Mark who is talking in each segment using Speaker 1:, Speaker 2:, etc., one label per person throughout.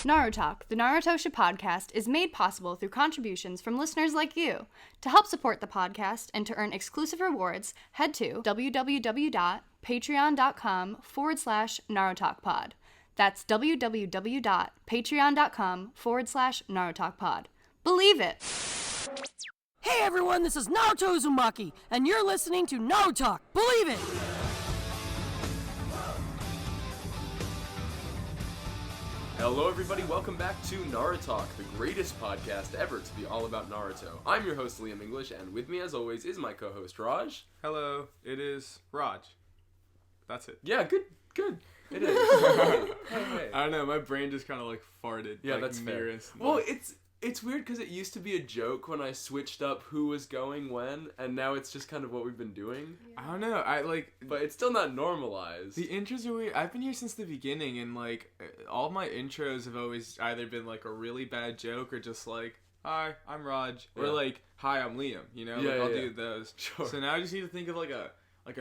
Speaker 1: NaruTalk, the Naruto ShipPodcast, is made possible through contributions from listeners like you. To help support the podcast and to earn exclusive rewards, head to www.patreon.com/NaruTalkPod. That's www.patreon.com/NaruTalkPod. Believe it!
Speaker 2: Hey everyone, this is Naruto Uzumaki, and you're listening to NaruTalk. Believe it!
Speaker 3: Hello everybody, welcome back to NaruTalk, the greatest podcast ever to be all about Naruto. I'm your host Liam English, and with me as always is my co-host Raj.
Speaker 4: Hello, it is Raj. That's it.
Speaker 3: Yeah, good. It is. Hey.
Speaker 4: I don't know, my brain just kind of like farted.
Speaker 3: Yeah,
Speaker 4: like,
Speaker 3: that's fair.
Speaker 4: Instantly.
Speaker 3: Well, it's weird because it used to be a joke when I switched up who was going when, and now it's just kind of what we've been doing.
Speaker 4: I don't know,
Speaker 3: But it's still not normalized.
Speaker 4: The intros are weird. I've been here since the beginning, and like all my intros have always either been like a really bad joke or just like, hi, I'm Raj, or like, hi, I'm Liam. You know, I'll do those.
Speaker 3: Sure.
Speaker 4: So now I just need to think of like a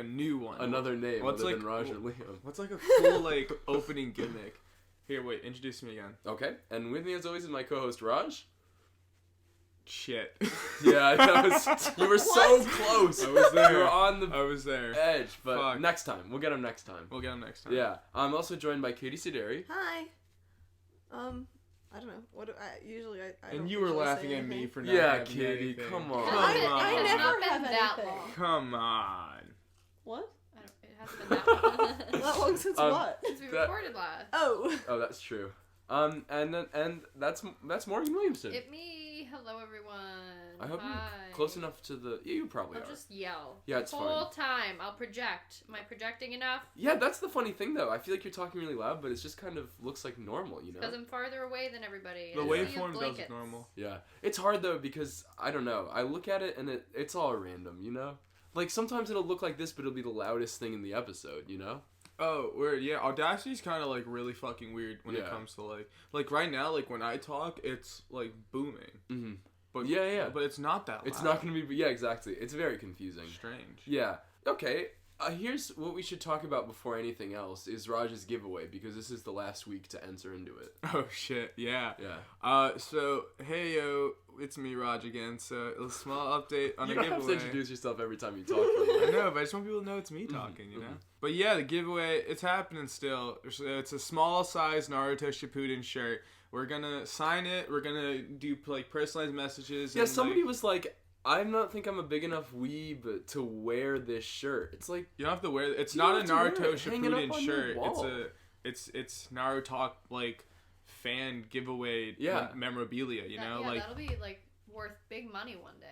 Speaker 4: new one.
Speaker 3: Another name other than Raj or Liam.
Speaker 4: What's like a cool like opening gimmick? Here, wait, introduce me again.
Speaker 3: Okay, and with me as always is my co-host Raj.
Speaker 4: Shit.
Speaker 3: Yeah, you were so close.
Speaker 4: I was there.
Speaker 3: You were on the edge, but
Speaker 4: Fuck.
Speaker 3: Next time. We'll get him next time. Yeah. I'm also joined by Nino Sidari.
Speaker 5: Hi. I don't know. What do I usually I
Speaker 4: And
Speaker 5: don't
Speaker 4: you were
Speaker 5: usually
Speaker 4: laughing
Speaker 5: say
Speaker 4: at me
Speaker 5: anything.
Speaker 4: for not
Speaker 3: Yeah,
Speaker 4: having
Speaker 3: Katie,
Speaker 4: anything.
Speaker 3: come on.
Speaker 5: I
Speaker 4: on.
Speaker 5: never
Speaker 1: been
Speaker 5: have
Speaker 1: that
Speaker 5: anything.
Speaker 1: long.
Speaker 4: Come on.
Speaker 5: What?
Speaker 1: It hasn't been that long.
Speaker 5: That long since what?
Speaker 1: Since we
Speaker 3: That-
Speaker 1: recorded last.
Speaker 5: Oh.
Speaker 3: Oh, that's true. And that's Morgan Williamson.
Speaker 1: Me. Hello, everyone.
Speaker 3: I hope
Speaker 1: Hi.
Speaker 3: you're close enough to the. Yeah, you probably
Speaker 1: I'll
Speaker 3: are.
Speaker 1: just yell.
Speaker 3: Yeah, it's
Speaker 1: the
Speaker 3: fine.
Speaker 1: whole time. I'll project. Am I projecting enough?
Speaker 3: Yeah, that's the funny thing though. I feel like you're talking really loud, but it's just kind of looks like normal, you know?
Speaker 1: Because I'm farther away than everybody.
Speaker 4: The
Speaker 1: and
Speaker 4: waveform
Speaker 1: sea of
Speaker 4: does
Speaker 1: blankets.
Speaker 4: normal.
Speaker 3: Yeah, it's hard though because I don't know. I look at it and it's all random, you know. Like sometimes it'll look like this, but it'll be the loudest thing in the episode, you know.
Speaker 4: Oh, weird. Yeah, Audacity's kind of like really fucking weird when it comes to like right now, like when I talk, it's like booming.
Speaker 3: Mm-hmm.
Speaker 4: But
Speaker 3: yeah.
Speaker 4: But it's not that loud.
Speaker 3: It's not gonna be. Yeah, exactly. It's very confusing.
Speaker 4: Strange.
Speaker 3: Yeah. Okay. Here's what we should talk about before anything else is Raj's giveaway because this is the last week to enter into it.
Speaker 4: Oh shit. Yeah.
Speaker 3: Yeah.
Speaker 4: So hey yo, it's me Raj again. So a small update on
Speaker 3: You
Speaker 4: the
Speaker 3: don't
Speaker 4: giveaway.
Speaker 3: have to introduce yourself every time you talk.
Speaker 4: I know, but I just want people to know it's me talking, you know?
Speaker 3: Mm-hmm.
Speaker 4: But yeah, the giveaway, it's happening still. It's a small size Naruto Shippuden shirt. We're gonna sign it. We're gonna do like personalized messages.
Speaker 3: Yeah,
Speaker 4: and,
Speaker 3: somebody was like, I don't think I'm a big enough weeb to wear this shirt. It's like,
Speaker 4: you don't have to wear it. It's
Speaker 3: You don't
Speaker 4: not a
Speaker 3: have to wear
Speaker 4: Naruto
Speaker 3: it. Hang it up
Speaker 4: Shippuden
Speaker 3: on your
Speaker 4: shirt.
Speaker 3: wall.
Speaker 4: It's NaruTalk like fan giveaway memorabilia, you know?
Speaker 1: Yeah,
Speaker 4: like
Speaker 1: that'll be like worth big money one day.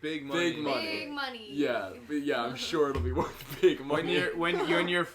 Speaker 4: big money.
Speaker 3: Big money.
Speaker 1: Big money.
Speaker 3: yeah, I'm sure it'll be worth big money.
Speaker 4: when your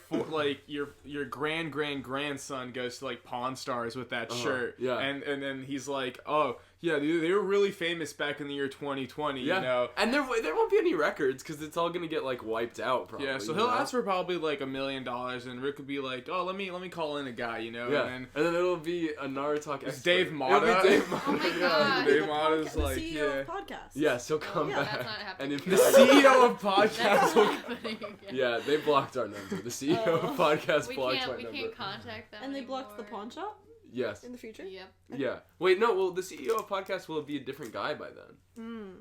Speaker 4: grandson goes to like Pawn Stars with that shirt,
Speaker 3: yeah.
Speaker 4: and then he's like, oh yeah, they were really famous back in the year 2020,
Speaker 3: yeah.
Speaker 4: you know.
Speaker 3: And there won't be any records because it's all gonna get like wiped out probably.
Speaker 4: Yeah, so he'll ask for probably like $1 million, and Rick would be like, oh, let me call in a guy, you know.
Speaker 3: Yeah,
Speaker 4: and
Speaker 3: then it'll be a NaruTalk expert.
Speaker 4: Dave Mata.
Speaker 3: It'll be Dave Mata.
Speaker 1: Oh my god.
Speaker 4: Dave Mata's
Speaker 5: The
Speaker 4: like,
Speaker 5: CEO of podcasts.
Speaker 3: Yeah, so come
Speaker 5: yeah.
Speaker 3: back.
Speaker 1: That's not happening.
Speaker 3: And if
Speaker 4: the CEO of
Speaker 1: That's
Speaker 4: podcasts.
Speaker 1: not happening again.
Speaker 3: yeah, they blocked our number. The CEO of podcast
Speaker 1: We
Speaker 3: blocked
Speaker 1: can't.
Speaker 3: our
Speaker 1: We
Speaker 3: number.
Speaker 1: can't contact them.
Speaker 5: And they blocked the
Speaker 1: anymore.
Speaker 5: pawn shop
Speaker 3: Yes.
Speaker 5: in the future?
Speaker 1: Yep.
Speaker 3: Yeah. Wait, no. Well, the CEO of podcast will be a different guy by then.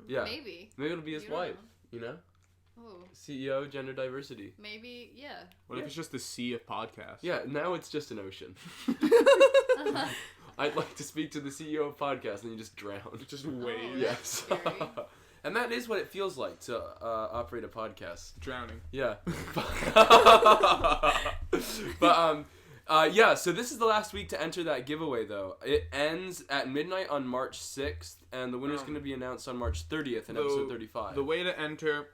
Speaker 3: Yeah.
Speaker 1: Maybe.
Speaker 3: Maybe it'll be his
Speaker 1: You don't
Speaker 3: wife.
Speaker 1: know.
Speaker 3: You know.
Speaker 1: Ooh.
Speaker 3: CEO, gender diversity.
Speaker 1: Maybe. Yeah.
Speaker 4: What if it's just the sea of podcasts?
Speaker 3: Yeah. Now it's just an ocean. I'd like to speak to the CEO of podcast, and you just drown.
Speaker 4: Just wave.
Speaker 1: Oh,
Speaker 3: Yes.
Speaker 1: that's scary.
Speaker 3: And that is what it feels like to operate a podcast.
Speaker 4: Drowning.
Speaker 3: Yeah. But yeah, so this is the last week to enter that giveaway though. It ends at midnight on March 6th and the winner's going to be announced on March 30th in episode 35.
Speaker 4: The way to enter,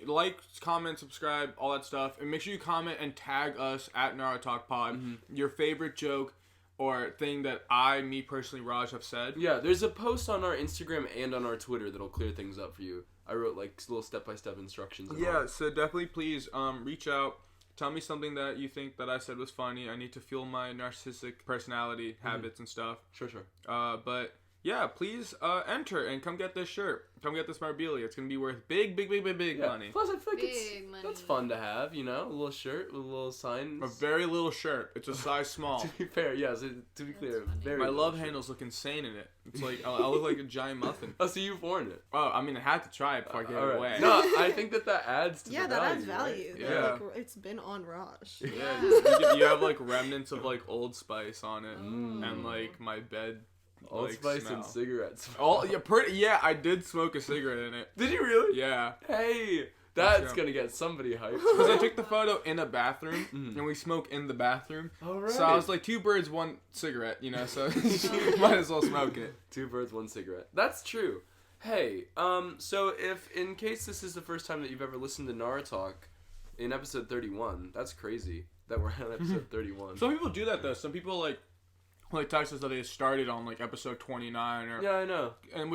Speaker 4: like, comment, subscribe, all that stuff, and make sure you comment and tag us at NaruTalkPod. Your favorite joke or thing that me personally, Raj, have said.
Speaker 3: Yeah, there's a post on our Instagram and on our Twitter that'll clear things up for you. I wrote like little step-by-step instructions.
Speaker 4: Yeah, so definitely please reach out. Tell me something that you think that I said was funny. I need to fuel my narcissistic personality habits and stuff.
Speaker 3: Sure.
Speaker 4: But yeah, please enter and come get this shirt. Come get this memorabilia. It's going to be worth big money.
Speaker 3: Plus, I feel like
Speaker 1: Big money.
Speaker 3: that's fun to have, you know? A little shirt with a little sign.
Speaker 4: A very little shirt. It's a size small.
Speaker 3: To be fair, yes, to be clear,
Speaker 1: funny.
Speaker 3: very
Speaker 4: My
Speaker 3: little
Speaker 4: love
Speaker 3: shirt.
Speaker 4: handles look insane in it. It's like, I look like a giant muffin.
Speaker 3: Oh, so you've worn it.
Speaker 4: Oh, I mean, I had to try it before I gave it
Speaker 3: Alright.
Speaker 4: away.
Speaker 3: No, I think that adds to
Speaker 5: Yeah,
Speaker 3: the
Speaker 5: that
Speaker 3: value.
Speaker 5: adds value.
Speaker 3: Right?
Speaker 4: Yeah.
Speaker 5: Like, it's been on Raj.
Speaker 4: Yeah, you have like remnants of like Old Spice on it,
Speaker 3: Mm.
Speaker 4: and like my bed.
Speaker 3: Old
Speaker 4: like,
Speaker 3: Spice
Speaker 4: smell.
Speaker 3: and cigarettes.
Speaker 4: Yeah, I did smoke a cigarette in it.
Speaker 3: Did you really?
Speaker 4: Yeah,
Speaker 3: Hey, that's
Speaker 4: Yeah.
Speaker 3: gonna get somebody hyped.
Speaker 4: because I took the photo in a bathroom, and we smoke in the bathroom.
Speaker 3: All right.
Speaker 4: So I was like, 2 birds, 1 cigarette, you know. So might as well smoke it.
Speaker 3: 2 birds, 1 cigarette. That's true. Hey, so if in case this is the first time that you've ever listened to NaruTalk, in episode 31, that's crazy that we're on episode 31.
Speaker 4: Some people do that though. Some people like text us that they started on like episode 29 or
Speaker 3: Yeah, I know.
Speaker 4: and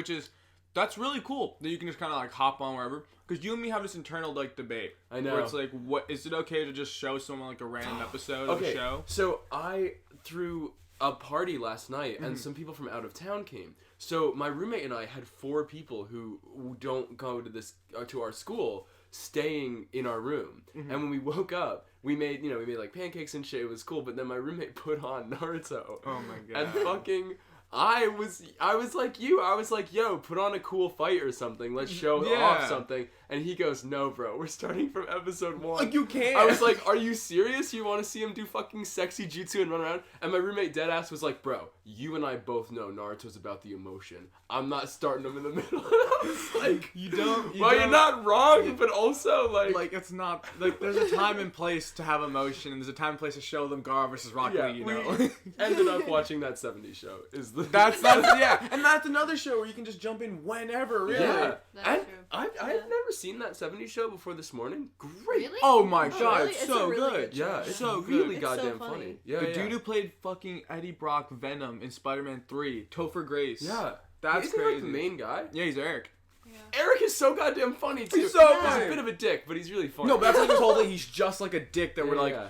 Speaker 4: that's really cool that you can just kind of like hop on wherever, because you and me have this internal like debate.
Speaker 3: I know.
Speaker 4: Where it's like, what is it okay to just show someone like a random episode of a show?
Speaker 3: So I threw a party last night, and some people from out of town came. So my roommate and I had 4 people who don't go to this to our school staying in our room. And when we woke up, we made like pancakes and shit. It was cool. But then my roommate put on Naruto.
Speaker 4: Oh my god.
Speaker 3: And fucking, I was like you. I was like, yo, put on a cool fight or something. Let's show off something. And he goes, no, bro. We're starting from episode 1.
Speaker 4: Like, you can't.
Speaker 3: I was like, are you serious? You want to see him do fucking sexy jutsu and run around? And my roommate deadass was like, bro, you and I both know Naruto's about the emotion. I'm not starting him in the middle. And I was like, you're not wrong, but also like
Speaker 4: it's not like there's a time and place to have emotion, and there's a time and place to show them Gar versus Rock Lee, you know.
Speaker 3: we ended up watching that 70s show. Is the
Speaker 4: That's and that's another show where you can just jump in whenever, really.
Speaker 3: yeah.
Speaker 1: That's
Speaker 3: And
Speaker 1: true.
Speaker 3: I've never seen that 70s show before this morning. Great.
Speaker 1: Really?
Speaker 4: Oh my
Speaker 5: Oh,
Speaker 4: god,
Speaker 5: really?
Speaker 4: it's
Speaker 5: It's
Speaker 4: so
Speaker 5: a really
Speaker 4: good.
Speaker 5: good show.
Speaker 3: Yeah, it's
Speaker 4: so
Speaker 3: really
Speaker 4: good.
Speaker 5: It's so
Speaker 3: goddamn
Speaker 5: funny.
Speaker 3: funny. Yeah,
Speaker 4: The
Speaker 3: yeah.
Speaker 4: dude who played fucking Eddie Brock Venom in Spider-Man 3, Topher Grace.
Speaker 3: Yeah.
Speaker 4: That's
Speaker 3: Isn't he,
Speaker 4: crazy.
Speaker 3: like the main guy?
Speaker 4: Yeah, he's Eric.
Speaker 3: Eric is so goddamn funny too.
Speaker 4: He's so
Speaker 3: He's
Speaker 4: funny.
Speaker 3: a bit of a dick, but he's really funny.
Speaker 4: No, but that's like his whole thing. He's just like a dick that
Speaker 3: Yeah,
Speaker 4: we're like,
Speaker 3: yeah.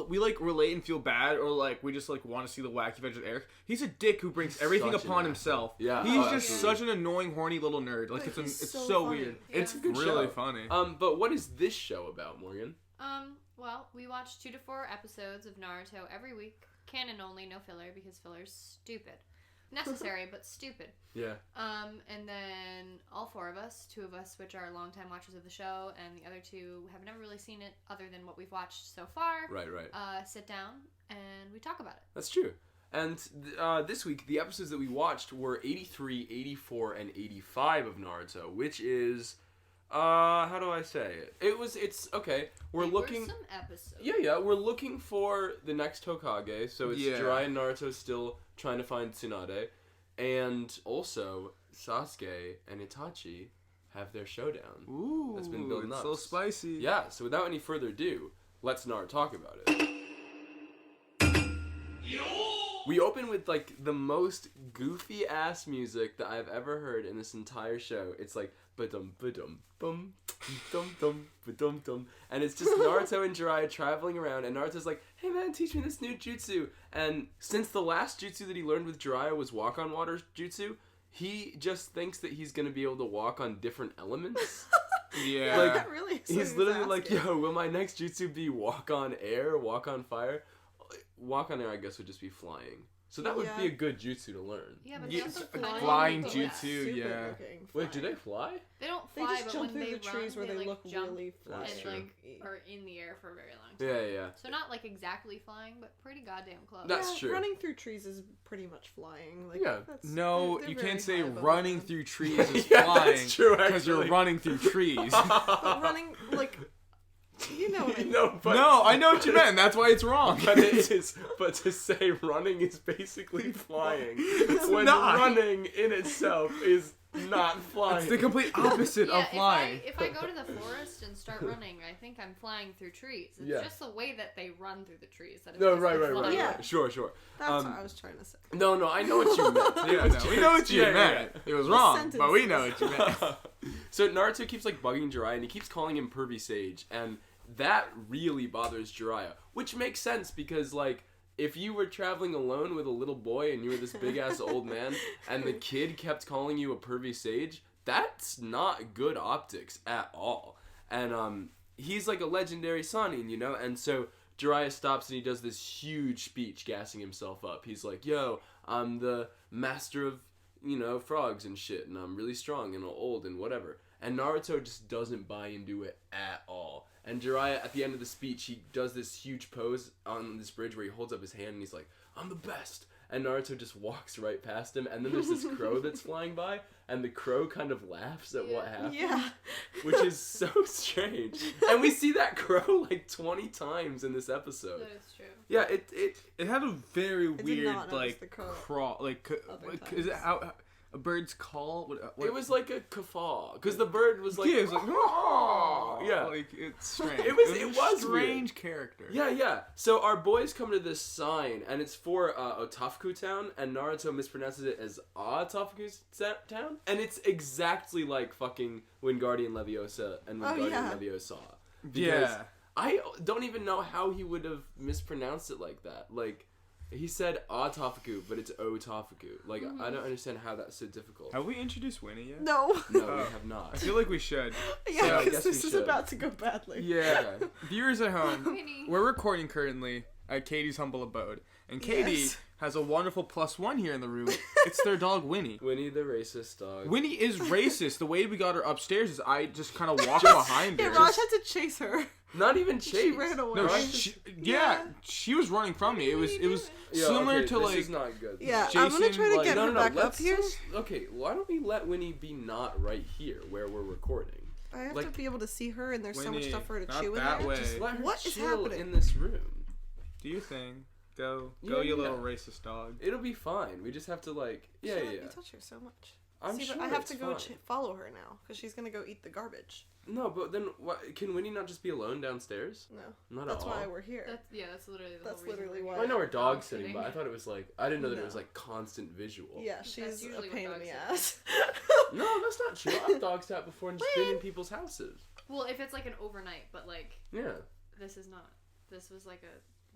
Speaker 4: we like relate and feel bad, or like we just like want to see the wacky adventures of Eric. He's a dick who brings everything
Speaker 3: such an
Speaker 4: upon
Speaker 3: asshole.
Speaker 4: himself.
Speaker 3: Yeah.
Speaker 4: he's
Speaker 3: Oh,
Speaker 4: just
Speaker 3: absolutely.
Speaker 4: such an annoying, horny little nerd. Like
Speaker 5: But he's
Speaker 4: it's
Speaker 5: so
Speaker 4: so
Speaker 5: funny.
Speaker 4: weird.
Speaker 1: Yeah.
Speaker 3: It's a good
Speaker 4: really
Speaker 3: show.
Speaker 4: funny.
Speaker 3: But what is this show about, Morgan?
Speaker 1: Well, we watch 2 to 4 episodes of Naruto every week. Canon only, no filler, because filler's stupid. Necessary, but stupid.
Speaker 3: Yeah.
Speaker 1: And then all 4 of us, 2 of us, which are longtime watchers of the show, and the other 2 have never really seen it other than what we've watched so far.
Speaker 3: Right.
Speaker 1: Sit down and we talk about it.
Speaker 3: That's true. And this week, the episodes that we watched were 83, 84, and 85 of Naruto, which is, how do I say it? It's okay. We're
Speaker 1: There
Speaker 3: looking.
Speaker 1: were some episodes.
Speaker 3: Yeah, we're looking for the next Hokage. So it's
Speaker 4: Yeah.
Speaker 3: Jiraiya and Naruto still trying to find Tsunade, and also Sasuke and Itachi have their showdown.
Speaker 4: Ooh,
Speaker 3: That's been building
Speaker 4: it's
Speaker 3: up.
Speaker 4: so spicy.
Speaker 3: Yeah. So without any further ado, let's talk about it. We open with like the most goofy ass music that I've ever heard in this entire show. It's like ba-dum ba-dum bum dum dum ba-dum dum, and it's just Naruto and Jiraiya traveling around, and Naruto's like, "Hey man, teach me this new jutsu." And since the last jutsu that he learned with Jiraiya was walk on water jutsu, he just thinks that he's gonna be able to walk on different elements.
Speaker 4: Yeah.
Speaker 3: Like,
Speaker 5: That really is
Speaker 3: He's
Speaker 5: so
Speaker 3: literally like,
Speaker 5: Sasuke.
Speaker 3: yo, will my next jutsu be walk on air, walk on fire? Walk on air, I guess, would just be flying. So that would
Speaker 5: Yeah.
Speaker 3: be a good jutsu to learn.
Speaker 1: Yeah, but
Speaker 4: Yeah,
Speaker 1: they also
Speaker 4: it's
Speaker 1: kinda
Speaker 4: flying
Speaker 1: look
Speaker 4: jutsu,
Speaker 1: like that.
Speaker 5: Stupid
Speaker 4: yeah.
Speaker 5: looking
Speaker 3: Wait, do
Speaker 5: flying.
Speaker 3: they fly?
Speaker 1: They don't
Speaker 5: They
Speaker 1: fly,
Speaker 5: just
Speaker 1: but
Speaker 5: jump
Speaker 1: when
Speaker 5: through
Speaker 1: they
Speaker 5: the trees
Speaker 1: run,
Speaker 5: where they
Speaker 1: like,
Speaker 5: look
Speaker 1: jump
Speaker 5: really
Speaker 3: That's
Speaker 1: and
Speaker 3: true.
Speaker 1: like are in the air for a very long time.
Speaker 3: Yeah.
Speaker 1: So not like exactly flying, but pretty goddamn close.
Speaker 3: That's true.
Speaker 5: Running through trees is pretty much flying. Like,
Speaker 3: Yeah.
Speaker 5: that's,
Speaker 4: No,
Speaker 5: they're
Speaker 4: you
Speaker 5: very
Speaker 4: can't say
Speaker 5: high above
Speaker 4: running
Speaker 5: them.
Speaker 4: through trees is
Speaker 3: Yeah,
Speaker 4: flying.
Speaker 3: that's true,
Speaker 4: Because you're
Speaker 3: actually.
Speaker 4: running through trees.
Speaker 5: But running, like, you know what I mean.
Speaker 3: No, but
Speaker 4: No, I know what you meant. That's why it's wrong.
Speaker 3: But it is. But to say running is basically flying. When
Speaker 4: not.
Speaker 3: running in itself is not flying.
Speaker 4: It's the complete opposite
Speaker 1: Yeah,
Speaker 4: of flying.
Speaker 1: if I go to the forest and start running, I think I'm flying through trees. It's
Speaker 3: Yeah.
Speaker 1: just the way that they run through the trees. That is
Speaker 3: No,
Speaker 1: just
Speaker 3: right.
Speaker 1: the flying.
Speaker 5: Yeah.
Speaker 3: Sure.
Speaker 5: That's
Speaker 3: Um,
Speaker 5: what I was trying to say.
Speaker 3: No, I know what you meant.
Speaker 4: Yeah, no, we know what you meant. It was wrong, but we know what you meant.
Speaker 3: So Naruto keeps like bugging Jiraiya, and he keeps calling him Pervy Sage, and that really bothers Jiraiya, which makes sense because like if you were traveling alone with a little boy and you were this big-ass old man and the kid kept calling you a pervy sage, that's not good optics at all. And he's like a legendary Sanin, you know? And so Jiraiya stops and he does this huge speech gassing himself up. He's like, yo, I'm the master of, frogs and shit, and I'm really strong and old and whatever. And Naruto just doesn't buy into it at all. And Jiraiya, at the end of the speech, he does this huge pose on this bridge where he holds up his hand and he's like, I'm the best. And Naruto just walks right past him, and then there's this crow that's flying by, and the crow kind of laughs at what happened.
Speaker 5: Yeah.
Speaker 3: Which is so strange. And we see that crow like 20 times in this episode.
Speaker 1: That is true.
Speaker 3: Yeah,
Speaker 4: It had a very
Speaker 5: did
Speaker 4: weird,
Speaker 5: not notice the crow
Speaker 4: is it how a bird's call? What?
Speaker 3: It was like a guffaw, because the bird was like,
Speaker 4: yeah, it was like, oh,
Speaker 3: yeah.
Speaker 4: like it's strange.
Speaker 3: It was
Speaker 4: a strange
Speaker 3: weird.
Speaker 4: character.
Speaker 3: Yeah. So our boys come to this sign, and it's for Otafuku Town, and Naruto mispronounces it as Otafuku Town, and it's exactly like fucking Wingardium Leviosa and Wingardium Leviosa. Because I don't even know how he would have mispronounced it like that. Like, he said Otafuku, but it's Otafuku. Like, I don't understand how that's so difficult.
Speaker 4: Have we introduced Winnie yet?
Speaker 5: No.
Speaker 3: No, we have not.
Speaker 4: I feel like we should.
Speaker 5: Yeah,
Speaker 3: I
Speaker 5: because
Speaker 3: guess we
Speaker 5: this is
Speaker 3: should.
Speaker 5: about to go badly.
Speaker 4: Yeah. Viewers at home,
Speaker 1: Winnie.
Speaker 4: we're recording currently at Katie's humble abode. And Katie has a wonderful +1 here in the room. It's their dog, Winnie.
Speaker 3: Winnie the racist dog.
Speaker 4: Winnie is racist. The way we got her upstairs is I just kind of walked behind her.
Speaker 5: Yeah, Raj had to chase her.
Speaker 3: Not even chase.
Speaker 5: She ran away.
Speaker 4: No, she was running from me. It was similar to
Speaker 3: this
Speaker 4: like.
Speaker 3: is not good.
Speaker 5: Yeah, I'm gonna try to
Speaker 4: like-
Speaker 5: get
Speaker 3: No,
Speaker 5: her
Speaker 3: no,
Speaker 5: back up
Speaker 3: let's
Speaker 5: here.
Speaker 3: okay, why don't we let Winnie be not right here where we're recording?
Speaker 5: I have
Speaker 3: like-
Speaker 5: to be able to see her, and there's so much
Speaker 4: Winnie,
Speaker 5: stuff for her to
Speaker 4: not
Speaker 5: chew in
Speaker 4: that
Speaker 5: there.
Speaker 4: way.
Speaker 3: Just let her
Speaker 5: What is
Speaker 3: chill
Speaker 5: happening?
Speaker 3: in this room.
Speaker 4: Do your thing. Go,
Speaker 3: Yeah,
Speaker 4: you
Speaker 3: yeah.
Speaker 4: little racist dog.
Speaker 3: It'll be fine. We just have to
Speaker 5: She let me
Speaker 3: yeah.
Speaker 5: touch her so much.
Speaker 3: I'm
Speaker 5: See,
Speaker 3: sure
Speaker 5: but I have
Speaker 3: it's
Speaker 5: to go
Speaker 3: fine.
Speaker 5: follow her now because she's gonna go eat the garbage.
Speaker 3: No, but then what? Can Winnie not just be alone downstairs?
Speaker 5: No,
Speaker 3: Not
Speaker 5: that's
Speaker 3: at all.
Speaker 5: why we're here.
Speaker 1: That's literally the
Speaker 5: That's
Speaker 1: whole reason
Speaker 5: literally
Speaker 1: we're
Speaker 5: why.
Speaker 3: Well, I know her
Speaker 1: Dog
Speaker 3: dog's sitting,
Speaker 1: sitting.
Speaker 3: but I thought it was like I didn't know that it
Speaker 5: No.
Speaker 3: was like constant visual.
Speaker 5: Yeah, she's a
Speaker 1: usually what
Speaker 5: pain in
Speaker 1: dogs
Speaker 5: the
Speaker 1: do.
Speaker 5: ass.
Speaker 3: No, that's not true. I've dog sat before and just been in people's houses.
Speaker 1: Well, if it's like an overnight, but like
Speaker 3: Yeah.
Speaker 1: this is not. This was like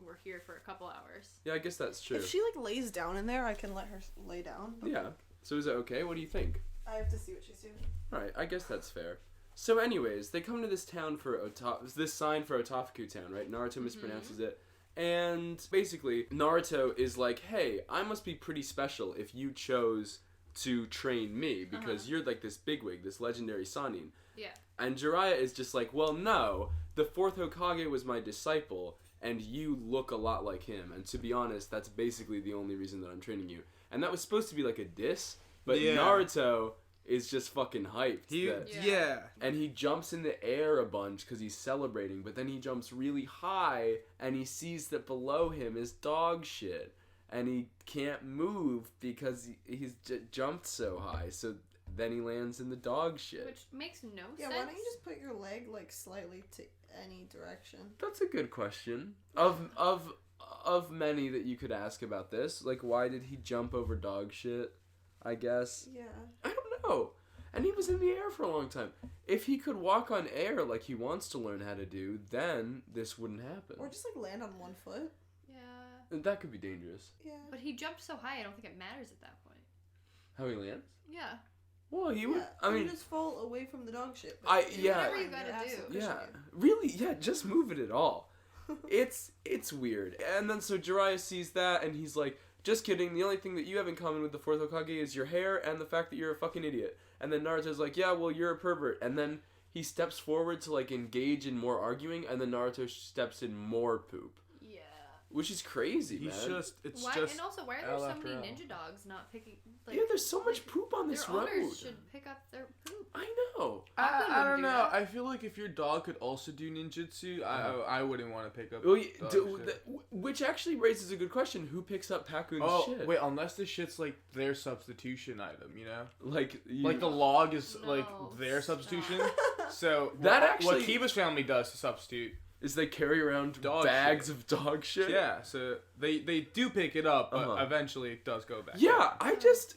Speaker 1: we're here for a couple hours.
Speaker 3: Yeah, I guess that's true.
Speaker 5: If she like lays down in there, I can let her lay down. but,
Speaker 3: Yeah.
Speaker 5: like,
Speaker 3: So is it okay? What do you think?
Speaker 5: I have to see what she's doing.
Speaker 3: Alright, I guess that's fair. So anyways, they come to this town for this sign for Otafuku Town, right? Naruto mispronounces it. And basically, Naruto is like, hey, I must be pretty special if you chose to train me because you're like this bigwig, this legendary Sanin.
Speaker 1: Yeah.
Speaker 3: And Jiraiya is just like, well, no, the 4th Hokage was my disciple, and you look a lot like him. And to be honest, that's basically the only reason that I'm training you. And that was supposed to be like a diss, but
Speaker 4: Yeah.
Speaker 3: Naruto is just fucking hyped.
Speaker 4: Yeah.
Speaker 3: And he jumps in the air a bunch because he's celebrating, but then he jumps really high, and he sees that below him is dog shit. And he can't move because he's jumped so high. So then he lands in the dog shit.
Speaker 1: Which makes no
Speaker 5: Yeah,
Speaker 1: sense.
Speaker 5: why don't you just put your leg like slightly to any direction?
Speaker 3: That's a good question. Of many that you could ask about this, like why did he jump over dog shit? I guess
Speaker 5: Yeah.
Speaker 3: I don't know. And he was in the air for a long time. If he could walk on air like he wants to learn how to do, then this wouldn't happen.
Speaker 5: Or just like land on one foot.
Speaker 1: Yeah.
Speaker 3: That could be dangerous.
Speaker 5: Yeah.
Speaker 1: But he jumped so high, I don't think it matters at that point.
Speaker 3: How he lands?
Speaker 1: Yeah.
Speaker 3: Well, he would.
Speaker 5: Yeah,
Speaker 3: I
Speaker 5: you
Speaker 3: mean,
Speaker 5: just fall away from the dog shit.
Speaker 3: Yeah.
Speaker 1: Whatever you gotta do.
Speaker 3: yeah, really, yeah. Just move it at all. It's weird. And then so Jiraiya sees that, and he's like, "Just kidding. The only thing that you have in common with the 4th Hokage is your hair and the fact that you're a fucking idiot." And then Naruto's like, "Yeah, well, you're a pervert." And then he steps forward to like engage in more arguing, and then Naruto steps in more poop,
Speaker 1: Yeah.
Speaker 3: which is crazy,
Speaker 4: He's
Speaker 3: man.
Speaker 4: just, it's
Speaker 1: Why?
Speaker 4: just.
Speaker 1: And also, why are there
Speaker 4: L
Speaker 1: so
Speaker 4: after
Speaker 1: many
Speaker 4: L.
Speaker 1: ninja dogs not picking? Like,
Speaker 3: Yeah, there's so much poop on this
Speaker 1: their
Speaker 3: road.
Speaker 1: owners should pick up their poop.
Speaker 3: I know.
Speaker 1: Pakkun
Speaker 4: I
Speaker 1: wouldn't
Speaker 4: don't
Speaker 1: do
Speaker 4: know.
Speaker 1: that.
Speaker 4: I feel like if your dog could also do ninjutsu, I wouldn't want to pick up.
Speaker 3: Well,
Speaker 4: dog shit.
Speaker 3: which actually raises a good question: who picks up Pakkun's
Speaker 4: Oh
Speaker 3: shit?
Speaker 4: wait, unless the shit's like their substitution item, you know?
Speaker 3: Like
Speaker 4: Like the log is like
Speaker 1: No,
Speaker 4: their
Speaker 1: stop.
Speaker 4: substitution. So
Speaker 3: That
Speaker 4: what
Speaker 3: actually-
Speaker 4: Kiba's family does to substitute
Speaker 3: is they carry around
Speaker 4: Dog
Speaker 3: bags
Speaker 4: shit.
Speaker 3: of dog shit.
Speaker 4: Yeah, so they do pick it up, but eventually it does go back.
Speaker 3: Yeah,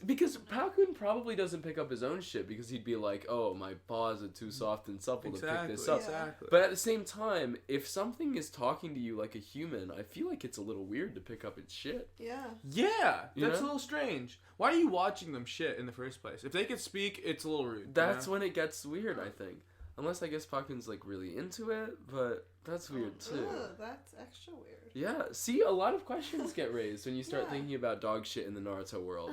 Speaker 3: because Pakkun probably doesn't pick up his own shit because he'd be like, oh, my paws are too soft and supple to pick this up.
Speaker 4: Exactly.
Speaker 3: But at the same time, if something is talking to you like a human, I feel like it's a little weird to pick up its shit.
Speaker 5: Yeah.
Speaker 4: Yeah,
Speaker 3: You
Speaker 4: that's
Speaker 3: know?
Speaker 4: a little strange. Why are you watching them shit in the first place? If they could speak, it's a little rude.
Speaker 3: That's when it gets weird, I think. Unless I guess Pakkun's like really into it, but that's weird too.
Speaker 5: Ugh, that's extra weird.
Speaker 3: Yeah, see, a lot of questions get raised when you start
Speaker 5: Yeah.
Speaker 3: thinking about dog shit in the Naruto world.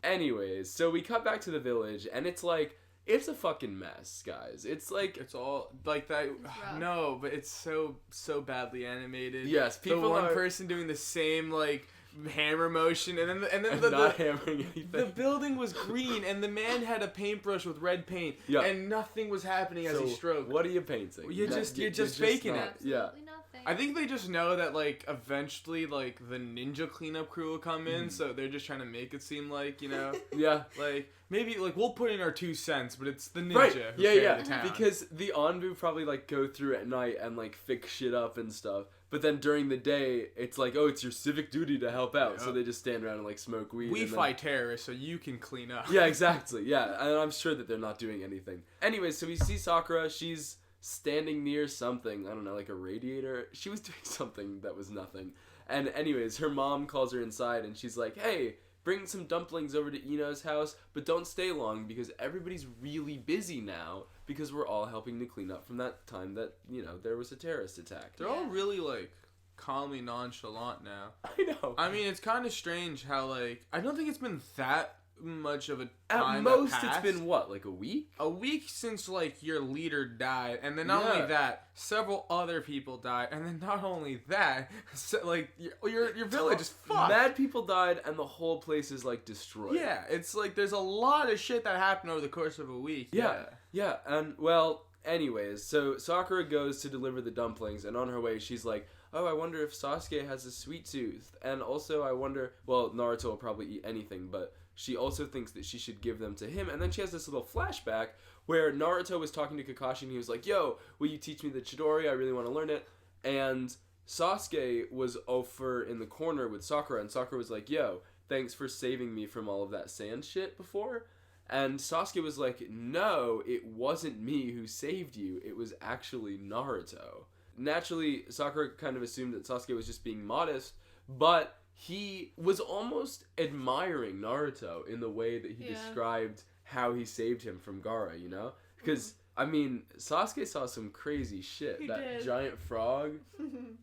Speaker 3: Anyways, so we cut back to the village, and it's like, it's a fucking mess, guys. It's like,
Speaker 4: It's all like that.
Speaker 1: rough.
Speaker 4: No, but it's so badly animated.
Speaker 3: yes, people
Speaker 4: the one
Speaker 3: are
Speaker 4: person doing the same like hammer motion, and then
Speaker 3: I'm
Speaker 4: the
Speaker 3: not hammering anything.
Speaker 4: the building was green, and the man had a paintbrush with red paint,
Speaker 3: Yeah.
Speaker 4: and nothing was happening as
Speaker 3: So,
Speaker 4: he stroked.
Speaker 3: what are you painting?
Speaker 4: You're just faking it.
Speaker 3: Yeah.
Speaker 1: Absolutely nothing.
Speaker 4: I think they just know that like eventually like the ninja cleanup crew will come in, so they're just trying to make it seem like, you know,
Speaker 3: Yeah.
Speaker 4: like maybe like we'll put in our 2 cents, but it's the ninja
Speaker 3: Right.
Speaker 4: who
Speaker 3: Yeah,
Speaker 4: carry
Speaker 3: yeah.
Speaker 4: the town.
Speaker 3: Because the Anbu probably like go through at night and like fix shit up and stuff. But then during the day, it's like, oh, it's your civic duty to help out. So
Speaker 4: Yep.
Speaker 3: they just stand around and like smoke weed.
Speaker 4: we
Speaker 3: and then-
Speaker 4: fight terrorists, so you can clean up.
Speaker 3: Yeah, exactly. Yeah, and I'm sure that they're not doing anything. Anyway, so we see Sakura. She's standing near something. I don't know, like a radiator. She was doing something that was nothing. And anyways, her mom calls her inside, and she's like, hey, bring some dumplings over to Ino's house, but don't stay long because everybody's really busy now because we're all helping to clean up from that time that, you know, there was a terrorist attack.
Speaker 4: They're all really like calmly nonchalant now.
Speaker 3: I know.
Speaker 4: I mean, it's kind of strange how like I don't think it's been that much of a
Speaker 3: At
Speaker 4: time.
Speaker 3: most,
Speaker 4: that
Speaker 3: it's
Speaker 4: passed.
Speaker 3: been what, like a week?
Speaker 4: A week since like your leader died, and then not
Speaker 3: Yeah.
Speaker 4: only that, several other people died, and then not only that, so, like your village is fucked.
Speaker 3: Mad people died, and the whole place is like destroyed.
Speaker 4: Yeah, it's like there's a lot of shit that happened over the course of a week.
Speaker 3: Yeah, and well, anyways, so Sakura goes to deliver the dumplings, and on her way, she's like, oh, I wonder if Sasuke has a sweet tooth, and also I wonder, well, Naruto will probably eat anything, but she also thinks that she should give them to him, and then she has this little flashback where Naruto was talking to Kakashi, and he was like, yo, will you teach me the Chidori? I really want to learn it, and Sasuke was over in the corner with Sakura, and Sakura was like, yo, thanks for saving me from all of that sand shit before. And Sasuke was like, no, it wasn't me who saved you. It was actually Naruto. Naturally, Sakura kind of assumed that Sasuke was just being modest, but he was almost admiring Naruto in the way that he described how he saved him from Gaara, you know? Because, I mean, Sasuke saw some crazy shit.
Speaker 1: He
Speaker 3: That
Speaker 1: did.
Speaker 3: giant frog,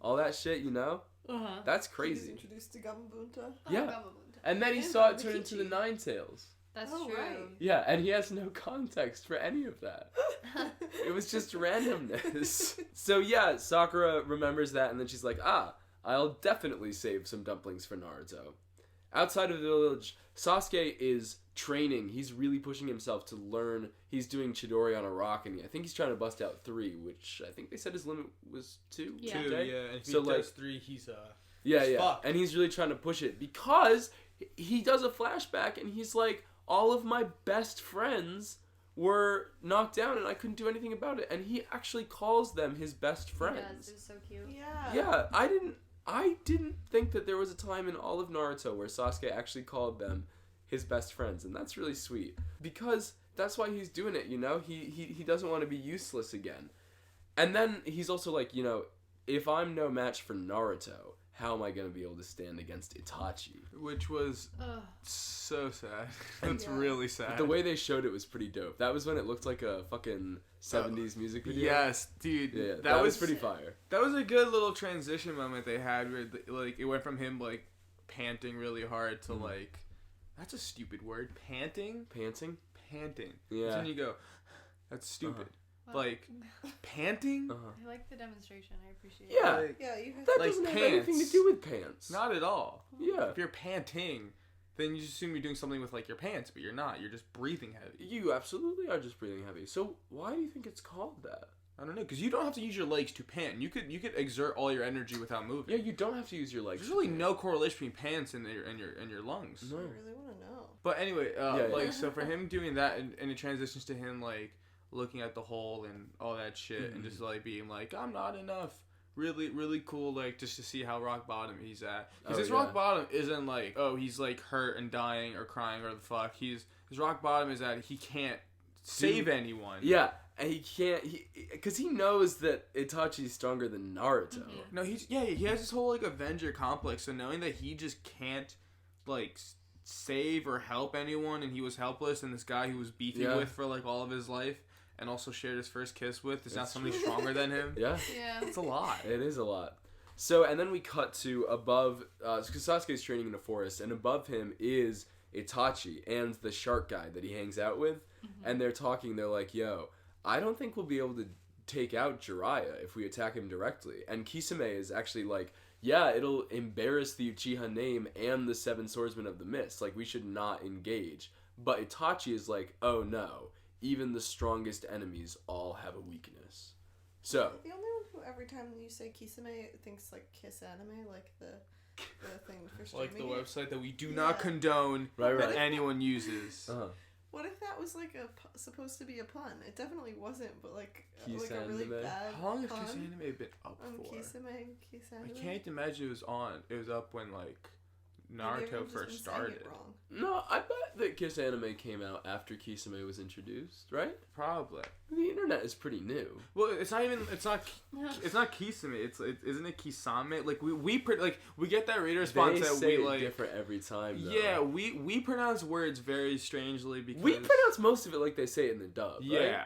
Speaker 3: all that shit, you know?
Speaker 1: Uh-huh.
Speaker 3: That's
Speaker 5: He was
Speaker 3: crazy.
Speaker 5: introduced to Gamabunta.
Speaker 3: Yeah. And then he
Speaker 5: And
Speaker 3: saw it turn into the
Speaker 5: Rikichi.
Speaker 3: Nine Tails.
Speaker 1: That's
Speaker 5: Oh,
Speaker 1: true.
Speaker 5: right.
Speaker 3: Yeah, and he has no context for any of that. It was just randomness. So yeah, Sakura remembers that, and then she's like, I'll definitely save some dumplings for Naruto. Outside of the village, Sasuke is training. He's really pushing himself to learn. He's doing Chidori on a rock, and I think he's trying to bust out 3, which I think they said his limit was 2.
Speaker 1: Yeah.
Speaker 4: 2,
Speaker 3: today.
Speaker 4: yeah. And if
Speaker 3: So,
Speaker 4: he
Speaker 3: like-
Speaker 4: does 3, he's
Speaker 3: Yeah,
Speaker 4: He's
Speaker 3: yeah.
Speaker 4: fucked.
Speaker 3: And he's really trying to push it because he does a flashback, and he's like, all of my best friends were knocked down, and I couldn't do anything about it. And he actually calls them his best
Speaker 1: He
Speaker 3: friends.
Speaker 1: does. It's so cute.
Speaker 5: Yeah.
Speaker 3: Yeah, I didn't think that there was a time in all of Naruto where Sasuke actually called them his best friends, and that's really sweet. Because that's why he's doing it, you know? He doesn't want to be useless again. And then he's also like, you know, if I'm no match for Naruto, how am I going to be able to stand against Itachi?
Speaker 4: which was
Speaker 1: Ugh.
Speaker 4: so sad. That's
Speaker 5: Yeah.
Speaker 4: really sad.
Speaker 3: The way they showed it was pretty dope. That was when it looked like a fucking 70s music video.
Speaker 4: Yes, dude.
Speaker 3: Yeah,
Speaker 4: that
Speaker 3: was pretty fire.
Speaker 4: That was a good little transition moment they had where like it went from him like panting really hard to like that's a stupid word. Panting?
Speaker 3: Panting?
Speaker 4: Panting.
Speaker 3: Yeah.
Speaker 4: Then you go, that's stupid.
Speaker 1: Well,
Speaker 4: Like panting?
Speaker 1: I like the demonstration. I appreciate it.
Speaker 3: Yeah.
Speaker 4: Like,
Speaker 5: Yeah, you have
Speaker 3: That
Speaker 4: Like
Speaker 3: doesn't have
Speaker 4: pants.
Speaker 3: anything to do with pants.
Speaker 4: not at all.
Speaker 3: Yeah.
Speaker 4: If you're panting, then you just assume you're doing something with like your pants, but you're not. You're just breathing heavy.
Speaker 3: You absolutely are just breathing heavy. So why do you think it's called that?
Speaker 4: I don't know, because you don't have to use your legs to pant. You could exert all your energy without moving.
Speaker 3: Yeah, you don't have to use your legs.
Speaker 4: There's really no correlation between pants and your lungs.
Speaker 3: No.
Speaker 5: I really want to know.
Speaker 4: But anyway,
Speaker 3: Yeah.
Speaker 4: like so for him doing that and it transitions to him like looking at the hole and all that shit, and just like being like, I'm not enough. Really, really cool, like, just to see how rock bottom he's at. Because his rock bottom isn't like, oh, he's like hurt and dying or crying or the fuck. His rock bottom is that he can't save anyone.
Speaker 3: Yeah. And he can't, because he knows that Itachi's stronger than Naruto.
Speaker 4: No, he has this whole, like, Avenger complex, so knowing that he just can't, like, save or help anyone, and he was helpless, and this guy he was beefing with for, like, all of his life, and also shared his first kiss with, is not somebody stronger than him.
Speaker 1: Yeah.
Speaker 4: It's a lot.
Speaker 3: It is a lot. So, and then we cut to above, because Sasuke's training in a forest, and above him is Itachi and the shark guy that he hangs out with, and they're talking, they're like, yo, I don't think we'll be able to take out Jiraiya if we attack him directly. And Kisame is actually like, yeah, it'll embarrass the Uchiha name and the Seven Swordsmen of the Mist. Like, we should not engage. But Itachi is like, oh no, even the strongest enemies all have a weakness. So
Speaker 5: The only one who every time you say Kisame thinks like Kiss Anime, like the thing for streaming.
Speaker 4: Like the
Speaker 5: it.
Speaker 4: website that we do not condone
Speaker 3: Right.
Speaker 4: that anyone uses.
Speaker 5: What if that was like supposed to be a pun? It definitely wasn't, but like a really
Speaker 3: Kiss-anime.
Speaker 5: bad
Speaker 4: How long has
Speaker 5: pun
Speaker 4: Kiss Anime been up
Speaker 5: on
Speaker 4: for?
Speaker 5: Kiss Anime.
Speaker 4: I can't imagine it was up when, like,
Speaker 5: Maybe
Speaker 4: Naruto
Speaker 5: everyone's just
Speaker 4: first
Speaker 5: been saying
Speaker 4: started.
Speaker 5: it wrong.
Speaker 3: no, I bet that Kiss Anime came out after Kisame was introduced, right?
Speaker 4: Probably.
Speaker 3: The internet is pretty new.
Speaker 4: Well, it's not Kisame. Isn't it Kisame? Like we get that reader response
Speaker 3: They
Speaker 4: that
Speaker 3: say
Speaker 4: we
Speaker 3: it
Speaker 4: like.
Speaker 3: different every time, though.
Speaker 4: Yeah, we pronounce words very strangely because
Speaker 3: We pronounce most of it like they say it in the dub,
Speaker 4: Yeah,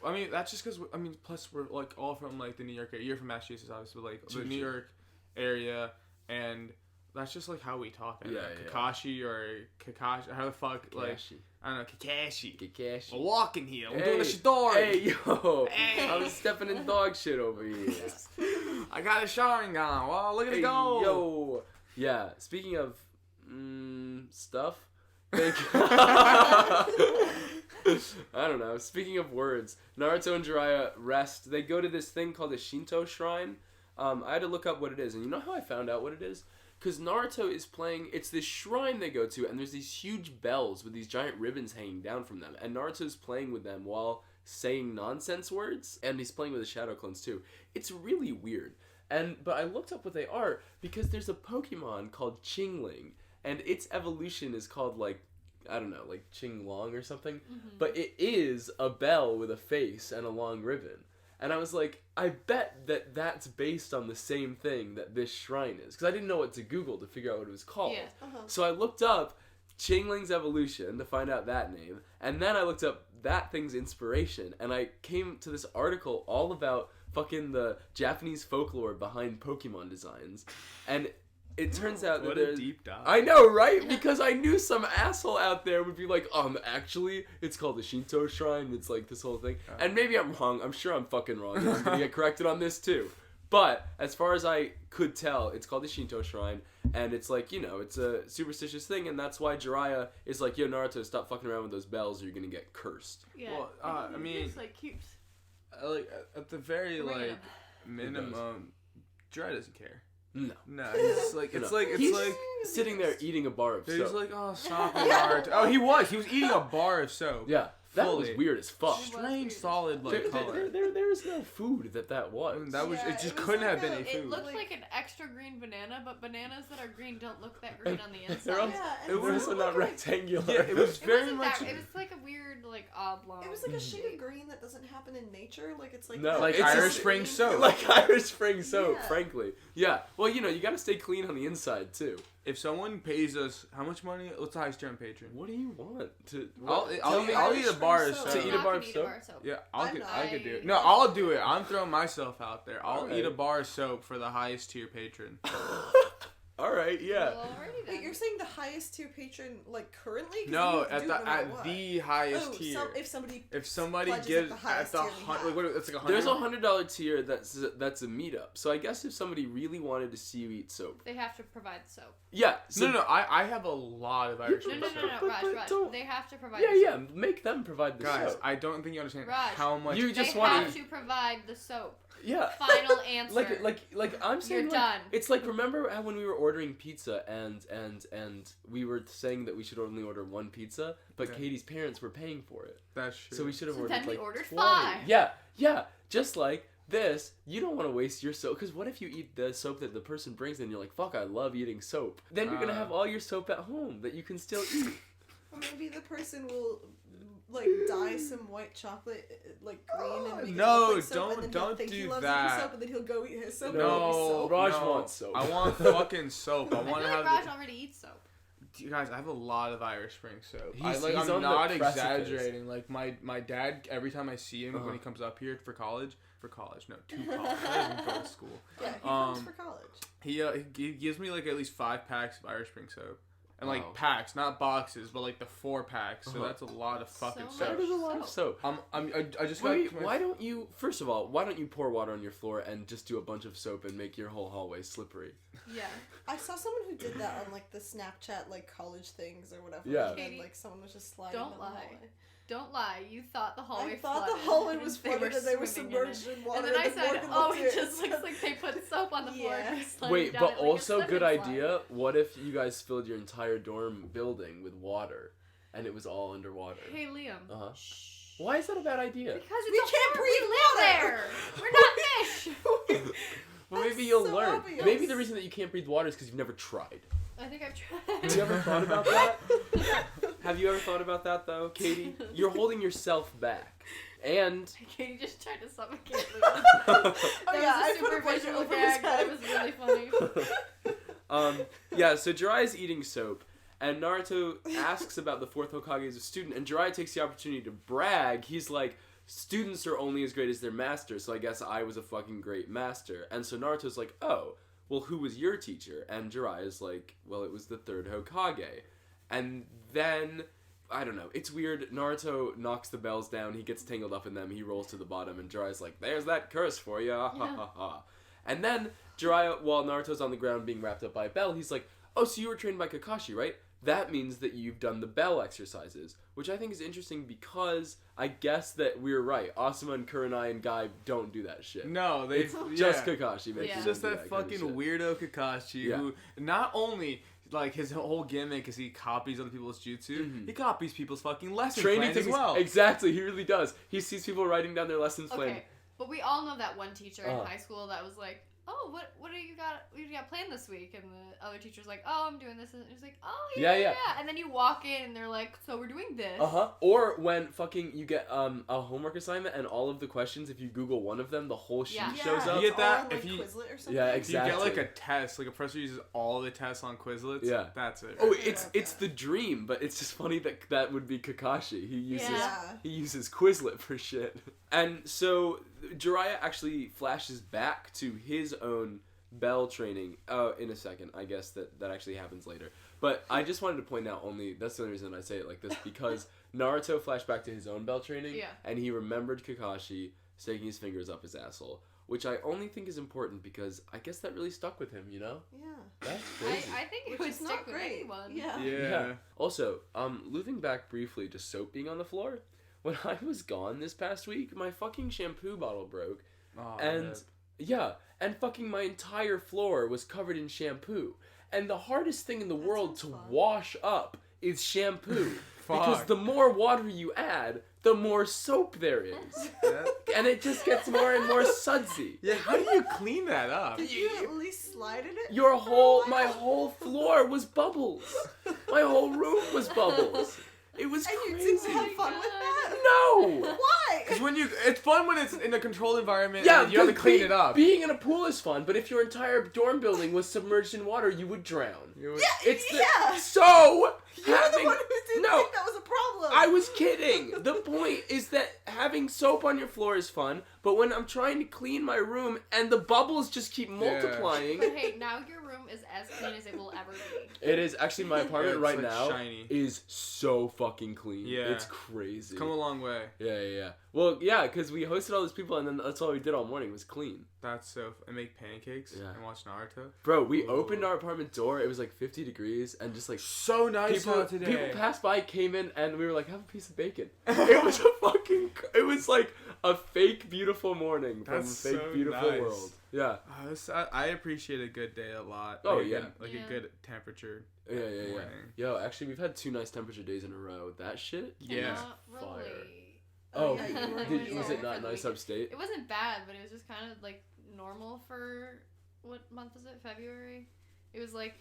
Speaker 3: right?
Speaker 4: that's just because plus we're like all from like the New York area. You're from Massachusetts, obviously, but like the
Speaker 3: True.
Speaker 4: New York area, and that's just like how we talk.
Speaker 3: Yeah.
Speaker 4: Kakashi or Kakashi, how the fuck like
Speaker 3: Kakashi.
Speaker 4: I don't know Kakashi.
Speaker 3: Kakashi.
Speaker 4: We're walking here. We're doing a Shidori.
Speaker 3: Hey, yo.
Speaker 4: Hey.
Speaker 3: I'm stepping in dog shit over here.
Speaker 4: I got a Sharingan. Wow, look at
Speaker 3: Hey,
Speaker 4: it go.
Speaker 3: yo. Yeah, speaking of stuff, I don't know. Speaking of words, Naruto and Jiraiya rest. They go to this thing called a Shinto shrine. I had to look up what it is. And you know how I found out what it is? Because Naruto is playing, it's this shrine they go to, and there's these huge bells with these giant ribbons hanging down from them. And Naruto's playing with them while saying nonsense words, and he's playing with the Shadow Clones too. It's really weird. But I looked up what they are, because there's a Pokemon called Chingling, and its evolution is called, like, I don't know, like Qinglong or something. But it is a bell with a face and a long ribbon. And I was like, I bet that that's based on the same thing that this shrine is. Because I didn't know what to Google to figure out what it was called.
Speaker 1: Yeah.
Speaker 3: So I looked up Qingling's evolution to find out that name. And then I looked up that thing's inspiration. And I came to this article all about fucking the Japanese folklore behind Pokemon designs. And it turns out that
Speaker 4: What a deep dive.
Speaker 3: I know, right? Because I knew some asshole out there would be like, actually, it's called the Shinto Shrine. It's like this whole thing. And maybe I'm wrong. I'm sure I'm fucking wrong. And I'm going to get corrected on this too. But as far as I could tell, it's called the Shinto Shrine. And it's like, it's a superstitious thing. And that's why Jiraiya is like, yo, Naruto, stop fucking around with those bells or you're going to get cursed.
Speaker 1: Yeah.
Speaker 4: Well, I mean,
Speaker 1: it's like cute.
Speaker 4: like at the very
Speaker 1: Random.
Speaker 4: like minimum, Jiraiya doesn't care.
Speaker 3: No.
Speaker 4: No, it's like
Speaker 3: He's
Speaker 4: like
Speaker 3: sitting there eating a bar of
Speaker 4: he's
Speaker 3: soap.
Speaker 4: like, oh, stop it, Naruto. Oh, he was eating a bar of soap.
Speaker 3: Yeah, that was
Speaker 4: Fully.
Speaker 3: weird as fuck.
Speaker 4: Strange, solid like color.
Speaker 3: There's no food that was.
Speaker 4: That was
Speaker 5: Yeah,
Speaker 4: it. Just
Speaker 5: it was
Speaker 4: couldn't
Speaker 5: like
Speaker 4: have been
Speaker 5: a-
Speaker 4: a
Speaker 1: It
Speaker 4: food.
Speaker 1: looks like an extra green banana, but bananas that are green don't look that green on the
Speaker 3: They're
Speaker 1: inside.
Speaker 5: Yeah,
Speaker 3: It was also not rectangular.
Speaker 4: Yeah, it was
Speaker 1: It
Speaker 4: very
Speaker 1: wasn't
Speaker 4: much
Speaker 1: that. It was like a weird, like oblong.
Speaker 5: It was like a shade of green that doesn't happen in nature. Like it's like
Speaker 3: No,
Speaker 4: like
Speaker 3: it's
Speaker 4: Irish
Speaker 3: just-
Speaker 4: Spring soap.
Speaker 3: like Irish Spring soap,
Speaker 5: Yeah.
Speaker 3: frankly. Yeah. Well, you gotta stay clean on the inside too.
Speaker 4: If someone pays us how much money? What's the highest tier on Patreon?
Speaker 3: What do you want to?
Speaker 4: I'll
Speaker 5: me
Speaker 4: eat
Speaker 5: Irish
Speaker 4: a bar of
Speaker 5: Spring
Speaker 4: soap.
Speaker 3: To eat a
Speaker 1: Not
Speaker 3: bar
Speaker 1: gonna
Speaker 3: of
Speaker 1: eat
Speaker 3: soap?
Speaker 1: soap.
Speaker 4: Yeah,
Speaker 5: I'm
Speaker 4: I could do it.
Speaker 1: not.
Speaker 4: No, I'll do it. I'm throwing myself out there. I'll
Speaker 3: Alright.
Speaker 4: eat a bar of soap for the highest tier patron.
Speaker 3: All right. Yeah.
Speaker 1: Well, alrighty
Speaker 5: Wait,
Speaker 1: then.
Speaker 5: you're saying the highest tier patron like currently? 'Cause
Speaker 4: No,
Speaker 5: you have to
Speaker 4: at
Speaker 5: do
Speaker 4: the
Speaker 5: no matter what.
Speaker 4: highest
Speaker 5: Oh,
Speaker 4: tier.
Speaker 5: if somebody
Speaker 4: If somebody
Speaker 5: pledges
Speaker 4: gives
Speaker 5: at the
Speaker 4: at
Speaker 5: highest
Speaker 4: the
Speaker 5: tier we have.
Speaker 4: it's like $100.
Speaker 3: There's a $100 tier that's a meetup. So I guess if somebody really wanted to see you eat soap,
Speaker 1: They have to provide soap.
Speaker 3: yeah. So,
Speaker 4: No, I have a lot of Irish
Speaker 1: No,
Speaker 4: Spring
Speaker 1: no,
Speaker 4: soap.
Speaker 1: no, no,
Speaker 3: But
Speaker 1: Raj.
Speaker 3: don't-
Speaker 1: They have to provide.
Speaker 3: Yeah,
Speaker 1: the
Speaker 3: yeah.
Speaker 1: soap.
Speaker 3: Make them provide the
Speaker 4: Guys,
Speaker 3: soap.
Speaker 4: I don't think you understand
Speaker 1: Raj.
Speaker 4: how much.
Speaker 3: You just
Speaker 1: They
Speaker 3: want
Speaker 1: have to provide the soap.
Speaker 3: Yeah.
Speaker 1: Final answer.
Speaker 3: Like I'm saying,
Speaker 1: You're
Speaker 3: like,
Speaker 1: done.
Speaker 3: It's like, remember how when we were ordering pizza and we were saying that we should only order one pizza, but
Speaker 4: Okay.
Speaker 3: Katie's parents were paying for it.
Speaker 4: That's true.
Speaker 3: So we should have
Speaker 1: So
Speaker 3: ordered
Speaker 1: then we
Speaker 3: like
Speaker 1: ordered
Speaker 3: 20.
Speaker 1: 5.
Speaker 3: Yeah. Just like this, you don't want to waste your soap, because what if you eat the soap that the person brings and you're like, fuck, I love eating soap. Then you're gonna have all your soap at home that you can still eat.
Speaker 5: Or maybe the person will like dye some white chocolate like green and make it
Speaker 4: No,
Speaker 5: look like soap, and then
Speaker 4: don't
Speaker 5: he'll think he
Speaker 4: do
Speaker 5: loves
Speaker 4: that.
Speaker 5: eating soap, and then he'll go eat his soap.
Speaker 3: No,
Speaker 5: and it'll be soap.
Speaker 3: Raj wants soap.
Speaker 4: I want fucking soap. I
Speaker 1: I
Speaker 4: want
Speaker 1: feel
Speaker 4: to
Speaker 1: like
Speaker 4: have.
Speaker 1: Raj already eats soap.
Speaker 4: You guys, I have a lot of Irish Spring soap.
Speaker 3: He's
Speaker 4: I'm
Speaker 3: on the
Speaker 4: not
Speaker 3: precipice.
Speaker 4: exaggerating. Like my dad, every time I see him when he comes up here to college, to college. He doesn't go to school.
Speaker 5: Yeah, he comes for college.
Speaker 4: He gives me like at least 5 packs of Irish Spring soap. And
Speaker 3: Wow.
Speaker 4: like packs, not boxes, but like the 4 packs. So that's a lot of fucking
Speaker 1: So
Speaker 3: That
Speaker 4: soap.
Speaker 3: is a lot of soap.
Speaker 4: I just
Speaker 3: Wait,
Speaker 4: got.
Speaker 3: why don't you, first of all, why don't you pour water on your floor and just do a bunch of soap and make your whole hallway slippery?
Speaker 1: Yeah.
Speaker 5: I saw someone who did that on like the Snapchat like college things or whatever.
Speaker 3: Yeah.
Speaker 5: And
Speaker 1: Katie,
Speaker 5: like someone was just sliding
Speaker 1: don't
Speaker 5: down the
Speaker 1: lie.
Speaker 5: hallway.
Speaker 1: Don't lie. You thought the hallway
Speaker 5: I thought
Speaker 1: flooded.
Speaker 5: the hallway
Speaker 1: and
Speaker 5: was
Speaker 1: they were
Speaker 5: flooded and they were
Speaker 1: swimming in it.
Speaker 5: submerged in water.
Speaker 1: And then I said,
Speaker 5: Morgan
Speaker 1: oh,
Speaker 5: looked
Speaker 1: it
Speaker 5: at
Speaker 1: just looks like they put soap on the floor.
Speaker 5: Yeah.
Speaker 1: And you're sliding
Speaker 3: Wait,
Speaker 1: down
Speaker 3: but
Speaker 1: it like a
Speaker 3: also
Speaker 1: slip
Speaker 3: good
Speaker 1: and slide.
Speaker 3: idea. What if you guys filled your entire dorm building with water and it was all underwater?
Speaker 1: Hey, Liam.
Speaker 3: Uh-huh.
Speaker 1: Shh.
Speaker 3: Why is that a bad idea?
Speaker 1: Because it's
Speaker 5: We
Speaker 1: a
Speaker 5: can't
Speaker 1: farm.
Speaker 5: breathe
Speaker 1: We live
Speaker 5: water.
Speaker 1: there. We're not fish.
Speaker 3: Well,
Speaker 5: That's
Speaker 3: maybe you'll
Speaker 5: so
Speaker 3: learn.
Speaker 5: obvious.
Speaker 3: Maybe the reason that you can't breathe water is because you've never tried.
Speaker 1: I think I've tried.
Speaker 3: Have you ever thought about that? Have you ever thought about that, though, Katie? You're holding yourself back. And...
Speaker 1: Katie just tried to suffocate Liam.
Speaker 5: Oh
Speaker 1: That
Speaker 5: yeah,
Speaker 1: was
Speaker 5: I
Speaker 1: a
Speaker 5: put
Speaker 1: super
Speaker 5: a blanket
Speaker 1: visual
Speaker 5: over his
Speaker 1: gag, but
Speaker 5: head.
Speaker 1: it was really funny.
Speaker 3: Yeah, so Jiraiya's eating soap, and Naruto asks about the 4th Hokage as a student, and Jiraiya takes the opportunity to brag. He's like, students are only as great as their master, so I guess I was a fucking great master. And so Naruto's like, oh, well, who was your teacher? And Jiraiya's like, well, it was the 3rd Hokage. And then... I don't know. It's weird. Naruto knocks the bells down. He gets tangled up in them. He rolls to the bottom, and Jiraiya's like, there's that curse for ya. Ha ha ha. And then Jiraiya, while Naruto's on the ground being wrapped up by a bell, he's like, oh, so you were trained by Kakashi, right? That means that you've done the bell exercises, which I think is interesting because I guess that we're right. Asuma and Kurenai and Guy don't do that shit.
Speaker 4: No, they
Speaker 3: It's just Kakashi makes
Speaker 1: Yeah.
Speaker 3: them
Speaker 4: Just
Speaker 3: do
Speaker 4: that
Speaker 3: kind of
Speaker 4: fucking
Speaker 3: shit.
Speaker 4: weirdo Kakashi
Speaker 3: Yeah.
Speaker 4: who not only like his whole gimmick is he copies other people's jutsu, he copies people's fucking lesson
Speaker 3: Training
Speaker 4: plans as
Speaker 3: things.
Speaker 4: well.
Speaker 3: Exactly, he really does. He sees people writing down their lessons plan.
Speaker 1: Okay, but we all know that one teacher in
Speaker 3: Uh-huh.
Speaker 1: high school that was like, oh, what do you got planned this week? And the other teacher's like, oh, I'm doing this. And it's like, oh, yeah. And then you walk in and they're like, so we're doing this.
Speaker 3: Or when fucking you get a homework assignment and all of the questions, if you Google one of them, the whole sheet
Speaker 1: Yeah.
Speaker 3: shows
Speaker 4: You
Speaker 3: up.
Speaker 4: get
Speaker 5: It's
Speaker 4: that
Speaker 5: all on, like,
Speaker 4: if you-
Speaker 5: Quizlet or something.
Speaker 3: Yeah,
Speaker 4: If you get like
Speaker 3: exactly.
Speaker 4: a test, like a professor uses all the tests on Quizlets,
Speaker 3: Yeah.
Speaker 4: that's it.
Speaker 3: Oh,
Speaker 5: I
Speaker 3: it's
Speaker 5: love
Speaker 3: it's
Speaker 5: that.
Speaker 3: the dream, but it's just funny that that would be Kakashi. He uses
Speaker 1: Yeah.
Speaker 3: he uses Quizlet for shit. And so Jiraiya actually flashes back to his own bell training in a second. I guess that actually happens later. But I just wanted to point out that's the only reason I say it like this, because Naruto flashed back to his own bell training,
Speaker 1: Yeah.
Speaker 3: and he remembered Kakashi sticking his fingers up his asshole, which I only think is important because I guess that really stuck with him, you know?
Speaker 5: Yeah.
Speaker 3: That's crazy.
Speaker 1: I think it
Speaker 5: Which
Speaker 1: would
Speaker 5: is
Speaker 1: stick
Speaker 5: not
Speaker 1: with
Speaker 5: great.
Speaker 1: anyone.
Speaker 5: Yeah.
Speaker 4: Yeah.
Speaker 3: Also, looping back briefly to soap being on the floor, when I was gone this past week, my fucking shampoo bottle broke,
Speaker 4: Oh,
Speaker 3: and
Speaker 4: man.
Speaker 3: yeah, and fucking my entire floor was covered in shampoo. And the hardest thing in the world to
Speaker 5: sounds fun.
Speaker 3: wash up is shampoo. Because
Speaker 4: Fuck.
Speaker 3: the more water you add, the more soap there is. And it just gets more and more sudsy.
Speaker 4: Yeah, how do you clean that up?
Speaker 5: Did you at least slide in it?
Speaker 3: My whole floor was bubbles. My whole room was bubbles. It was
Speaker 5: And you
Speaker 3: crazy.
Speaker 5: didn't have fun with that?
Speaker 3: No!
Speaker 5: Why?
Speaker 4: Because it's fun when it's in a controlled environment
Speaker 3: Yeah,
Speaker 4: and you have to
Speaker 3: because
Speaker 4: clean it up.
Speaker 3: Being in a pool is fun, but if your entire dorm building was submerged in water, you would drown. It's the,
Speaker 5: yeah.
Speaker 3: So
Speaker 5: You're
Speaker 3: having
Speaker 5: the one who didn't
Speaker 3: no,
Speaker 5: think that was a problem.
Speaker 3: I was kidding. The point is that having soap on your floor is fun, but when I'm trying to clean my room and the bubbles just keep multiplying,
Speaker 1: But hey, now your room is as clean as it will ever be.
Speaker 3: it is actually my apartment
Speaker 4: It's,
Speaker 3: right
Speaker 4: like,
Speaker 3: now
Speaker 4: shiny.
Speaker 3: is so fucking clean.
Speaker 4: Yeah.
Speaker 3: It's crazy.
Speaker 4: Come a long way.
Speaker 3: Yeah. Well, yeah, because we hosted all those people, and then that's all we did all morning was clean.
Speaker 4: That's so. And make pancakes
Speaker 3: Yeah.
Speaker 4: and watch Naruto.
Speaker 3: Bro, we opened our apartment door. It was like 50 degrees, and just like
Speaker 4: So nice
Speaker 3: people
Speaker 4: out today.
Speaker 3: passed by, came in, and we were like, "Have a piece of bacon." It was a fucking. It was like a fake beautiful morning from
Speaker 4: That's
Speaker 3: a fake
Speaker 4: so
Speaker 3: beautiful
Speaker 4: nice.
Speaker 3: world. Yeah.
Speaker 4: I appreciate a good day a lot.
Speaker 3: Oh,
Speaker 4: Like,
Speaker 3: yeah.
Speaker 4: a good temperature.
Speaker 3: Yeah.
Speaker 4: Morning.
Speaker 3: Yo, actually, we've had 2 nice temperature days in a row. That shit?
Speaker 4: Yeah.
Speaker 1: Not
Speaker 3: Fire.
Speaker 1: really.
Speaker 3: Oh,
Speaker 5: yeah, you were
Speaker 3: was
Speaker 5: away
Speaker 3: it not
Speaker 1: for the
Speaker 3: nice
Speaker 1: weekend.
Speaker 3: upstate?
Speaker 1: It wasn't bad, but it was just kind of like normal for what month was it? February. It was like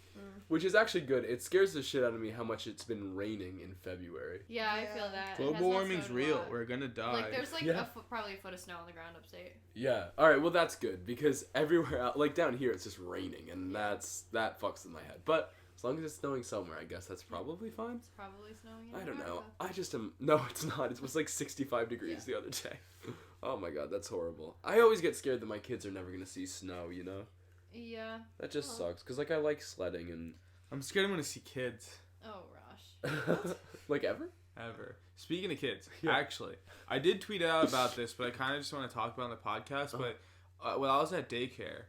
Speaker 3: Which is actually good. It scares the shit out of me how much it's been raining in February.
Speaker 1: yeah, I
Speaker 5: Yeah.
Speaker 1: feel that. It has
Speaker 4: Global
Speaker 1: not
Speaker 4: warming's
Speaker 1: snowed a
Speaker 4: real.
Speaker 1: lot.
Speaker 4: We're gonna die.
Speaker 1: Like there's like
Speaker 3: Yeah.
Speaker 1: probably a foot of snow on the ground upstate.
Speaker 3: Yeah. All right. Well, that's good because everywhere else, like down here, it's just raining, and that fucks with my head. But as long as it's snowing somewhere, I guess that's probably fine.
Speaker 1: It's probably snowing. In
Speaker 3: I don't know.
Speaker 1: America.
Speaker 3: I just am. No, it's not. It was like 65 degrees
Speaker 1: Yeah.
Speaker 3: the other day. Oh my god, that's horrible. I always get scared that my kids are never gonna see snow. You know,
Speaker 1: Yeah.
Speaker 3: that just
Speaker 1: Oh.
Speaker 3: sucks. Cause like I like sledding and
Speaker 4: I'm scared I'm gonna see kids.
Speaker 1: Oh gosh.
Speaker 3: like ever.
Speaker 4: Ever. Speaking of kids,
Speaker 3: Yeah.
Speaker 4: actually, I did tweet out about this, but I kind of just want to talk about it on the podcast. But when I was at daycare,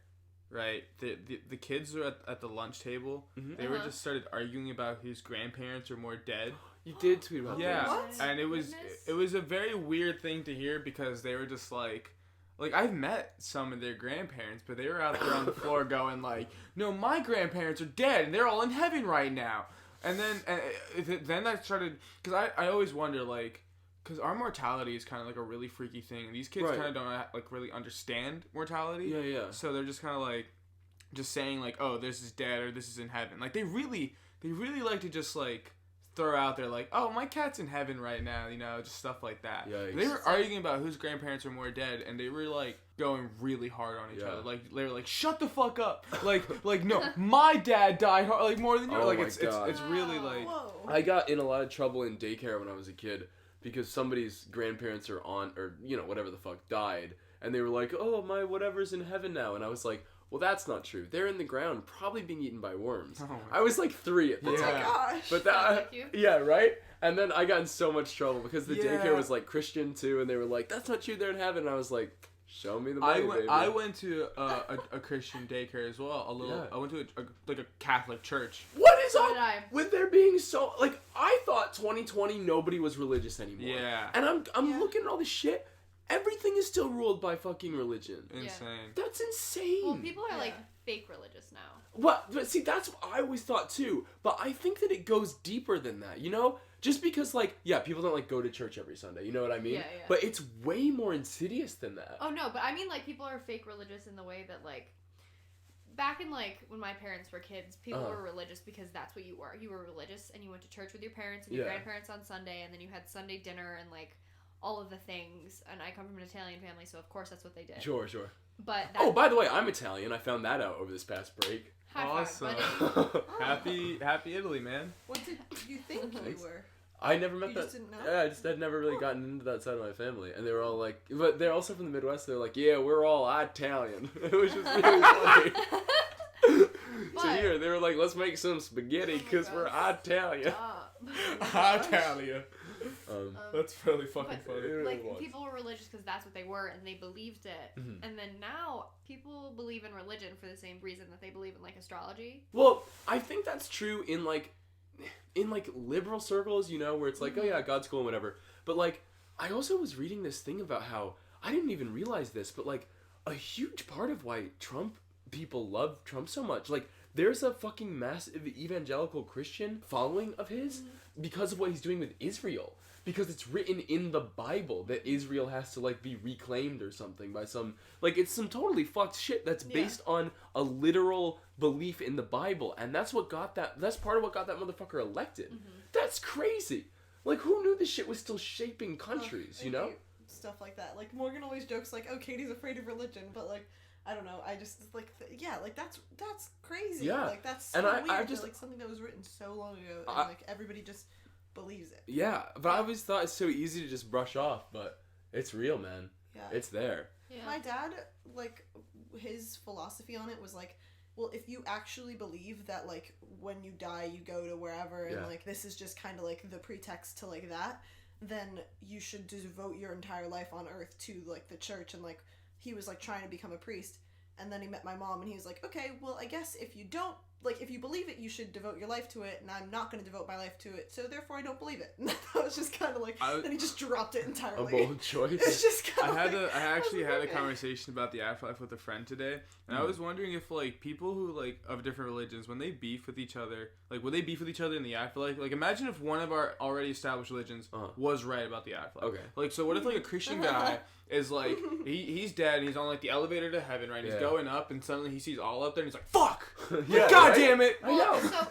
Speaker 4: right, the kids were at the lunch table.
Speaker 3: Mhm.
Speaker 4: They were just started arguing about whose grandparents are more dead.
Speaker 3: You did tweet about
Speaker 4: Yeah,
Speaker 3: that.
Speaker 5: What?
Speaker 4: and it
Speaker 1: Goodness.
Speaker 4: was a very weird thing to hear because they were just like I've met some of their grandparents, but they were out there on the floor going like, no, my grandparents are dead and they're all in heaven right now. And then I started, because I always wonder, like, because our mortality is kind of like a really freaky thing. These kids
Speaker 3: Right.
Speaker 4: kind of don't like really understand mortality.
Speaker 3: Yeah.
Speaker 4: So they're just kind of like, just saying like, oh, this is dead or this is in heaven. Like they really like to just like throw out there like, oh, my cat's in heaven right now, you know, just stuff like that.
Speaker 3: Yikes.
Speaker 4: They were arguing about whose grandparents are more dead, and they were like going really hard on each
Speaker 3: Yeah.
Speaker 4: other. Like they were like, shut the fuck up. Like no, my dad died like more than you.
Speaker 3: Oh
Speaker 4: Like
Speaker 3: my
Speaker 4: it's
Speaker 3: God.
Speaker 4: really like.
Speaker 5: Whoa.
Speaker 3: I got in a lot of trouble in daycare when I was a kid because somebody's grandparents or aunt or you know whatever the fuck died, and they were like, "Oh, my whatever's in heaven now," and I was like, "Well, that's not true. They're in the ground, probably being eaten by worms."
Speaker 4: Oh my
Speaker 3: I was like 3 at the
Speaker 4: Yeah.
Speaker 5: Oh my
Speaker 3: time,
Speaker 5: gosh.
Speaker 3: but
Speaker 1: Sounds
Speaker 3: that
Speaker 1: like you.
Speaker 3: yeah, right. And then I got in so much trouble because the
Speaker 4: Yeah.
Speaker 3: daycare was like Christian too, and they were like, "That's not true. They're in heaven." And I was like, "Show me the money, baby."
Speaker 4: I went to a Christian daycare as well.
Speaker 3: Yeah.
Speaker 4: I went to a Catholic church.
Speaker 3: What is
Speaker 1: So
Speaker 3: up
Speaker 1: did I.
Speaker 3: with there being so like I thought 2020 nobody was religious anymore.
Speaker 4: Yeah.
Speaker 3: And I'm
Speaker 5: Yeah.
Speaker 3: looking at all this shit. Everything is still ruled by fucking religion.
Speaker 4: Insane.
Speaker 3: That's insane.
Speaker 1: Well, people are like
Speaker 5: Yeah.
Speaker 1: fake religious now.
Speaker 3: What? But see, that's what I always thought too. But I think that it goes deeper than that. You know, just because like yeah, people don't like go to church every Sunday. You know what I mean?
Speaker 1: Yeah.
Speaker 3: But it's way more insidious than that.
Speaker 1: Oh no, but I mean like people are fake religious in the way that like back in like when my parents were kids, people
Speaker 3: Uh-huh.
Speaker 1: were religious because that's what you were. You were religious and you went to church with your parents and your
Speaker 3: Yeah.
Speaker 1: grandparents on Sunday, and then you had Sunday dinner and like all of the things. And I come from an Italian family, so of course that's what they did.
Speaker 3: Sure.
Speaker 1: But that,
Speaker 3: Oh, by the way, I'm Italian. I found that out over this past break.
Speaker 1: high
Speaker 4: Awesome.
Speaker 1: five, buddy.
Speaker 4: Happy Italy, man.
Speaker 5: What did you think you
Speaker 3: Thanks.
Speaker 5: were?
Speaker 3: I never met
Speaker 5: You
Speaker 3: that.
Speaker 5: just didn't know?
Speaker 3: Yeah, I just had never really gotten into that side of my family, and they were all like, but they're also from the Midwest. They're like, yeah, we're all Italian, which was really funny. So
Speaker 1: But-
Speaker 3: here, they were like, let's make some spaghetti
Speaker 1: Oh my
Speaker 3: because we're
Speaker 1: God.
Speaker 3: Italian.
Speaker 4: Italia. That's really fucking
Speaker 1: But,
Speaker 4: funny.
Speaker 1: like
Speaker 3: was.
Speaker 1: people were religious because that's what they were and they believed it.
Speaker 3: Mhm.
Speaker 1: And then now people believe in religion for the same reason that they believe in like astrology.
Speaker 3: Well, I think that's true in like liberal circles, you know, where it's like, oh yeah, God's cool and whatever. But like, I also was reading this thing about how I didn't even realize this, but like a huge part of why Trump people love Trump so much, like there's a fucking massive evangelical Christian following of his because of what he's doing with Israel. Because it's written in the Bible that Israel has to like be reclaimed or something by some like it's some totally fucked shit that's based on a literal belief in the Bible, and that's part of what got that motherfucker elected. That's crazy. Like who knew this shit was still shaping countries, you know?
Speaker 5: hate stuff like that. Like Morgan always jokes like, "Oh, Katie's afraid of religion," but like, I don't know. I just like, like that's crazy.
Speaker 3: Yeah.
Speaker 5: like that's so
Speaker 3: And I
Speaker 5: weird.
Speaker 3: just-
Speaker 5: that, like something that was written so long ago, and
Speaker 3: I-
Speaker 5: like everybody just believes it.
Speaker 3: Yeah, but I always thought it's so easy to just brush off, but it's real, man.
Speaker 5: Yeah.
Speaker 3: It's there.
Speaker 1: Yeah.
Speaker 5: My dad, like, his philosophy on it was like, well, if you actually believe that, like, when you die, you go to wherever, and,
Speaker 3: Yeah.
Speaker 5: like, this is just kind of, like, the pretext to, like, that, then you should devote your entire life on Earth to, like, the church, and, like, he was, like, trying to become a priest, and then he met my mom, and he was like, okay, well, I guess if you don't, like, if you believe it, you should devote your life to it, and I'm not going to devote my life to it, so therefore I don't believe it. And that was just kind of like, then he just dropped it entirely.
Speaker 3: A bold choice.
Speaker 5: It's just kind of
Speaker 4: I actually had a conversation about the afterlife with a friend today, and I was wondering if, like, people who, like, of different religions, when they beef with each other, like, would they beef with each other in the afterlife? Like, imagine if one of our already established religions was right about the afterlife.
Speaker 3: Okay.
Speaker 4: Like, so what if, like, a Christian guy is, like, he's dead, and he's on, like, the elevator to heaven, right? And he's going up, and suddenly he sees all up there, and he's like, fuck!
Speaker 3: Yeah,
Speaker 4: God
Speaker 3: right?
Speaker 4: damn it!
Speaker 1: Well, I know. So,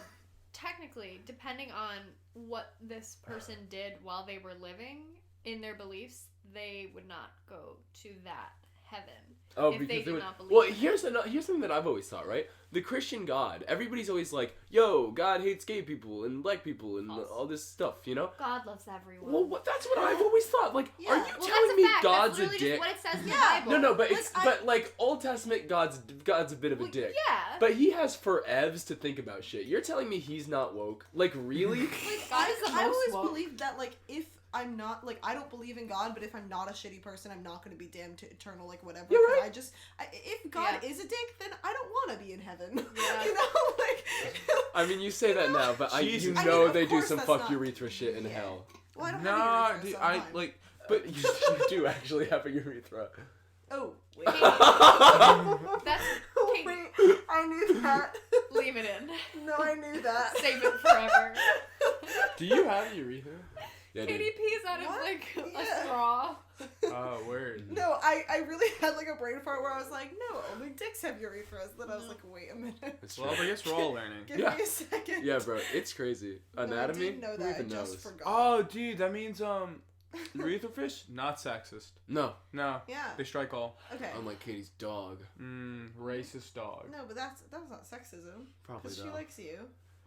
Speaker 1: technically, depending on what this person did while they were living, in their beliefs, they would not go to that heaven.
Speaker 3: Oh,
Speaker 1: if
Speaker 3: because
Speaker 1: they
Speaker 3: they
Speaker 1: did
Speaker 3: would.
Speaker 1: not believe
Speaker 3: Well,
Speaker 1: in it.
Speaker 3: here's something that I've always thought, right? The Christian God. Everybody's always like, "Yo, God hates gay people and black people and
Speaker 1: False.
Speaker 3: all this stuff," you know?
Speaker 1: God loves everyone.
Speaker 3: Well, that's what I've always thought. Like,
Speaker 5: Yeah.
Speaker 3: are you
Speaker 1: Well,
Speaker 3: telling
Speaker 1: that's a
Speaker 3: me
Speaker 1: fact.
Speaker 3: God's
Speaker 1: That's
Speaker 3: a
Speaker 1: literally
Speaker 3: dick?
Speaker 1: just what it says in the
Speaker 5: Yeah.
Speaker 1: Bible.
Speaker 3: No, but
Speaker 5: Like,
Speaker 3: Old Testament God's a bit of a
Speaker 1: Well,
Speaker 3: dick.
Speaker 1: Yeah.
Speaker 3: But he has forevs to think about shit. You're telling me he's not woke? Like, really?
Speaker 5: Like,
Speaker 1: God is the
Speaker 5: I've
Speaker 1: most
Speaker 5: always
Speaker 1: woke.
Speaker 5: believed that, like, if I'm not, like, I don't believe in God, but if I'm not a shitty person, I'm not going to be damned to eternal, like, whatever.
Speaker 3: You're right.
Speaker 5: If God
Speaker 1: Yeah.
Speaker 5: is a dick, then I don't want to be in heaven.
Speaker 1: Yeah.
Speaker 5: You know, like.
Speaker 3: I mean, you say that now, but you
Speaker 4: Jesus.
Speaker 3: know
Speaker 5: I mean,
Speaker 3: they
Speaker 5: of
Speaker 3: do
Speaker 5: course
Speaker 3: some
Speaker 5: that's
Speaker 3: fuck
Speaker 5: not-
Speaker 3: urethra shit in
Speaker 5: Yeah.
Speaker 3: hell.
Speaker 5: Well, I don't
Speaker 4: Nah,
Speaker 5: have any
Speaker 4: dude,
Speaker 5: urethra, so I'm
Speaker 4: I,
Speaker 5: fine.
Speaker 4: like,
Speaker 3: But you do actually have a urethra.
Speaker 5: Oh, wait.
Speaker 1: That's Katie.
Speaker 5: Wait, I knew that.
Speaker 1: Leave it in.
Speaker 5: No, I knew that.
Speaker 1: Save it forever.
Speaker 3: Do you have a urethra? Yeah,
Speaker 1: Katie pees out of
Speaker 5: What?
Speaker 1: like a
Speaker 5: Yeah.
Speaker 1: straw.
Speaker 4: oh, word.
Speaker 5: No, I really had, like, a brain fart where I was like, no, only dicks have urethras. Then I was like, wait a minute.
Speaker 3: That's
Speaker 4: Well, I guess we're all learning.
Speaker 5: Give
Speaker 3: Yeah.
Speaker 5: me a second.
Speaker 3: Yeah, bro, it's crazy.
Speaker 5: No,
Speaker 3: Anatomy?
Speaker 5: I didn't know
Speaker 3: Who
Speaker 5: that. I
Speaker 3: even
Speaker 5: just
Speaker 3: knows?
Speaker 5: forgot.
Speaker 4: Oh, dude, that means, urethra fish? Not sexist.
Speaker 3: No,
Speaker 4: No.
Speaker 5: Yeah.
Speaker 4: They strike all.
Speaker 5: Okay.
Speaker 3: unlike Katie's dog.
Speaker 4: Racist dog.
Speaker 5: No, but that was not sexism.
Speaker 3: Probably
Speaker 5: Because she
Speaker 3: not.
Speaker 5: likes you.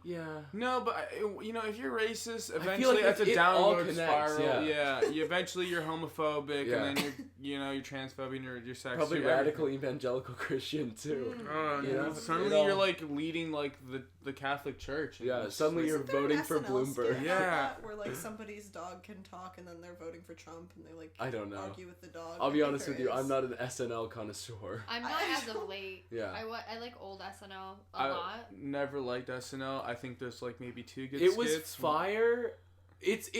Speaker 3: Yeah.
Speaker 4: No, but you know, if you're racist,
Speaker 3: feel
Speaker 4: eventually
Speaker 3: like
Speaker 4: that's a
Speaker 3: it all
Speaker 4: downward
Speaker 3: connects,
Speaker 4: spiral.
Speaker 3: yeah.
Speaker 4: Eventually you're homophobic,
Speaker 3: Yeah.
Speaker 4: and then you're transphobic, and you're sexist.
Speaker 3: Probably
Speaker 4: you're
Speaker 3: radical evangelical Christian too.
Speaker 4: Oh,
Speaker 3: You know,
Speaker 4: suddenly
Speaker 3: it all-
Speaker 4: you're like leading like the Catholic Church. and
Speaker 3: Yeah,
Speaker 4: it's
Speaker 3: suddenly
Speaker 4: like-
Speaker 3: you're
Speaker 5: Isn't there an
Speaker 3: voting for
Speaker 5: SNL
Speaker 3: Bloomberg.
Speaker 5: skit about
Speaker 4: Yeah.
Speaker 5: that, where like somebody's dog can talk and then they're voting for Trump and they like
Speaker 3: I don't know.
Speaker 5: argue with the dog.
Speaker 3: I'll
Speaker 5: I
Speaker 3: be
Speaker 5: think
Speaker 3: honest
Speaker 5: there
Speaker 3: with you,
Speaker 5: is.
Speaker 3: I'm not an SNL connoisseur.
Speaker 1: I'm not
Speaker 5: I
Speaker 1: as of
Speaker 5: don't-
Speaker 1: late.
Speaker 3: Yeah.
Speaker 1: I like old SNL a
Speaker 4: I
Speaker 1: lot.
Speaker 4: never liked SNL. I think there's like maybe 2 good
Speaker 3: It
Speaker 4: skits.
Speaker 3: was fire. It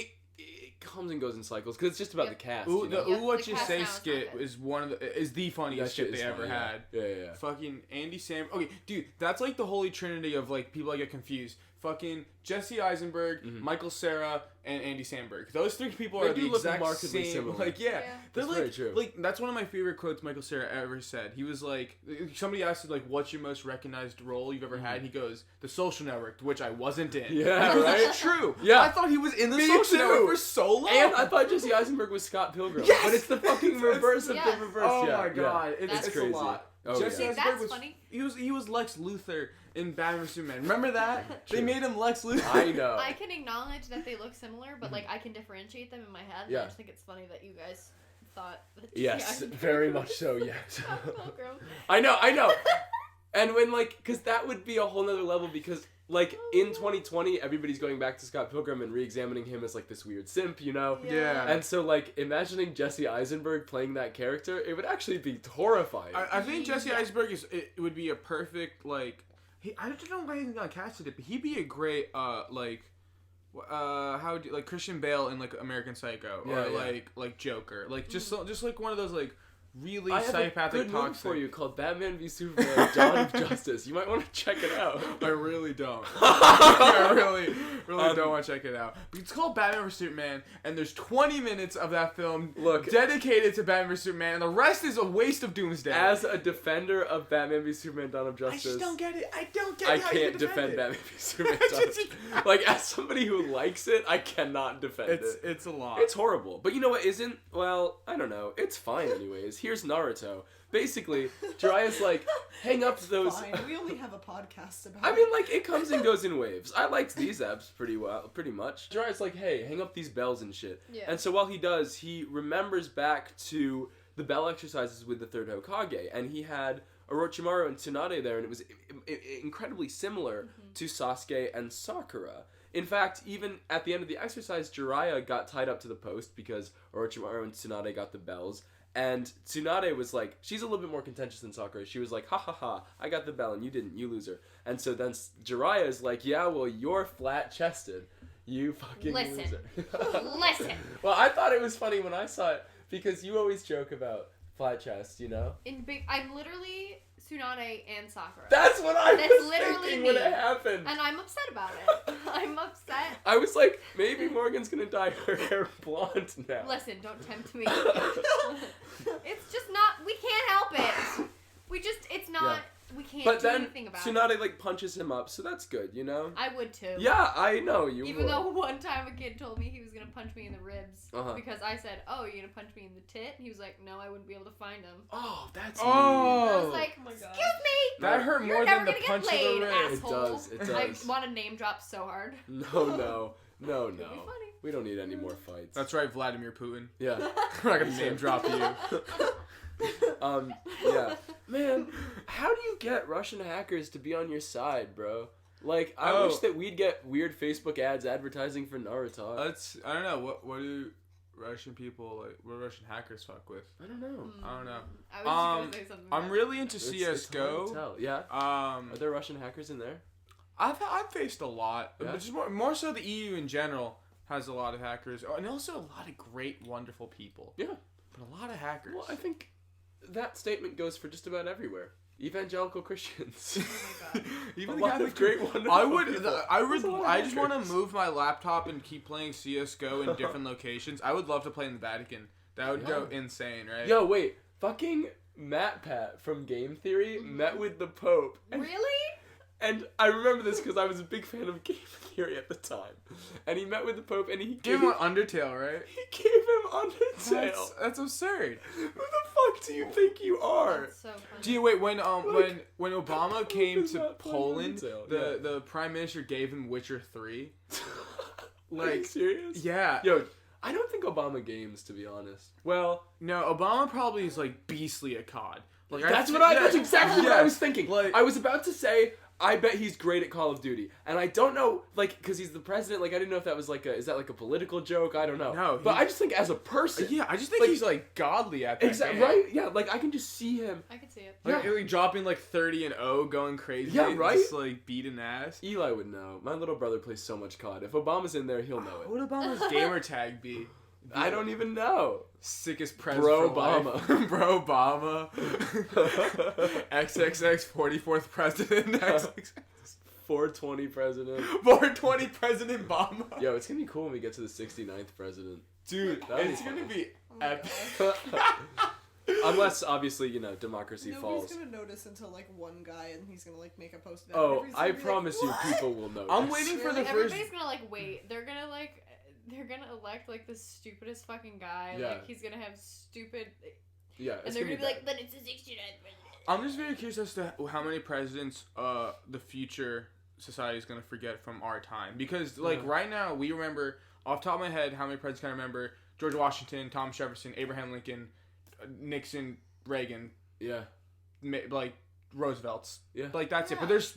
Speaker 3: comes and goes in cycles because it's just about
Speaker 1: Yep.
Speaker 3: the cast.
Speaker 4: Ooh,
Speaker 3: you
Speaker 4: the
Speaker 3: know?
Speaker 1: Yep,
Speaker 4: Ooh What
Speaker 1: the
Speaker 4: You
Speaker 1: cast
Speaker 4: Say
Speaker 1: now is not
Speaker 4: skit
Speaker 1: good.
Speaker 4: is the funniest
Speaker 3: That shit
Speaker 4: skit they
Speaker 3: is
Speaker 4: ever
Speaker 3: funny,
Speaker 4: had.
Speaker 3: Yeah.
Speaker 4: Fucking Andy Samberg. Okay, dude, that's like the holy trinity of like people I get confused. Fucking Jesse Eisenberg, Michael Cera, and Andy Samberg. Those 3 people
Speaker 3: They
Speaker 4: are
Speaker 3: do
Speaker 4: the
Speaker 3: look
Speaker 4: exact
Speaker 3: remarkably
Speaker 4: same.
Speaker 3: similar.
Speaker 4: Like, yeah,
Speaker 1: Yeah.
Speaker 4: they're
Speaker 3: That's
Speaker 4: like,
Speaker 3: very true.
Speaker 4: like that's one of my favorite quotes Michael Cera ever said. He was like, somebody asked him like, "What's your most recognized role you've ever had?" He goes, "The Social Network," which I wasn't in.
Speaker 3: Yeah,
Speaker 4: Because
Speaker 3: right?
Speaker 4: it's true.
Speaker 3: Yeah.
Speaker 4: I thought he was in the
Speaker 3: Me
Speaker 4: Social
Speaker 3: too.
Speaker 4: Network for so long.
Speaker 3: And I thought Jesse Eisenberg was Scott Pilgrim.
Speaker 4: Yes!
Speaker 3: But it's the fucking reverse of
Speaker 1: Yes.
Speaker 3: the reverse.
Speaker 4: Oh
Speaker 3: yeah,
Speaker 4: my
Speaker 3: yeah.
Speaker 4: god,
Speaker 1: That's
Speaker 4: it's
Speaker 3: crazy.
Speaker 4: a lot.
Speaker 3: Oh,
Speaker 4: Jesse
Speaker 3: yeah.
Speaker 1: See,
Speaker 4: Eisenberg
Speaker 1: that's
Speaker 4: was
Speaker 1: funny.
Speaker 4: he was Lex Luthor in Batman vs Superman. Remember that? They
Speaker 3: True.
Speaker 4: made him Lex Luthor.
Speaker 3: I know.
Speaker 1: I can acknowledge that they look similar, but like I can differentiate them in my head. And
Speaker 3: Yeah.
Speaker 1: I just think it's funny that you guys thought that
Speaker 3: Yes,
Speaker 1: Eisenberg
Speaker 3: very
Speaker 1: was
Speaker 3: much so, yes.
Speaker 1: Scott Pilgrim.
Speaker 3: I know. And when, like, because that would be a whole nother level because, like, in 2020, everybody's going back to Scott Pilgrim and re-examining him as, like, this weird simp, you know?
Speaker 4: Yeah.
Speaker 3: And so, like, imagining Jesse Eisenberg playing that character, it would actually be horrifying.
Speaker 4: I think Jesse Eisenberg it would be a perfect like. I don't know why he's not casted it, but he'd be a great how do like Christian Bale in like American Psycho or
Speaker 3: Yeah.
Speaker 4: like Joker, like just like one of those like really
Speaker 3: I have a
Speaker 4: psychopathic
Speaker 3: good movie
Speaker 4: toxic.
Speaker 3: for you called Batman v Superman: Dawn of Justice. You might want to check it out.
Speaker 4: I really don't. I really don't want to check it out. But it's called Batman vs Superman, and there's 20 minutes of that film dedicated to Batman vs Superman, and the rest is a waste of Doomsday.
Speaker 3: As a defender of Batman v Superman: Dawn of
Speaker 4: I
Speaker 3: Justice,
Speaker 4: just don't get it. I don't get
Speaker 3: I
Speaker 4: how you
Speaker 3: can't
Speaker 4: can
Speaker 3: defend
Speaker 4: it.
Speaker 3: Batman v Superman: Dawn of Justice. Like, as somebody who likes it, I cannot defend it.
Speaker 4: It's a lot.
Speaker 3: It's horrible. But you know what isn't? Well, I don't know. It's fine anyways. Here's Naruto. Basically, Jiraiya's like, hang up those...
Speaker 5: Fine. We only have a podcast about
Speaker 3: I mean, like, it comes and goes in waves. I liked these eps pretty much. Jiraiya's like, hey, hang up these bells and shit.
Speaker 1: Yeah.
Speaker 3: And so while he does, he remembers back to the bell exercises with the third Hokage, and he had Orochimaru and Tsunade there, and it was incredibly similar to Sasuke and Sakura. In fact, even at the end of the exercise, Jiraiya got tied up to the post because Orochimaru and Tsunade got the bells, And Tsunade was like, she's a little bit more contentious than Sakura. She was like, ha ha ha, I got the bell and you didn't, you loser. And so then Jiraiya is like, yeah, well, you're flat-chested. You fucking loser.
Speaker 1: Listen.
Speaker 3: Well, I thought it was funny when I saw it because you always joke about flat chest, you know?
Speaker 1: I'm literally Tsunade and Sakura.
Speaker 3: That's what I
Speaker 1: That's
Speaker 3: was
Speaker 1: literally
Speaker 3: thinking
Speaker 1: me.
Speaker 3: when it happened.
Speaker 1: And I'm upset about it. I'm upset.
Speaker 3: I was like, maybe Morgan's gonna dye her hair blonde now.
Speaker 1: Listen, don't tempt me. It's just not. We can't help it. It's not. Yeah. We can't
Speaker 3: but
Speaker 1: do
Speaker 3: then
Speaker 1: anything about
Speaker 3: Tsunade
Speaker 1: it.
Speaker 3: like punches him up, so that's good, you know?
Speaker 1: I would too.
Speaker 3: Yeah, I know you
Speaker 1: Even
Speaker 3: would.
Speaker 1: though one time a kid told me he was gonna punch me in the ribs because I said, "Oh, you're gonna punch me in the tit?" And he was like, "No, I wouldn't be able to find him."
Speaker 3: Oh, that's
Speaker 1: mean. I was like,
Speaker 5: oh my God.
Speaker 1: "Excuse me."
Speaker 4: That hurt more than the punch of the
Speaker 3: It
Speaker 4: ribs.
Speaker 3: does. It does.
Speaker 1: I want to name drop so hard.
Speaker 3: No.
Speaker 1: It'd be funny.
Speaker 3: We don't need any more fights.
Speaker 4: That's right, Vladimir Putin.
Speaker 3: Yeah.
Speaker 4: We're not gonna name drop you.
Speaker 3: Yeah. Man, how do you get Russian hackers to be on your side, bro? Like, I wish that we'd get weird Facebook ads advertising for NaruTalk.
Speaker 4: I don't know, what do Russian people, like, what do Russian hackers fuck with?
Speaker 3: I don't know.
Speaker 4: I don't know.
Speaker 1: I was just gonna say something.
Speaker 4: I'm really into
Speaker 3: It's
Speaker 4: CS:GO.
Speaker 3: hard to tell. Yeah. Are there Russian hackers in there?
Speaker 4: I've faced a lot,
Speaker 3: Yeah?
Speaker 4: but just more so the EU in general has a lot of hackers, and also a lot of great, wonderful people.
Speaker 3: Yeah.
Speaker 4: But a lot of hackers.
Speaker 3: Well, I think that statement goes for just about everywhere. Evangelical Christians.
Speaker 1: Oh my God.
Speaker 4: Even
Speaker 3: A
Speaker 4: the
Speaker 3: lot
Speaker 4: Catholic
Speaker 3: of great,
Speaker 4: Church.
Speaker 3: wonderful people.
Speaker 4: I just want to move my laptop and keep playing CS:GO in different locations. I would love to play in the Vatican. That would go insane, right?
Speaker 3: Yo, wait. Fucking Matt Pat from Game Theory met with the Pope.
Speaker 1: Really?
Speaker 3: And I remember this because I was a big fan of Game Theory at the time. And he met with the Pope and he
Speaker 4: Give him Undertale, right?
Speaker 3: He gave him Undertale.
Speaker 4: That's absurd.
Speaker 3: Who the fuck do you think you are?
Speaker 1: That's so funny.
Speaker 4: Do you wait when Obama came
Speaker 3: does
Speaker 4: to
Speaker 3: not play
Speaker 4: Poland,
Speaker 3: Undertale?
Speaker 4: the Prime Minister gave him Witcher 3?
Speaker 3: Are you serious?
Speaker 4: Yeah.
Speaker 3: Yo, I don't think Obama games, to be honest. Well,
Speaker 4: No, Obama probably is like beastly at COD. Like
Speaker 3: that's exactly what I was thinking.
Speaker 4: Like,
Speaker 3: I was about to say, I bet he's great at Call of Duty. And I don't know, like, because he's the president, like, I didn't know if that was is that like a political joke? I don't know.
Speaker 4: No,
Speaker 3: but I just think as a person.
Speaker 4: Yeah, I just think
Speaker 3: like,
Speaker 4: he's like godly at that
Speaker 3: Exactly,
Speaker 4: game.
Speaker 3: right? Yeah, like, I can just see him.
Speaker 1: I could see it.
Speaker 4: Like,
Speaker 3: Yeah.
Speaker 4: like dropping like 30-0, going crazy.
Speaker 3: Yeah, right?
Speaker 4: Just like beating ass.
Speaker 3: Eli would know. My little brother plays so much COD. If Obama's in there, he'll know it.
Speaker 4: What would Obama's gamer tag be?
Speaker 3: I don't even know.
Speaker 4: Sickest president.
Speaker 3: Bro
Speaker 4: for life.
Speaker 3: Obama.
Speaker 4: Bro Obama. XXX 44th president. XXX
Speaker 3: 420 president.
Speaker 4: 420 President Obama.
Speaker 3: Yo, it's gonna be cool when we get to the 69th president.
Speaker 4: Dude,
Speaker 3: That'd be
Speaker 4: it's gonna
Speaker 3: fun.
Speaker 4: be epic.
Speaker 3: Unless, obviously, democracy
Speaker 5: Nobody's
Speaker 3: falls.
Speaker 5: gonna notice until like one guy and he's gonna like make a post about it.
Speaker 3: Oh,
Speaker 5: Everybody's
Speaker 3: I
Speaker 5: gonna be
Speaker 3: promise
Speaker 5: like,
Speaker 3: you,
Speaker 5: "What?"
Speaker 3: people will notice.
Speaker 4: I'm waiting for the
Speaker 1: Like,
Speaker 4: first.
Speaker 1: everybody's gonna like wait. They're gonna elect like the stupidest fucking guy.
Speaker 3: Yeah.
Speaker 1: Like he's gonna have stupid.
Speaker 3: Yeah,
Speaker 1: And
Speaker 3: it's
Speaker 1: they're gonna be like,
Speaker 3: bad.
Speaker 1: but it's the 69th president.
Speaker 4: I'm just very curious as to how many presidents the future society is gonna forget from our time, because like right now we remember off the top of my head how many presidents can I remember: George Washington, Thomas Jefferson, Abraham Lincoln, Nixon, Reagan,
Speaker 3: Yeah.
Speaker 4: like Roosevelt's.
Speaker 3: Yeah.
Speaker 4: Like that's it.
Speaker 1: Yeah.
Speaker 4: But there's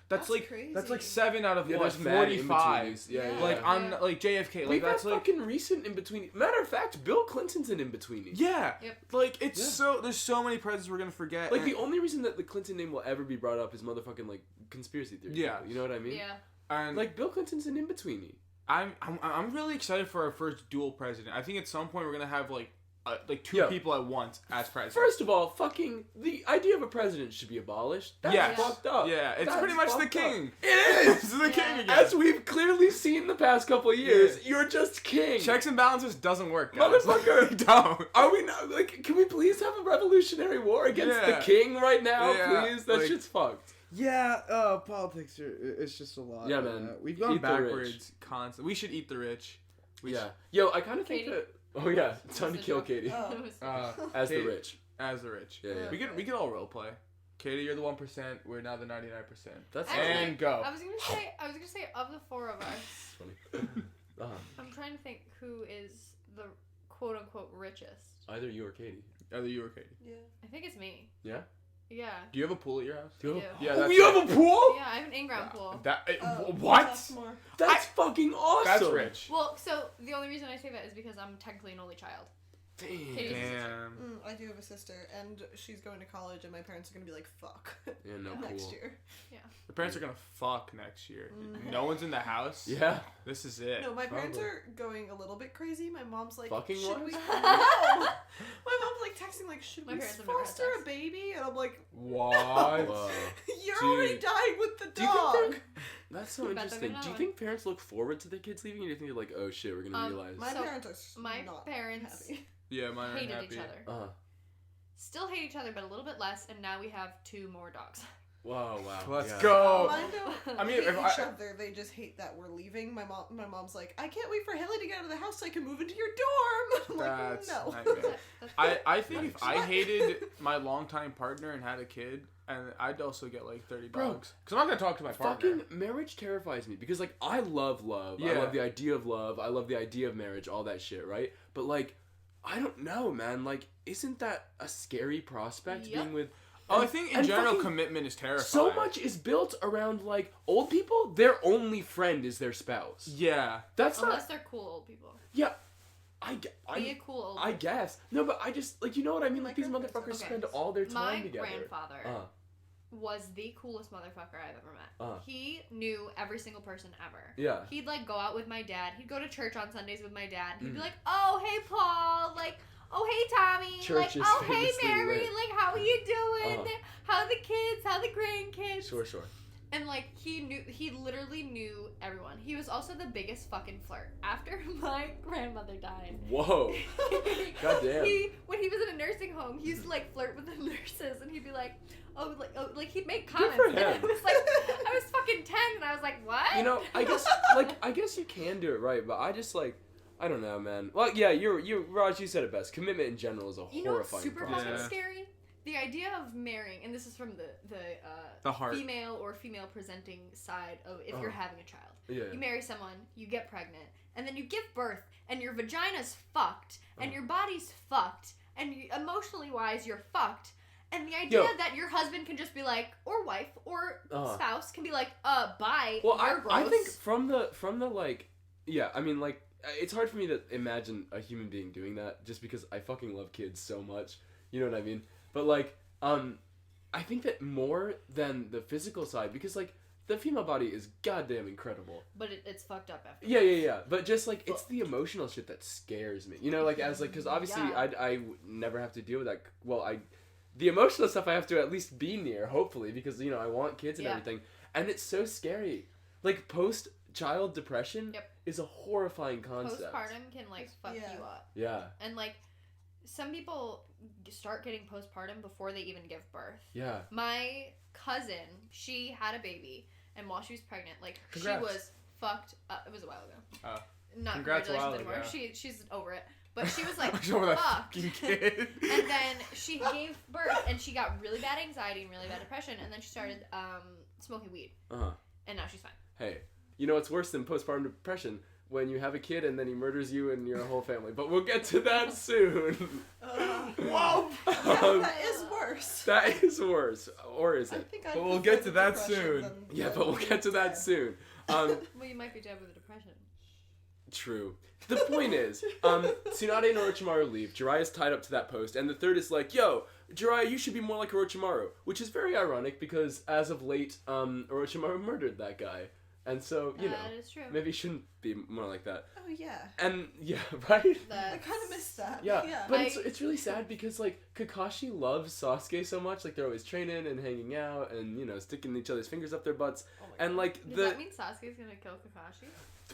Speaker 4: that's like
Speaker 5: crazy.
Speaker 4: that's like 7 out of
Speaker 3: Yeah,
Speaker 4: what
Speaker 3: there's mad
Speaker 4: 45.
Speaker 3: in-betweenies. Yeah,
Speaker 5: Yeah.
Speaker 4: Like
Speaker 3: yeah.
Speaker 4: I'm like JFK. Like
Speaker 3: We've
Speaker 4: that's
Speaker 3: had
Speaker 4: like
Speaker 3: fucking recent in between. Matter of fact, Bill Clinton's an in between.
Speaker 4: yeah.
Speaker 1: Yep.
Speaker 4: Like it's
Speaker 3: Yeah.
Speaker 4: there's so many presidents we're gonna forget.
Speaker 3: Like
Speaker 4: and,
Speaker 3: the only reason that the Clinton name will ever be brought up is motherfucking like conspiracy theory.
Speaker 4: Yeah.
Speaker 3: You know what I mean?
Speaker 1: Yeah.
Speaker 4: and
Speaker 3: Like Bill Clinton's an in betweeny.
Speaker 4: I'm really excited for our first dual president. I think at some point we're gonna have like 2
Speaker 3: Yo.
Speaker 4: people at once as president.
Speaker 3: First of all, fucking the idea of a president should be abolished. That's
Speaker 4: Yes.
Speaker 3: fucked up.
Speaker 4: Yeah, it's
Speaker 3: That's
Speaker 4: pretty much the
Speaker 3: fucked up.
Speaker 4: king.
Speaker 3: It is
Speaker 4: It's the king again.
Speaker 3: As we've clearly seen the past couple of years,
Speaker 4: Yeah.
Speaker 3: you're just king.
Speaker 4: Checks and balances doesn't work, guys.
Speaker 3: Motherfucker.
Speaker 4: Don't.
Speaker 3: Are we not like? Can we please have a revolutionary war against the
Speaker 4: Yeah.
Speaker 3: king right now,
Speaker 4: Yeah,
Speaker 3: please? That
Speaker 4: like-
Speaker 3: shit's fucked.
Speaker 4: Yeah, politics it's just a lot.
Speaker 3: Yeah, man.
Speaker 4: We've gone
Speaker 3: Eat the rich.
Speaker 4: backwards constantly. We should eat the rich.
Speaker 3: Yeah. Yo, I kind of think
Speaker 1: Katie?
Speaker 3: that. Oh yeah, it's time to
Speaker 1: That's a
Speaker 3: kill
Speaker 1: joke.
Speaker 3: Katie
Speaker 5: Oh.
Speaker 1: It was-
Speaker 3: as the
Speaker 4: Katie-
Speaker 3: rich.
Speaker 4: As the rich.
Speaker 3: Yeah, yeah.
Speaker 4: We can all role play. Katie, you're the 1%. We're now the 99%.
Speaker 3: That's
Speaker 1: Actually,
Speaker 4: And go.
Speaker 1: I was gonna say of the 4 of us,
Speaker 3: funny.
Speaker 1: I'm trying to think who is the quote unquote richest.
Speaker 3: Either you or Katie.
Speaker 4: Either you or Katie.
Speaker 5: Yeah.
Speaker 1: I think it's me.
Speaker 3: Yeah.
Speaker 1: Yeah.
Speaker 4: Do you have a pool at your house?
Speaker 3: Do you
Speaker 1: I
Speaker 3: have
Speaker 1: do.
Speaker 4: Yeah,
Speaker 3: oh,
Speaker 4: that's
Speaker 3: you
Speaker 4: it.
Speaker 3: have a pool?
Speaker 1: Yeah, I have an in-ground pool.
Speaker 4: What?
Speaker 5: That's more.
Speaker 3: That's fucking awesome.
Speaker 4: That's rich.
Speaker 1: Well, so the only reason I say that is because I'm technically an only child.
Speaker 4: Damn.
Speaker 5: I do have a sister, and she's going to college, and my parents are gonna be like, "Fuck."
Speaker 3: Yeah, no,
Speaker 5: next
Speaker 3: cool.
Speaker 5: year.
Speaker 4: The parents are gonna fuck next year. No one's in the house.
Speaker 3: Yeah.
Speaker 4: This is it.
Speaker 5: No, my parents
Speaker 3: Probably.
Speaker 5: are going a little bit crazy. My mom's like,
Speaker 3: Fucking
Speaker 5: "Should
Speaker 3: what?
Speaker 5: we?" No. My mom's like texting like, "Should
Speaker 1: My
Speaker 5: we
Speaker 1: parents have never had
Speaker 5: foster
Speaker 1: sex.
Speaker 5: a baby?" And I'm like,
Speaker 4: What?
Speaker 3: Whoa.
Speaker 5: "You're
Speaker 4: Dude.
Speaker 5: already dying with the
Speaker 3: Do you
Speaker 5: dog."
Speaker 3: think that's so
Speaker 1: Bet they're
Speaker 3: interesting.
Speaker 1: gonna
Speaker 3: Do you
Speaker 1: know.
Speaker 3: think parents look forward to their kids leaving, or do you think they're like, oh shit, we're gonna realize?
Speaker 5: My
Speaker 1: So,
Speaker 5: parents are
Speaker 1: my
Speaker 5: not
Speaker 1: parents
Speaker 5: happy.
Speaker 4: Yeah, mine are
Speaker 1: hated
Speaker 4: happy.
Speaker 1: each other. Still hate each other, but a little bit less, and now we have 2 more dogs.
Speaker 3: Wow.
Speaker 4: Let's
Speaker 3: yeah.
Speaker 4: go.
Speaker 5: Mine don't
Speaker 4: I mean,
Speaker 5: hate
Speaker 4: if
Speaker 5: each
Speaker 4: I-
Speaker 5: other. They just hate that we're leaving. My mom's like, "I can't wait for Haley to get out of the house so I can move into your dorm." I'm
Speaker 4: That's
Speaker 5: like, "No."
Speaker 4: nightmare. I think if I
Speaker 5: What?
Speaker 4: hated my longtime partner and had a kid, and I'd also get like 30
Speaker 3: Bro.
Speaker 4: dogs. Because I'm not gonna talk to my partner.
Speaker 3: Fucking marriage terrifies me because like I love love. I
Speaker 4: Yeah.
Speaker 3: love the idea of love. I love the idea of marriage, all that shit, right? But like I don't know, man. Like isn't that a scary prospect
Speaker 1: Yep.
Speaker 3: being with
Speaker 4: I think in
Speaker 3: and
Speaker 4: general
Speaker 3: fucking
Speaker 4: commitment is terrifying.
Speaker 3: so much is built around like old people, their only friend is their spouse.
Speaker 4: Yeah.
Speaker 3: That's
Speaker 1: Unless
Speaker 3: not
Speaker 1: they're cool old people.
Speaker 3: yeah.
Speaker 1: Be a cool old
Speaker 3: I
Speaker 1: person.
Speaker 3: guess. No, but I just like you know what I mean? Like these
Speaker 5: grandparents
Speaker 3: motherfuckers
Speaker 1: Okay.
Speaker 3: spend all their time
Speaker 1: My
Speaker 3: together.
Speaker 1: grandfather was the coolest motherfucker I've ever met.
Speaker 3: Uh.
Speaker 1: He knew every single person ever.
Speaker 3: Yeah.
Speaker 1: He'd like go out with my dad. He'd go to church on Sundays with my dad. He'd be
Speaker 3: Mm.
Speaker 1: like, "Oh, hey Paul," like, "Oh, hey Tommy,"
Speaker 3: Church
Speaker 1: like,
Speaker 3: is
Speaker 1: "Oh, hey
Speaker 3: famously
Speaker 1: Mary,"
Speaker 3: lit.
Speaker 1: like, "How are you doing?
Speaker 3: Uh-huh.
Speaker 1: How are the kids? How are the grandkids?"
Speaker 3: Sure.
Speaker 1: And like he literally knew everyone. He was also the biggest fucking flirt. After my grandmother died.
Speaker 3: Whoa. Goddamn.
Speaker 1: When he was in a nursing home, he used to like flirt with the nurses, and he'd be like, like he'd make comments.
Speaker 3: for
Speaker 1: And I
Speaker 3: him.
Speaker 1: was like, I was fucking 10, and I was like, what?
Speaker 3: You know, I guess you can do it right, but I just like I don't know, man. Well, yeah, you Raj, you said it best. Commitment in general is a
Speaker 1: You know what's
Speaker 3: horrifying
Speaker 1: super
Speaker 3: process.
Speaker 1: fucking
Speaker 4: Yeah.
Speaker 1: scary? The idea of marrying, and this is from
Speaker 4: The heart.
Speaker 1: female or female presenting side of if you're having a child.
Speaker 3: Yeah.
Speaker 1: You marry someone, you get pregnant, and then you give birth, and your vagina's fucked, and your body's fucked, and emotionally wise, you're fucked. And the idea that your husband can just be like, or wife, or spouse can be like, bye.
Speaker 3: Well,
Speaker 1: you're
Speaker 3: I think
Speaker 1: gross."
Speaker 3: from the like, yeah, I mean like it's hard for me to imagine a human being doing that just because I fucking love kids so much. You know what I mean? But like, I think that more than the physical side because like the female body is goddamn incredible.
Speaker 1: But it's fucked up after.
Speaker 3: Yeah. But just like it's the emotional shit that scares me. You know, like as like because obviously
Speaker 1: Yeah.
Speaker 3: I never have to deal with that. Well, the emotional stuff I have to at least be near, hopefully, because you know I want kids and everything, and it's so scary. Like post-child depression is a horrifying concept.
Speaker 1: Postpartum can like fuck
Speaker 5: Yeah.
Speaker 1: you up.
Speaker 3: Yeah.
Speaker 1: And like some people start getting postpartum before they even give birth.
Speaker 3: Yeah.
Speaker 1: My cousin, she had a baby, and while she was pregnant, like
Speaker 4: Congrats.
Speaker 1: she was fucked up. It was a while ago.
Speaker 4: Oh.
Speaker 1: Not
Speaker 4: Congrats a while
Speaker 1: congratulations anymore.
Speaker 4: ago.
Speaker 1: She's over it. But she was like
Speaker 4: Show that
Speaker 1: fucked.
Speaker 4: fucking kid.
Speaker 1: And then she gave birth, and she got really bad anxiety and really bad depression, and then she started smoking weed, and now she's fine.
Speaker 3: Hey, you know what's worse than postpartum depression? When you have a kid and then he murders you and your whole family. But we'll get to that soon.
Speaker 5: Whoa! Yeah, that is worse.
Speaker 3: That is worse. Or is
Speaker 5: I
Speaker 3: it?
Speaker 5: think I'd
Speaker 4: But we'll
Speaker 5: prefer
Speaker 4: get to
Speaker 5: the
Speaker 4: that
Speaker 5: depression
Speaker 4: soon.
Speaker 5: than
Speaker 3: Yeah,
Speaker 5: the
Speaker 3: but we'll get to that
Speaker 5: dead.
Speaker 3: soon.
Speaker 1: Well, you might be dead with a depression.
Speaker 3: True. The point is, Tsunade and Orochimaru leave. Jiraiya's tied up to that post, and the third is like, yo, Jiraiya, you should be more like Orochimaru. Which is very ironic because as of late, Orochimaru murdered that guy. And so, you know,
Speaker 1: That is true.
Speaker 3: maybe he shouldn't be more like that.
Speaker 5: Oh yeah.
Speaker 3: And, yeah, right?
Speaker 5: I kind of missed that.
Speaker 3: Yeah, but
Speaker 1: I-
Speaker 3: it's really sad because, like, Kakashi loves Sasuke so much. Like, they're always training and hanging out and, you know, sticking each other's fingers up their butts.
Speaker 5: Oh my
Speaker 3: And,
Speaker 5: God.
Speaker 3: like,
Speaker 1: Does
Speaker 3: the...
Speaker 1: that mean Sasuke's gonna kill Kakashi?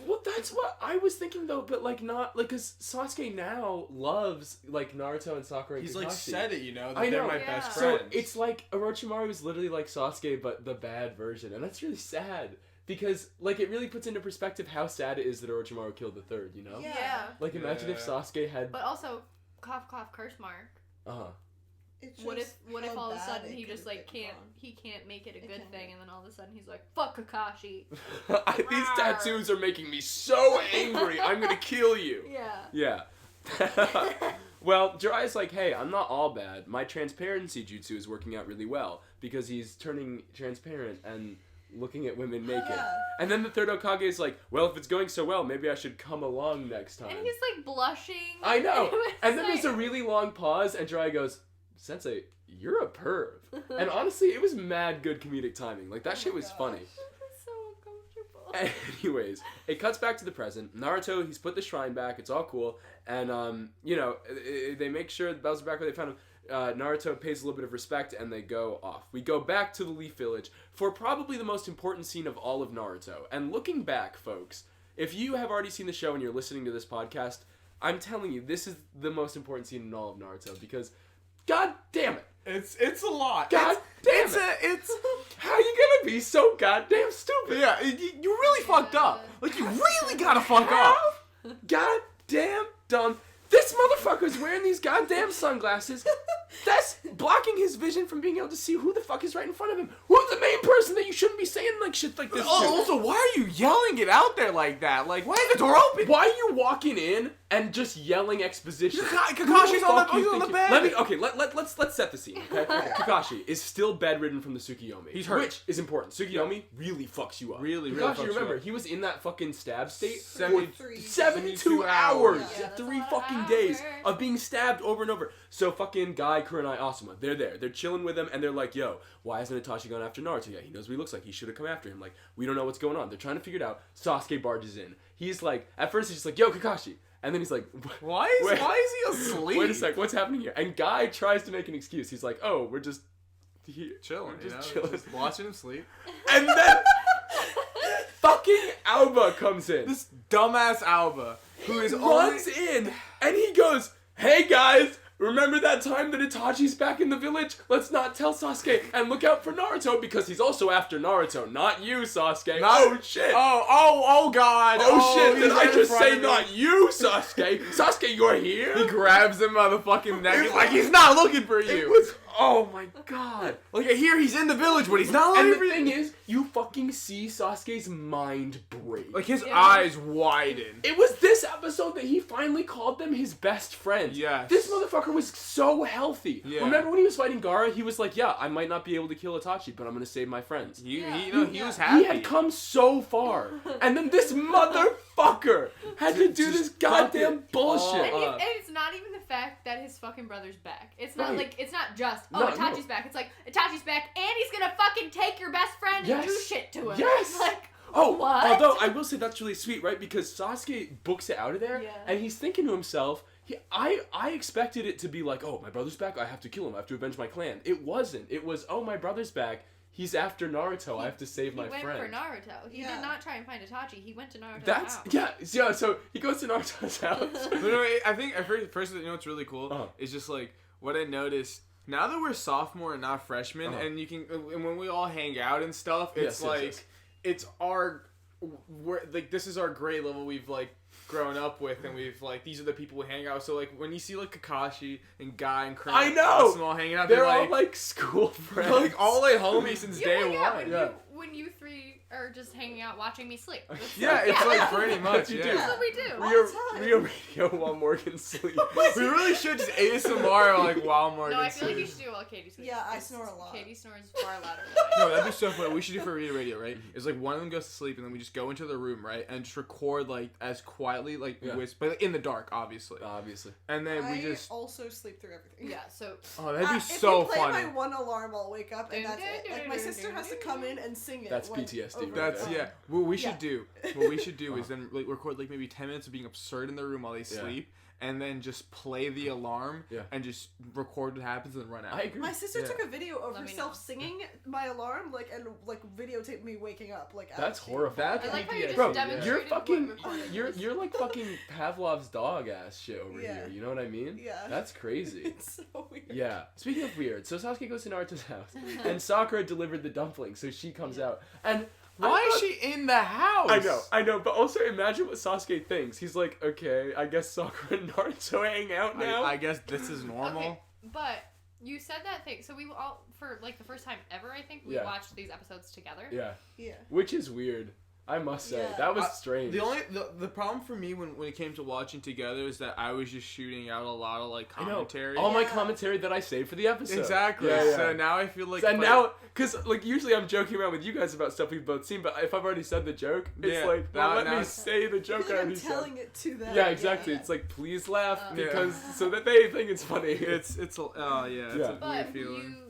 Speaker 3: Well, that's what I was thinking, though, but, like, not... Like, because Sasuke now loves, like, Naruto and Sakura and
Speaker 4: He's
Speaker 3: Kakashi.
Speaker 4: like said it, you know, that
Speaker 3: I
Speaker 4: they're
Speaker 3: know.
Speaker 4: my
Speaker 1: Yeah.
Speaker 4: best
Speaker 3: So,
Speaker 4: friends.
Speaker 3: it's like Orochimaru is literally like Sasuke, but the bad version. And that's really sad. Because, like, it really puts into perspective how sad it is that Orochimaru killed the third, you know?
Speaker 5: Yeah.
Speaker 3: Like, imagine if
Speaker 4: Yeah.
Speaker 3: Sasuke had...
Speaker 1: But also, cough cough curse mark.
Speaker 3: Uh-huh.
Speaker 5: It
Speaker 1: What if
Speaker 5: shows how
Speaker 1: all of a
Speaker 5: bad
Speaker 1: sudden
Speaker 5: it
Speaker 1: he
Speaker 5: could
Speaker 1: just
Speaker 5: have
Speaker 1: like
Speaker 5: been
Speaker 1: can't
Speaker 5: gone.
Speaker 1: make it a
Speaker 5: It
Speaker 1: good
Speaker 5: can
Speaker 1: thing,
Speaker 5: be.
Speaker 1: and then all of a sudden he's like, fuck Kakashi.
Speaker 3: These tattoos are making me so angry. I'm gonna kill you.
Speaker 1: Yeah.
Speaker 3: Yeah. Well, Jiraiya's like, hey, I'm not all bad. My transparency jutsu is working out really well because he's turning transparent and looking at women naked.
Speaker 5: Yeah.
Speaker 3: And then the third Hokage is like, well, if it's going so well, maybe I should come along next time.
Speaker 1: And he's like blushing.
Speaker 3: I know. And then
Speaker 1: like...
Speaker 3: there's a really long pause, and Jiraiya goes, Sensei, you're a perv. And honestly, it was mad good comedic timing. Like, that shit was funny.
Speaker 1: It's so uncomfortable.
Speaker 3: Anyways, it cuts back to the present. Naruto, he's put the shrine back. It's all cool. And, they make sure the bells are back where they found them. Naruto pays a little bit of respect, and they go off. We go back to the Leaf Village for probably the most important scene of all of Naruto. And looking back, folks, if you have already seen the show and you're listening to this podcast, I'm telling you, this is the most important scene in all of Naruto, because, god damn it.
Speaker 4: It's a lot.
Speaker 3: God damn it. How you gonna be so goddamn stupid?
Speaker 4: Yeah, you really fucked up. Like, you really gotta fuck up.
Speaker 3: Goddamn dumb. This motherfucker's wearing these goddamn sunglasses. That's blocking his vision from being able to see who the fuck is right in front of him. Who's the main person that you shouldn't be saying like shit like this to?
Speaker 4: Also, why are you yelling it out there like that? Like, why is the door open?
Speaker 3: Why are you walking in and just yelling exposition?
Speaker 4: Kakashi's on the bed.
Speaker 3: Let's set the scene. Okay? Kakashi is still bedridden from the Tsukiyomi.
Speaker 4: He's hurt.
Speaker 3: Which is important. Tsukiyomi really fucks you up.
Speaker 4: Really
Speaker 3: Kakashi,
Speaker 4: fucks you
Speaker 3: remember,
Speaker 4: up.
Speaker 3: he was in that fucking stab state for
Speaker 4: 72
Speaker 3: hours.
Speaker 1: Yeah,
Speaker 3: 3
Speaker 1: that's a lot of
Speaker 3: fucking days
Speaker 1: hours.
Speaker 3: of being stabbed over and over. So fucking Guy, Kurenai, Asuma, they're there. They're chilling with him, and they're like, yo, why hasn't Itachi gone after Naruto yet? He knows what he looks like. He should have come after him. Like, we don't know what's going on. They're trying to figure it out. Sasuke barges in. He's like, at first he's just like, yo, Kakashi. And then he's like,
Speaker 4: Why is he asleep?
Speaker 3: Wait a sec, what's happening here? And Guy tries to make an excuse. He's like, oh, we're just here.
Speaker 4: Chilling,
Speaker 3: Just
Speaker 4: you know?
Speaker 3: chilling.
Speaker 4: Just watching him sleep.
Speaker 3: And then fucking Alba comes in.
Speaker 4: This dumbass Alba, who is
Speaker 3: runs in, and he goes, hey guys, remember that time that Itachi's back in the village? Let's not tell Sasuke, and look out for Naruto, because he's also after Naruto, not you, Sasuke. Oh shit.
Speaker 4: Oh god.
Speaker 3: Oh shit, did
Speaker 4: he's
Speaker 3: I
Speaker 4: right in
Speaker 3: just
Speaker 4: front
Speaker 3: say
Speaker 4: of me.
Speaker 3: not you, Sasuke? Sasuke, you're here?
Speaker 4: He grabs him by the fucking neck. He's like, he's not looking for you.
Speaker 3: It was, oh my god.
Speaker 4: Like, here he's in the village, but he's not
Speaker 3: And
Speaker 4: looking
Speaker 3: the
Speaker 4: for
Speaker 3: thing
Speaker 4: you.
Speaker 3: is, you fucking see Sasuke's mind break.
Speaker 4: Like, his
Speaker 1: Yeah.
Speaker 4: eyes widen.
Speaker 3: It was this episode that he finally called them his best friends.
Speaker 4: Yes.
Speaker 3: This motherfucker was so healthy.
Speaker 4: Yeah.
Speaker 3: Remember when he was fighting Gaara? He was like, yeah, I might not be able to kill Itachi, but I'm going to save my friends.
Speaker 4: He
Speaker 1: Yeah.
Speaker 4: was happy.
Speaker 3: He had come so far. And then this motherfucker had to do this goddamn bullshit.
Speaker 1: And it's not even the fact that his fucking brother's back. It's not
Speaker 3: Right.
Speaker 1: like, it's not just, oh,
Speaker 3: No,
Speaker 1: Itachi's back. It's like, Itachi's back, and he's gonna fucking take your best friend and do
Speaker 3: Yes.
Speaker 1: shit to him.
Speaker 3: Yes.
Speaker 1: It's like,
Speaker 3: Oh,
Speaker 1: what?
Speaker 3: although I will say that's really sweet, right? Because Sasuke books it out of there,
Speaker 1: Yeah.
Speaker 3: and he's thinking to himself, I expected it to be like, oh, my brother's back, I have to kill him, I have to avenge my clan. It wasn't. It was, oh, my brother's back, he's after Naruto, I have to save my friend.
Speaker 1: He went for Naruto. He did not try and find Itachi. He went to Naruto's
Speaker 3: That's,
Speaker 1: house.
Speaker 3: yeah, so he goes to Naruto's house.
Speaker 4: But no, I think at first, you know what's really cool?
Speaker 3: Uh-huh.
Speaker 4: Is just like, what I noticed, now that we're sophomore and not freshmen,
Speaker 3: Uh-huh.
Speaker 4: and and when we all hang out and stuff, it's
Speaker 3: Yes.
Speaker 4: it's this is our grade level we've like grown up with, and we've like, these are the people we hang out with. So like, when you see like Kakashi and Guy and Krillin,
Speaker 3: I know!
Speaker 4: all hanging out,
Speaker 3: They're all like school friends.
Speaker 4: they're like all like homies since
Speaker 1: You
Speaker 4: day
Speaker 1: hang out
Speaker 4: one.
Speaker 1: when you three are just hanging out watching me sleep.
Speaker 4: Yeah, it's like pretty much.
Speaker 3: you
Speaker 4: Yeah.
Speaker 3: do.
Speaker 1: That's what we do.
Speaker 3: Rio Radio while Morgan sleeps.
Speaker 4: We really should just ASMR like while Morgan
Speaker 1: No, I feel like you
Speaker 4: sleeps.
Speaker 1: should do it while Katie sleeps.
Speaker 5: Yeah, I
Speaker 1: It's-
Speaker 5: snore a lot.
Speaker 1: Katie snores far louder than I do.
Speaker 4: No, that'd be so fun. What we should do for radio, right? Is like one of them goes to sleep, and then we just go into the room, right, and just record like as quietly, like but like, in the dark, obviously.
Speaker 3: Obviously.
Speaker 4: And then
Speaker 5: I
Speaker 4: we just
Speaker 5: also sleep through everything.
Speaker 1: Yeah, so
Speaker 4: oh, that'd be
Speaker 5: If
Speaker 4: so
Speaker 5: you play
Speaker 4: funny.
Speaker 5: my one alarm, I'll wake up, and that's it. Like, my sister has to come in and sing it.
Speaker 3: That's
Speaker 5: when-
Speaker 3: PTSD
Speaker 5: over
Speaker 3: right
Speaker 4: That's
Speaker 5: the phone.
Speaker 4: yeah. What we should
Speaker 5: Yeah.
Speaker 4: do. What we should do is then like record like maybe 10 minutes of being absurd in the room while they
Speaker 3: Yeah.
Speaker 4: sleep, and then just play the alarm and just record what happens and then run out.
Speaker 3: I agree.
Speaker 5: My sister took a video of
Speaker 1: Let me
Speaker 5: herself
Speaker 1: know.
Speaker 5: singing my alarm, like, and like videotaped me waking up, like.
Speaker 3: That's
Speaker 5: as she-
Speaker 3: horrifying.
Speaker 4: That's
Speaker 1: I like how you just
Speaker 3: Bro,
Speaker 1: demonstrated
Speaker 3: you're
Speaker 1: what
Speaker 3: fucking,
Speaker 1: recording
Speaker 3: you're
Speaker 1: is.
Speaker 3: you're like fucking Pavlov's dog ass shit over
Speaker 5: Yeah.
Speaker 3: here. You know what I mean?
Speaker 5: Yeah.
Speaker 3: That's crazy.
Speaker 5: It's so weird.
Speaker 3: Yeah. Speaking of weird, so Sasuke goes to Naruto's house, and Sakura delivered the dumpling, so she comes out, and
Speaker 4: Why is she in the house?
Speaker 3: I know, but also imagine what Sasuke thinks. He's like, okay, I guess Sakura and Naruto hang out now.
Speaker 4: I guess this is normal.
Speaker 1: Okay, but you said that thing. So we all, for like the first time ever, I think we
Speaker 3: Yeah.
Speaker 1: watched these episodes together.
Speaker 3: Yeah.
Speaker 5: Yeah.
Speaker 3: Which is weird. I must say.
Speaker 5: Yeah.
Speaker 3: That was strange.
Speaker 4: The problem for me when it came to watching together is that I was just shooting out a lot of like commentary.
Speaker 3: All my commentary that I saved for the episode.
Speaker 4: Exactly.
Speaker 3: Yeah.
Speaker 4: So now I feel like
Speaker 3: And now, because like usually I'm joking around with you guys about stuff we've both seen, but if I've already said the joke, it's like, let me say the joke I already said.
Speaker 5: I'm telling it to them.
Speaker 3: Yeah, exactly. It's like, please laugh because so that they think it's funny.
Speaker 4: It's a weird feeling.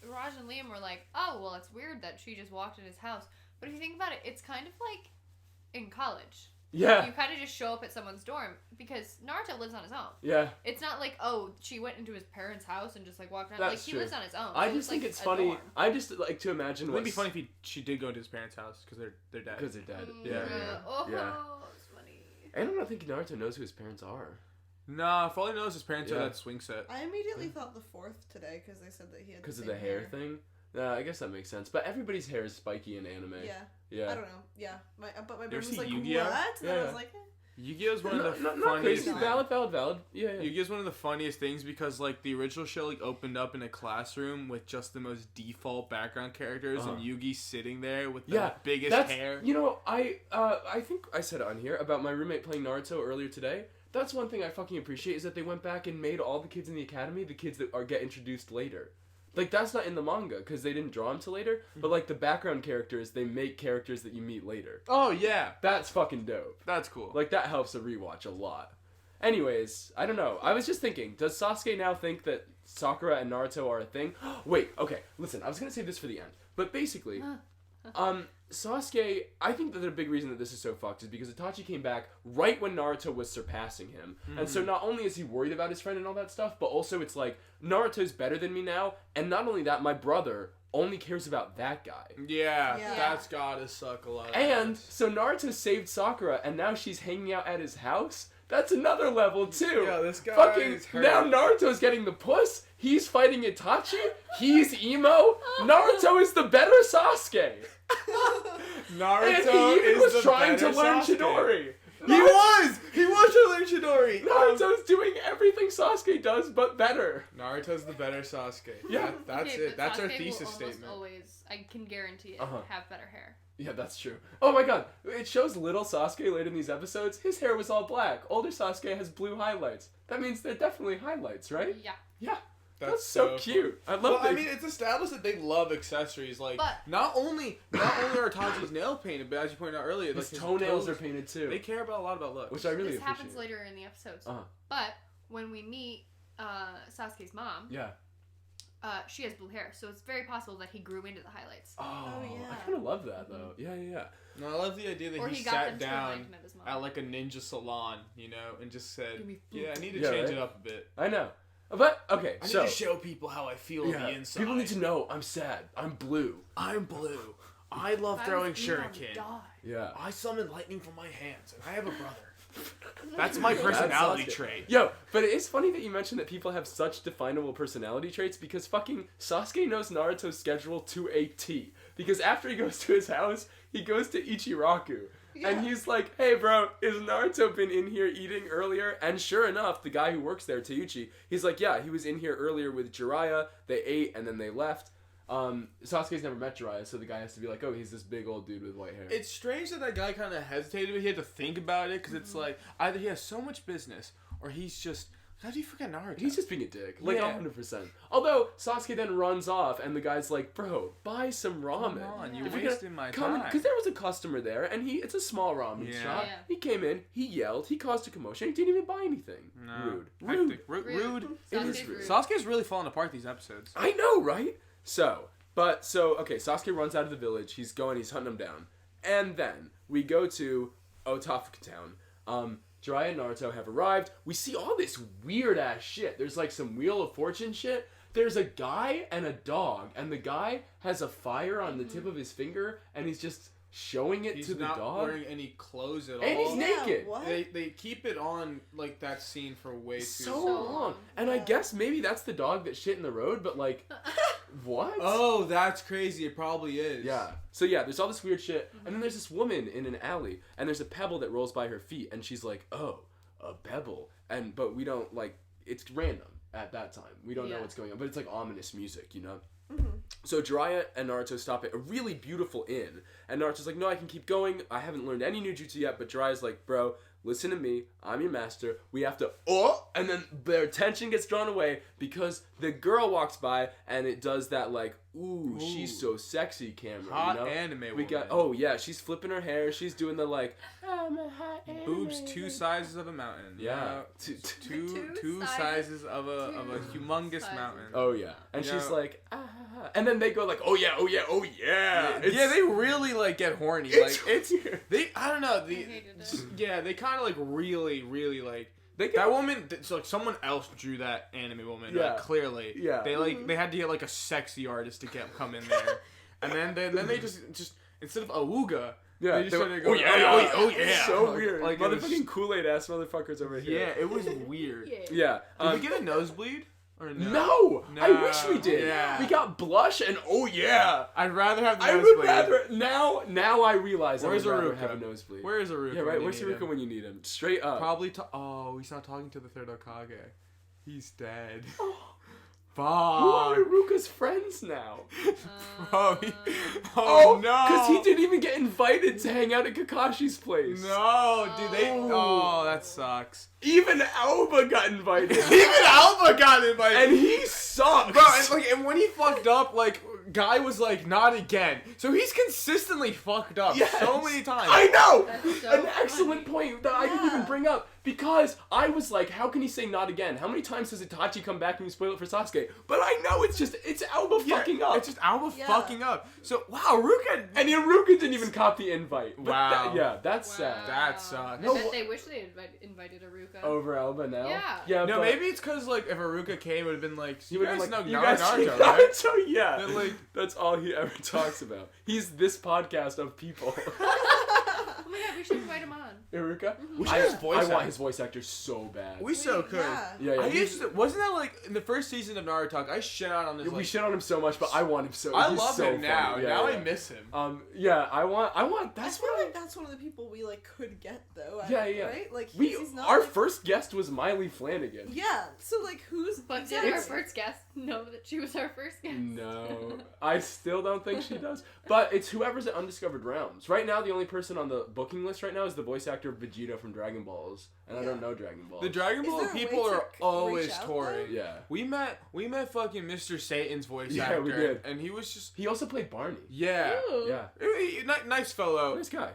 Speaker 1: Raj and Liam were like, oh, well, it's weird that she just walked in his house. But if you think about it, it's kind of like in college.
Speaker 3: Yeah.
Speaker 1: You kind of just show up at someone's dorm because Naruto lives on his own.
Speaker 3: Yeah.
Speaker 1: It's not like, oh, she went into his parents' house and just like walked around.
Speaker 3: That's
Speaker 1: like he
Speaker 3: true.
Speaker 1: lives on his own.
Speaker 3: I
Speaker 1: So
Speaker 3: just think
Speaker 1: like
Speaker 3: it's funny.
Speaker 1: dorm.
Speaker 3: I just like to imagine
Speaker 4: It would be funny if she did go into his parents' house because they're dead.
Speaker 3: Because they're dead.
Speaker 1: Mm,
Speaker 3: Yeah.
Speaker 1: Oh,
Speaker 3: Yeah.
Speaker 1: it's funny.
Speaker 3: And I don't think Naruto knows who his parents are.
Speaker 4: Nah, for all he knows, his parents are that swing set.
Speaker 5: I immediately thought the 4th today because they said that he had
Speaker 3: Because
Speaker 5: the
Speaker 3: of the
Speaker 5: same
Speaker 3: hair thing? I guess that makes sense. But everybody's hair is spiky in anime.
Speaker 5: Yeah.
Speaker 3: Yeah.
Speaker 5: I don't know. Yeah. But my brain was
Speaker 4: see
Speaker 5: like,
Speaker 4: Yu-Gi-Oh?
Speaker 5: what? And then I was like,
Speaker 4: Yu-Gi-Oh's one of the
Speaker 3: Not
Speaker 4: funniest.
Speaker 3: crazy. Valid. Yeah.
Speaker 4: Yu-Gi-Oh's one of the funniest things because like the original show like opened up in a classroom with just the most default background characters and Yugi sitting there with the biggest hair.
Speaker 3: You know, I think I said it on here about my roommate playing Naruto earlier today. That's one thing I fucking appreciate is that they went back and made all the kids in the academy the kids that get introduced later. Like, that's not in the manga, because they didn't draw them till later, but, like, the background characters, they make characters that you meet later.
Speaker 4: Oh, yeah.
Speaker 3: That's fucking dope.
Speaker 4: That's cool.
Speaker 3: Like, that helps a rewatch a lot. Anyways, I don't know. I was just thinking, does Sasuke now think that Sakura and Naruto are a thing? Wait, okay, listen, I was gonna say this for the end, but basically, Sasuke, I think that the big reason that this is so fucked is because Itachi came back right when Naruto was surpassing him. And so not only is he worried about his friend and all that stuff, but also it's like, Naruto's better than me now, and not only that, my brother only cares about that guy.
Speaker 4: Yeah. That's gotta suck a lot.
Speaker 3: And so Naruto saved Sakura, and now she's hanging out at his house? That's another level, too.
Speaker 4: Yeah, this guy
Speaker 3: fucking
Speaker 4: is hurt.
Speaker 3: now Naruto's getting the puss, he's fighting Itachi, he's emo, Naruto is the better Sasuke.
Speaker 4: Naruto
Speaker 3: And he even
Speaker 4: is
Speaker 3: was
Speaker 4: the
Speaker 3: trying to
Speaker 4: better
Speaker 3: learn
Speaker 4: Sasuke.
Speaker 3: Chidori.
Speaker 4: He was trying to learn Chidori.
Speaker 3: Naruto's doing everything Sasuke does, but better.
Speaker 4: Naruto's the better Sasuke.
Speaker 3: Yeah.
Speaker 4: That's
Speaker 1: Okay,
Speaker 4: it.
Speaker 1: but
Speaker 4: That's our
Speaker 1: Sasuke
Speaker 4: thesis
Speaker 1: will
Speaker 4: statement.
Speaker 1: Always, I can guarantee it, have better hair.
Speaker 3: Yeah, that's true. Oh my god, it shows little Sasuke later in these episodes. His hair was all black. Older Sasuke has blue highlights. That means they're definitely highlights, right?
Speaker 1: Yeah.
Speaker 3: Yeah. That's so cute. I love
Speaker 4: I mean, it's established that they love accessories. Like, not only are Itachi's nail painted, but as you pointed out earlier,
Speaker 3: his
Speaker 4: like
Speaker 3: toenails are painted too.
Speaker 4: They care about a lot about looks,
Speaker 3: which I really
Speaker 1: This
Speaker 3: appreciate.
Speaker 1: happens later in the episodes.
Speaker 3: Uh-huh.
Speaker 1: But when we meet Sasuke's mom, she has blue hair, so it's very possible that he grew into the highlights.
Speaker 3: Oh,
Speaker 5: yeah.
Speaker 3: I kind of love that though. Yeah.
Speaker 4: No, I love the idea that
Speaker 1: Or
Speaker 4: he
Speaker 1: he got
Speaker 4: sat
Speaker 1: them to
Speaker 4: down
Speaker 1: remind him of his mom.
Speaker 4: at like a ninja salon, you know, and just said,
Speaker 1: Give me food.
Speaker 4: "Yeah, I need to
Speaker 3: Yeah,
Speaker 4: change
Speaker 3: right?
Speaker 4: it up a bit.
Speaker 3: I know. But okay,
Speaker 4: I need
Speaker 3: so
Speaker 4: to show people how I feel on the inside.
Speaker 3: people need to know I'm sad. I'm blue.
Speaker 4: I'm blue. I love
Speaker 1: If I
Speaker 4: throwing
Speaker 1: was blue, I would
Speaker 4: shuriken.
Speaker 1: die.
Speaker 3: Yeah.
Speaker 4: I summon lightning from my hands, and I have a brother." That's my personality
Speaker 3: That's Sasuke.
Speaker 4: trait.
Speaker 3: Yo, but it is funny that you mentioned that people have such definable personality traits because fucking Sasuke knows Naruto's schedule to a T. Because after he goes to his house, he goes to Ichiraku. And he's like, hey bro, is Naruto been in here eating earlier? And sure enough, the guy who works there, Teuchi, he's like, yeah, he was in here earlier with Jiraiya, they ate and then they left. Sasuke's never met Jiraiya, so the guy has to be like, oh, he's this big old dude with white hair.
Speaker 4: It's strange that guy kind of hesitated, but he had to think about it, because it's like, either he has so much business, or he's just, how do you forget Naruto?
Speaker 3: He's just being a dick. Like,
Speaker 4: Yeah.
Speaker 3: 100%. Although, Sasuke then runs off, and the guy's like, bro, buy some ramen.
Speaker 4: Come on,
Speaker 3: If
Speaker 4: you're
Speaker 3: gonna
Speaker 4: wasting my time.
Speaker 3: Because there was a customer there, and it's a small ramen
Speaker 4: Yeah.
Speaker 3: shop.
Speaker 1: Yeah.
Speaker 3: He came in, he yelled, he caused a commotion, he didn't even buy anything.
Speaker 4: No.
Speaker 3: Rude.
Speaker 4: Hectic. Rude.
Speaker 1: Sasuke's rude.
Speaker 4: Sasuke's really falling apart these episodes.
Speaker 3: I know, right? So, okay, Sasuke runs out of the village, he's hunting him down. And then, we go to Otafuku Town. Jiraiya and Naruto have arrived. We see all this weird-ass shit. There's, like, some Wheel of Fortune shit. There's a guy and a dog, and the guy has a fire on the tip of his finger, and he's just showing it to the dog.
Speaker 4: He's not wearing any clothes at all.
Speaker 3: And he's naked.
Speaker 5: What?
Speaker 4: They keep it on, like, that scene for way too
Speaker 3: So
Speaker 4: long.
Speaker 3: long. And I guess maybe that's the dog that shit in the road, but, like, what?
Speaker 4: Oh, that's crazy. It probably is.
Speaker 3: Yeah. So yeah, there's all this weird shit, and then there's this woman in an alley, and there's a pebble that rolls by her feet, and she's like, "Oh, a pebble," but we don't it's random at that time. We don't know what's going on, but it's like ominous music, you know. So Jiraiya and Naruto stop at a really beautiful inn. And Naruto's like, no, I can keep going. I haven't learned any new jutsu yet. But Jiraiya's like, bro, listen to me. I'm your master. We have to, and then their attention gets drawn away because the girl walks by and it does that like, ooh, she's so sexy camera.
Speaker 4: Hot
Speaker 3: you know?
Speaker 4: anime
Speaker 3: We got, oh yeah, she's flipping her hair. She's doing the like, I'm a hot anime.
Speaker 4: Boobs 2 sizes of a mountain.
Speaker 3: Yeah.
Speaker 4: Two sizes of a humongous mountain.
Speaker 3: Oh yeah. And
Speaker 4: Yeah.
Speaker 3: she's like, and then they go like, oh yeah.
Speaker 4: Yeah, they really like get horny.
Speaker 3: It's weird.
Speaker 4: I don't know.
Speaker 1: hated it.
Speaker 4: Yeah, they kind of like really like.
Speaker 3: They
Speaker 4: That woman, so like someone else drew that anime woman.
Speaker 3: Yeah.
Speaker 4: Like, clearly.
Speaker 3: Yeah.
Speaker 4: They like they had to get like a sexy artist to come in there, and then they just instead of awooga.
Speaker 3: Yeah,
Speaker 4: They just started
Speaker 3: oh
Speaker 4: going,
Speaker 3: yeah,
Speaker 4: oh yeah.
Speaker 3: so weird.
Speaker 4: Like,
Speaker 3: Motherfucking Kool-Aid ass motherfuckers over
Speaker 4: Yeah,
Speaker 3: here.
Speaker 4: it was weird.
Speaker 1: Yeah.
Speaker 3: Yeah.
Speaker 4: Did we get a nosebleed or no?
Speaker 3: No! I
Speaker 4: No.
Speaker 3: wish we did.
Speaker 4: Yeah.
Speaker 3: We got blush and oh yeah.
Speaker 4: I'd rather have the
Speaker 3: I
Speaker 4: nosebleed.
Speaker 3: would rather now I realize
Speaker 4: Where's
Speaker 3: I would rather
Speaker 4: Aruka?
Speaker 3: have a nosebleed.
Speaker 4: Where is Aruka?
Speaker 3: Yeah, right.
Speaker 4: when you
Speaker 3: Where's
Speaker 4: need
Speaker 3: Haruka
Speaker 4: him?
Speaker 3: when you need him? Straight up.
Speaker 4: Probably. He's not talking to the third Hokage. He's dead.
Speaker 3: Who are
Speaker 4: Fuck.
Speaker 3: Haruka's friends now?
Speaker 4: Oh,
Speaker 3: Oh,
Speaker 4: no.
Speaker 3: Because he didn't even get invited to hang out at Kakashi's place.
Speaker 4: No, dude,
Speaker 3: Oh.
Speaker 4: Oh, that sucks.
Speaker 3: Even Alba got invited.
Speaker 4: Even Alba got invited.
Speaker 3: And he sucks.
Speaker 4: Bro, and when he fucked up, like, Guy was like, not again. So he's consistently fucked up
Speaker 3: Yes.
Speaker 4: so many times.
Speaker 3: I know!
Speaker 1: That's so
Speaker 3: An excellent
Speaker 1: funny.
Speaker 3: point that I didn't even
Speaker 5: Yeah.
Speaker 3: bring up. Because I was like, how can he say not again? How many times does Itachi come back and you spoil it for Sasuke? But I know it's Alba
Speaker 4: Yeah,
Speaker 3: fucking up.
Speaker 4: It's just Alba
Speaker 5: Yeah.
Speaker 4: fucking up. So, wow, Ruka.
Speaker 3: And Haruka didn't even cop the invite. But
Speaker 4: Wow.
Speaker 3: that's
Speaker 1: Wow.
Speaker 3: sad.
Speaker 4: That sucks.
Speaker 1: I
Speaker 3: No,
Speaker 1: bet
Speaker 3: wha-
Speaker 1: they wish they invited Aruka.
Speaker 3: Over Alba now?
Speaker 1: Yeah.
Speaker 3: Yeah,
Speaker 4: No,
Speaker 3: but
Speaker 4: maybe it's because, like, if Aruka came, it would have been like,
Speaker 3: he
Speaker 4: you
Speaker 3: would
Speaker 4: guys
Speaker 3: have
Speaker 4: know
Speaker 3: like, you guys see
Speaker 4: Naruto, right?
Speaker 3: Naruto? Yeah.
Speaker 4: Then, like-
Speaker 3: That's all he ever talks about. He's this podcast of people.
Speaker 1: Oh my god, we should invite him on.
Speaker 3: Haruka?
Speaker 4: We should have his voice
Speaker 3: I want
Speaker 4: actor.
Speaker 3: his voice actor so bad.
Speaker 4: We so could.
Speaker 5: Yeah.
Speaker 3: yeah,
Speaker 4: I
Speaker 3: he's-
Speaker 4: used to, wasn't that like in the first season of NaruTalk? I shit out on this.
Speaker 3: we
Speaker 4: Like,
Speaker 3: shit on him so much, but I want him so.
Speaker 4: I
Speaker 3: he's
Speaker 4: love
Speaker 3: so
Speaker 4: him
Speaker 3: funny.
Speaker 4: now.
Speaker 3: Yeah,
Speaker 4: now
Speaker 3: yeah.
Speaker 4: I miss him.
Speaker 3: Yeah, I want.
Speaker 5: I
Speaker 3: That's
Speaker 5: feel
Speaker 3: what.
Speaker 5: like that's one of the people we like could get though.
Speaker 3: Yeah, yeah.
Speaker 5: Right? Like
Speaker 3: We
Speaker 5: he's not
Speaker 3: our
Speaker 5: like,
Speaker 3: first guest was Miley Flanagan.
Speaker 5: Yeah. So like who's
Speaker 1: But
Speaker 5: exactly.
Speaker 1: did our first guest know that she was our first guest?
Speaker 3: No, I still don't think she does. But it's whoever's at Undiscovered Realms. Right now, the only person on the booking list right now is the voice actor of Vegeta from Dragon Balls, and I don't know Dragon Balls.
Speaker 4: The Dragon
Speaker 5: Is
Speaker 4: Ball
Speaker 5: there a
Speaker 4: people
Speaker 5: way to
Speaker 4: are
Speaker 5: reach
Speaker 4: always
Speaker 5: out,
Speaker 4: touring.
Speaker 5: though?
Speaker 3: Yeah,
Speaker 4: We met fucking Mr. Satan's voice
Speaker 3: Yeah,
Speaker 4: actor.
Speaker 3: we did.
Speaker 4: And he was just
Speaker 3: he also played Barney.
Speaker 4: yeah.
Speaker 1: Ooh.
Speaker 3: Yeah,
Speaker 4: Nice fellow.
Speaker 3: nice guy.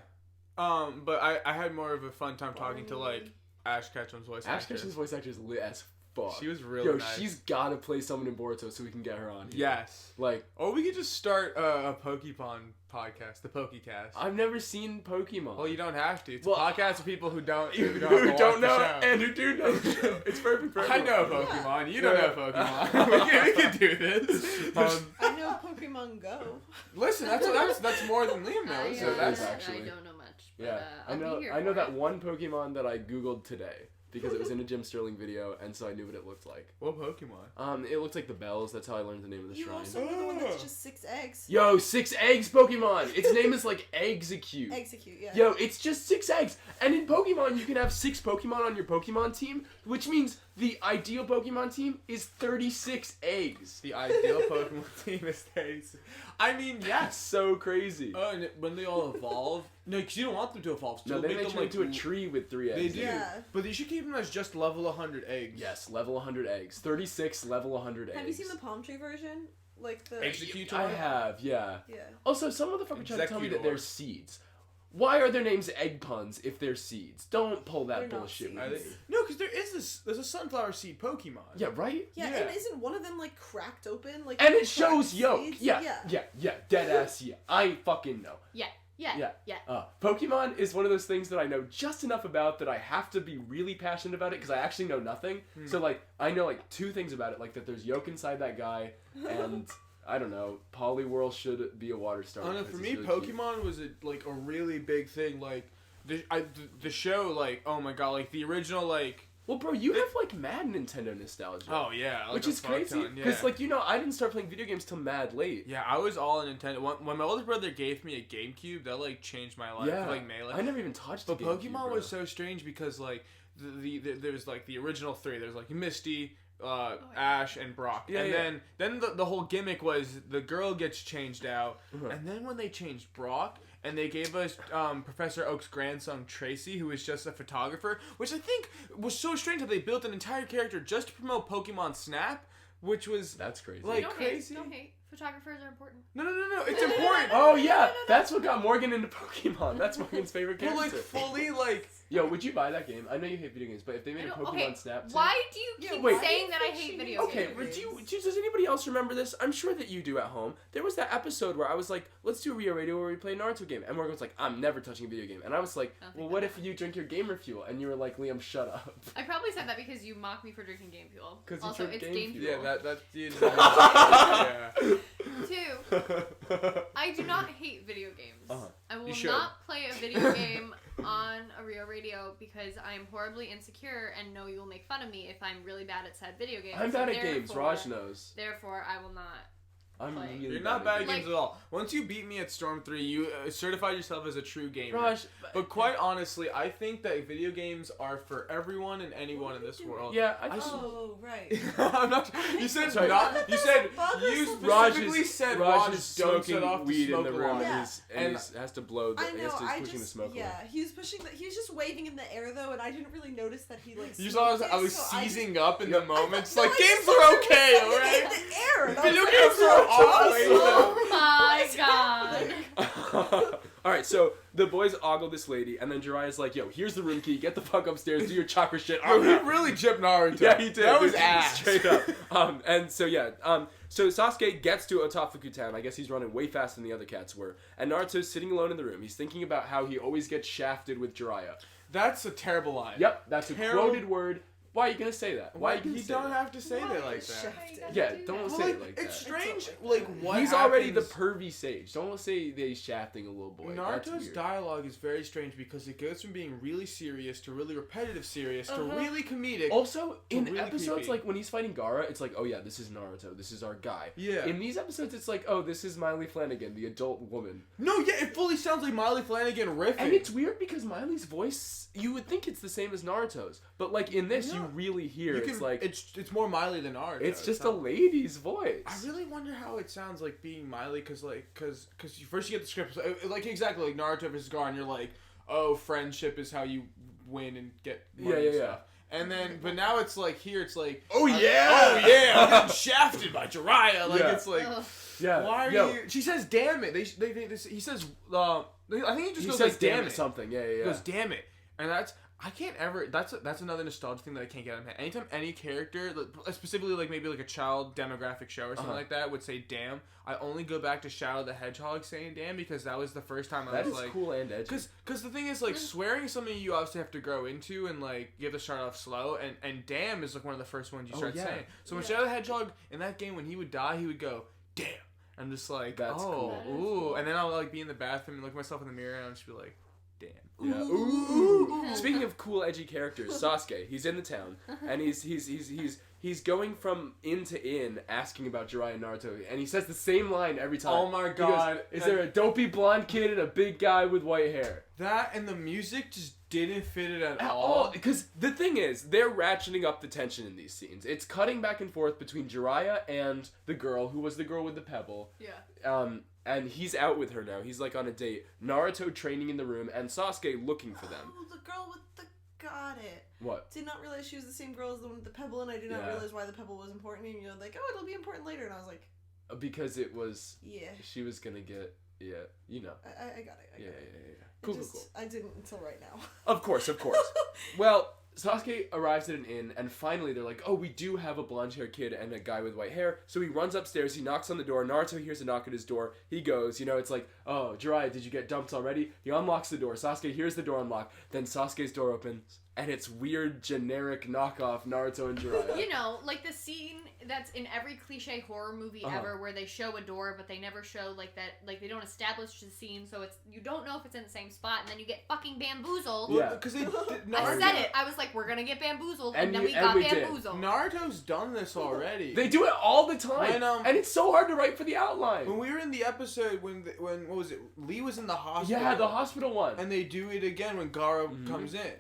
Speaker 4: But I had more of a fun time talking to like Ash Ketchum's voice
Speaker 3: Ash
Speaker 4: actor.
Speaker 3: Ketchum's voice actor is lit as fuck.
Speaker 4: She was really
Speaker 3: Yo,
Speaker 4: nice.
Speaker 3: she's gotta play someone in Boruto so we can get her on here.
Speaker 4: Yes.
Speaker 3: Like,
Speaker 4: Or we could just start a Pokemon podcast, the Pokecast.
Speaker 3: I've never seen Pokemon.
Speaker 4: Well, you don't have to. It's
Speaker 3: Well,
Speaker 4: a podcast for people who don't
Speaker 3: who
Speaker 4: have to watch
Speaker 3: don't
Speaker 4: the
Speaker 3: know
Speaker 4: show.
Speaker 3: and who do know the show. It's perfect for
Speaker 4: I
Speaker 3: everyone.
Speaker 4: know Pokemon. You don't
Speaker 3: Yeah.
Speaker 4: know Pokemon. we can do this.
Speaker 5: I know Pokemon Go.
Speaker 4: Listen, that's more than Liam
Speaker 1: I,
Speaker 4: knows.
Speaker 3: So it is
Speaker 1: I
Speaker 3: actually.
Speaker 1: don't know much. But,
Speaker 3: Yeah, I
Speaker 1: I'll
Speaker 3: know.
Speaker 1: Be here
Speaker 3: I know
Speaker 1: for
Speaker 3: that
Speaker 1: it.
Speaker 3: one Pokemon that I googled today because it was in a Jim Sterling video, and so I knew what it looked like.
Speaker 4: What Pokemon?
Speaker 3: It looked like the bells. That's how I learned the name of the
Speaker 5: You
Speaker 3: shrine.
Speaker 5: also know the one that's just 6 eggs.
Speaker 3: Yo, 6 eggs Pokemon. Its name is like Execute.
Speaker 5: Execute, yeah.
Speaker 3: Yo, it's just 6 eggs. And in Pokemon, you can have 6 Pokemon on your Pokemon team, which means the ideal Pokemon team is 36 eggs.
Speaker 4: The ideal Pokemon team is 36. I mean,
Speaker 3: That's
Speaker 4: yes.
Speaker 3: so crazy.
Speaker 4: Oh, and when they all evolve, no, because you don't want them to evolve.
Speaker 3: No,
Speaker 4: Still
Speaker 3: then
Speaker 4: make
Speaker 3: they
Speaker 4: them
Speaker 3: turn
Speaker 4: like
Speaker 3: into a tree with 3 eggs.
Speaker 4: They do,
Speaker 5: Yeah.
Speaker 4: but you should keep them as just level 100 eggs.
Speaker 3: Yes, level 100 eggs. 36 level 100 eggs.
Speaker 5: Have you seen the palm tree version? Like the
Speaker 4: Execute.
Speaker 3: I have, yeah.
Speaker 5: Yeah.
Speaker 3: Also, some motherfucker tried to tell me that
Speaker 4: Executor.
Speaker 3: they're seeds. Why are their names egg puns if they're seeds? Don't pull that
Speaker 5: They're not
Speaker 3: bullshit with
Speaker 4: Are
Speaker 3: me.
Speaker 4: they? No, because there's a sunflower seed Pokemon.
Speaker 3: Yeah, right?
Speaker 5: Yeah,
Speaker 4: Yeah.
Speaker 5: and isn't one of them like cracked open? Like
Speaker 3: And it
Speaker 5: cracked
Speaker 3: shows yolk.
Speaker 5: seeds?
Speaker 3: Yeah, dead ass, yeah. I fucking know.
Speaker 1: Yeah.
Speaker 3: Pokemon is one of those things that I know just enough about that I have to be really passionate about it because I actually know nothing. So, like, I know, like, 2 things about it. Like, that there's yolk inside that guy, and, I don't know, Poliwhirl should be a water starter.
Speaker 4: I don't know.
Speaker 3: because
Speaker 4: For
Speaker 3: he's
Speaker 4: me,
Speaker 3: really cute.
Speaker 4: Pokemon was a really big thing. Like the show, like, oh my god, like the original, like.
Speaker 3: Well, bro, you have, like, mad Nintendo nostalgia.
Speaker 4: Oh yeah, like
Speaker 3: Which
Speaker 4: a
Speaker 3: is
Speaker 4: fuck
Speaker 3: crazy.
Speaker 4: ton,
Speaker 3: Because,
Speaker 4: yeah.
Speaker 3: like, you know, I didn't start playing video games till mad late.
Speaker 4: Yeah, I was all in Nintendo. When my older brother gave me a GameCube, that like changed my life.
Speaker 3: Yeah.
Speaker 4: For, like Melee.
Speaker 3: I never even touched
Speaker 4: But
Speaker 3: the GameCube,
Speaker 4: Pokemon
Speaker 3: bro.
Speaker 4: was so strange because like there's like the original 3. There's like Misty, Ash and Brock.
Speaker 3: Yeah,
Speaker 4: and then the whole gimmick was the girl gets changed out. And then when they changed Brock and they gave us Professor Oak's grandson Tracy, who is just a photographer, which I think was so strange that they built an entire character just to promote Pokemon Snap, which was
Speaker 3: That's crazy.
Speaker 4: like
Speaker 1: Don't
Speaker 4: crazy.
Speaker 1: Don't hate. Photographers are important.
Speaker 4: No, it's important.
Speaker 3: Oh yeah, that's what got Morgan into Pokemon. That's Morgan's favorite
Speaker 4: But
Speaker 3: character.
Speaker 4: like fully like.
Speaker 3: Yo, would you buy that game? I know you hate video games, but if they made a Pokemon Snap,
Speaker 1: Why do you keep
Speaker 3: wait.
Speaker 1: saying that I hate video
Speaker 3: Okay,
Speaker 1: games?
Speaker 3: but does anybody else remember this? I'm sure that you do at home. There was that episode where I was like, let's do a Rio Radio where we play a Naruto game. And Morgan was like, I'm never touching a video game. And I was like, well, what if you drink your gamer fuel? And you were like, Liam, shut up.
Speaker 1: I probably said that because you mock me for drinking game fuel.
Speaker 3: 'Cause you
Speaker 1: Also,
Speaker 3: drink
Speaker 1: it's
Speaker 3: Game
Speaker 1: game
Speaker 3: Fuel.
Speaker 1: fuel.
Speaker 4: Yeah, that's yeah.
Speaker 1: 2, I do not hate video games. I will
Speaker 4: You should.
Speaker 1: not play a video game on a Rio Radio because I am horribly insecure and know you will make fun of me if I'm really bad at said video games.
Speaker 3: I'm bad at
Speaker 1: Therefore-
Speaker 3: games. Raj knows.
Speaker 1: Therefore, I will not.
Speaker 3: I'm
Speaker 1: Play.
Speaker 3: really
Speaker 4: You're not
Speaker 3: bad
Speaker 4: bad at games
Speaker 1: Like-
Speaker 4: at all. Once you beat me at Storm 3, you certified yourself as a true gamer.
Speaker 3: Raj,
Speaker 4: But quite honestly, I think that video games are for everyone and anyone in this world.
Speaker 3: yeah,
Speaker 5: Oh, right.
Speaker 4: I'm not. You said
Speaker 3: Sorry.
Speaker 4: not. You said you
Speaker 3: Raj
Speaker 4: specifically
Speaker 3: is,
Speaker 4: said
Speaker 3: Raj
Speaker 4: Raj
Speaker 3: is
Speaker 4: don't
Speaker 3: smoking
Speaker 4: set off
Speaker 3: weed
Speaker 4: the
Speaker 3: in the
Speaker 4: smoke
Speaker 3: room
Speaker 4: alarm.
Speaker 5: Yeah.
Speaker 3: and he has to blow.
Speaker 5: I know.
Speaker 3: He's
Speaker 5: I
Speaker 3: pushing the
Speaker 5: just
Speaker 3: smoke alarm.
Speaker 5: he was pushing the. He was just waving in the air though, and I didn't really notice that he like.
Speaker 4: You saw
Speaker 5: smoked
Speaker 4: I
Speaker 5: it,
Speaker 4: was
Speaker 5: so
Speaker 4: seizing up in the moment. It's
Speaker 5: No,
Speaker 4: like
Speaker 5: I
Speaker 4: games
Speaker 5: just
Speaker 4: are
Speaker 5: saw him
Speaker 4: okay,
Speaker 5: something
Speaker 4: alright.
Speaker 5: in the air. And I
Speaker 4: Video
Speaker 5: was
Speaker 4: games are
Speaker 5: awesome.
Speaker 4: awesome.
Speaker 1: Oh my god.
Speaker 3: Alright, so the boys ogle this lady, and then Jiraiya's like, yo, here's the room key, get the fuck upstairs, do your chakra shit.
Speaker 4: Bro, he really gypped Naruto.
Speaker 3: Yeah, he did.
Speaker 4: That was
Speaker 3: Dude,
Speaker 4: ass.
Speaker 3: Straight up. And so, yeah. So Sasuke gets to Otafuku Town. I guess he's running way faster than the other cats were. And Naruto's sitting alone in the room. He's thinking about how he always gets shafted with Jiraiya.
Speaker 4: That's a terrible line.
Speaker 3: Yep, that's a
Speaker 4: Terrible.
Speaker 3: quoted word. Why are you going to say that? Why are you going to
Speaker 4: You
Speaker 3: say
Speaker 4: don't
Speaker 3: that?
Speaker 4: have to say that like that.
Speaker 5: Shafted.
Speaker 3: Yeah, don't
Speaker 1: Well,
Speaker 3: say it like
Speaker 4: It's
Speaker 3: that.
Speaker 4: strange, like what
Speaker 3: He's already the
Speaker 4: happens-
Speaker 3: pervy sage. Don't say that he's shafting a little boy. That's
Speaker 4: Naruto's
Speaker 3: weird.
Speaker 4: dialogue is very strange because it goes from being really serious to really repetitive serious to really comedic.
Speaker 3: Also, in
Speaker 4: really
Speaker 3: episodes
Speaker 4: creepy.
Speaker 3: like when he's fighting Gaara, it's like, oh yeah, this is Naruto. This is our guy.
Speaker 4: Yeah.
Speaker 3: In these episodes, it's like, oh, this is Miley Flanagan, the adult woman.
Speaker 4: No, yeah, it fully sounds like Miley Flanagan riffing.
Speaker 3: And it's weird because Miley's voice, you would think it's the same as Naruto's, but like in this, you
Speaker 4: Yeah.
Speaker 3: really hear it's like
Speaker 4: it's more Miley than Naruto.
Speaker 3: it's just a
Speaker 4: not-
Speaker 3: lady's voice.
Speaker 4: I really wonder how it sounds like being Miley, cause first you get the script, like exactly like Naruto versus Gaara, and you're like, oh, friendship is how you win and get money
Speaker 3: Yeah,
Speaker 4: and
Speaker 3: yeah,
Speaker 4: stuff. And then, but now it's like here, it's like,
Speaker 3: Oh, yeah!
Speaker 4: I'm getting shafted by Jiraiya. Like
Speaker 3: Yeah.
Speaker 4: it's like,
Speaker 1: Ugh.
Speaker 3: Yeah.
Speaker 4: why are
Speaker 3: Yo,
Speaker 4: you? She says, "Damn it!" He says, I think he just
Speaker 3: He
Speaker 4: goes
Speaker 3: says,
Speaker 4: like, "Damn it."
Speaker 3: something. Yeah, yeah,
Speaker 4: He
Speaker 3: yeah.
Speaker 4: goes, "Damn it," and I can't ever. That's another nostalgia thing that I can't get out of my head. Anytime any character, specifically like maybe like a child demographic show or something like that, would say "damn," I only go back to Shadow the Hedgehog saying "damn" because that was the first time I
Speaker 3: That
Speaker 4: was
Speaker 3: is
Speaker 4: like,
Speaker 3: cool and edgy.
Speaker 4: Because the thing is, like, swearing is something you obviously have to grow into, and like you have to start off slow. And damn is like one of the first ones you start
Speaker 3: yeah.
Speaker 4: saying. So when Shadow the Hedgehog in that game, when he would die, he would go damn. I'm just like,
Speaker 3: That's
Speaker 4: oh,
Speaker 3: cool.
Speaker 1: That is
Speaker 4: ooh,
Speaker 1: cool.
Speaker 4: and then I'll like be in the bathroom and look at myself in the mirror, and I'll just be like, damn.
Speaker 3: Yeah. Ooh. Speaking of cool, edgy characters, Sasuke. He's in the town, and he's going from inn to inn, asking about Jiraiya and Naruto, and he says the same line every time.
Speaker 4: Oh my
Speaker 3: He goes,
Speaker 4: God.
Speaker 3: Is there a dopey blonde kid and a big guy with white hair?
Speaker 4: That and the music just didn't fit it at
Speaker 3: At
Speaker 4: all.
Speaker 3: all, because the thing is, they're ratcheting up the tension in these scenes. It's cutting back and forth between Jiraiya and the girl who was the girl with the pebble.
Speaker 1: Yeah.
Speaker 3: And he's out with her now. He's like on a date. Naruto training in the room, and Sasuke looking for them.
Speaker 5: Oh, the girl with the got it.
Speaker 3: What?
Speaker 5: Did not realize she was the same girl as the one with the pebble, and I did not
Speaker 3: Yeah.
Speaker 5: realize why the pebble was important. And you're like, oh, it'll be important later, and I was like,
Speaker 3: Because it was.
Speaker 5: yeah,
Speaker 3: She was gonna get. Yeah, you know.
Speaker 5: I got it. I
Speaker 3: Yeah,
Speaker 5: got
Speaker 3: yeah,
Speaker 5: it.
Speaker 3: yeah, yeah.
Speaker 5: It
Speaker 3: Cool,
Speaker 5: just,
Speaker 3: cool, cool.
Speaker 5: I didn't until right now.
Speaker 3: Of course, of course. Well, Sasuke arrives at an inn, and finally they're like, oh, we do have a blonde-haired kid and a guy with white hair. So he runs upstairs, he knocks on the door, Naruto hears a knock at his door, he goes, it's like, oh, Jiraiya, did you get dumped already? He unlocks the door, Sasuke hears the door unlock, then Sasuke's door opens, and it's weird, generic knockoff Naruto and Jiraiya.
Speaker 1: You know, like the scene that's in every cliche horror movie ever where they show a door but they never show like that, like they don't establish the scene, so it's you don't know if it's in the same spot, and then you get fucking bamboozled.
Speaker 3: Yeah.
Speaker 4: Because they
Speaker 1: I said it. I was like, we're gonna get bamboozled, and then
Speaker 3: you-
Speaker 1: we
Speaker 3: and
Speaker 1: got
Speaker 3: we did.
Speaker 1: bamboozled.
Speaker 4: Naruto's done this already.
Speaker 3: They do it all the time,
Speaker 4: When,
Speaker 3: and it's so hard to write for the outline.
Speaker 4: When we were in the episode when what was it? Lee was in the hospital.
Speaker 3: Yeah, the hospital one.
Speaker 4: And they do it again when Gaara comes in.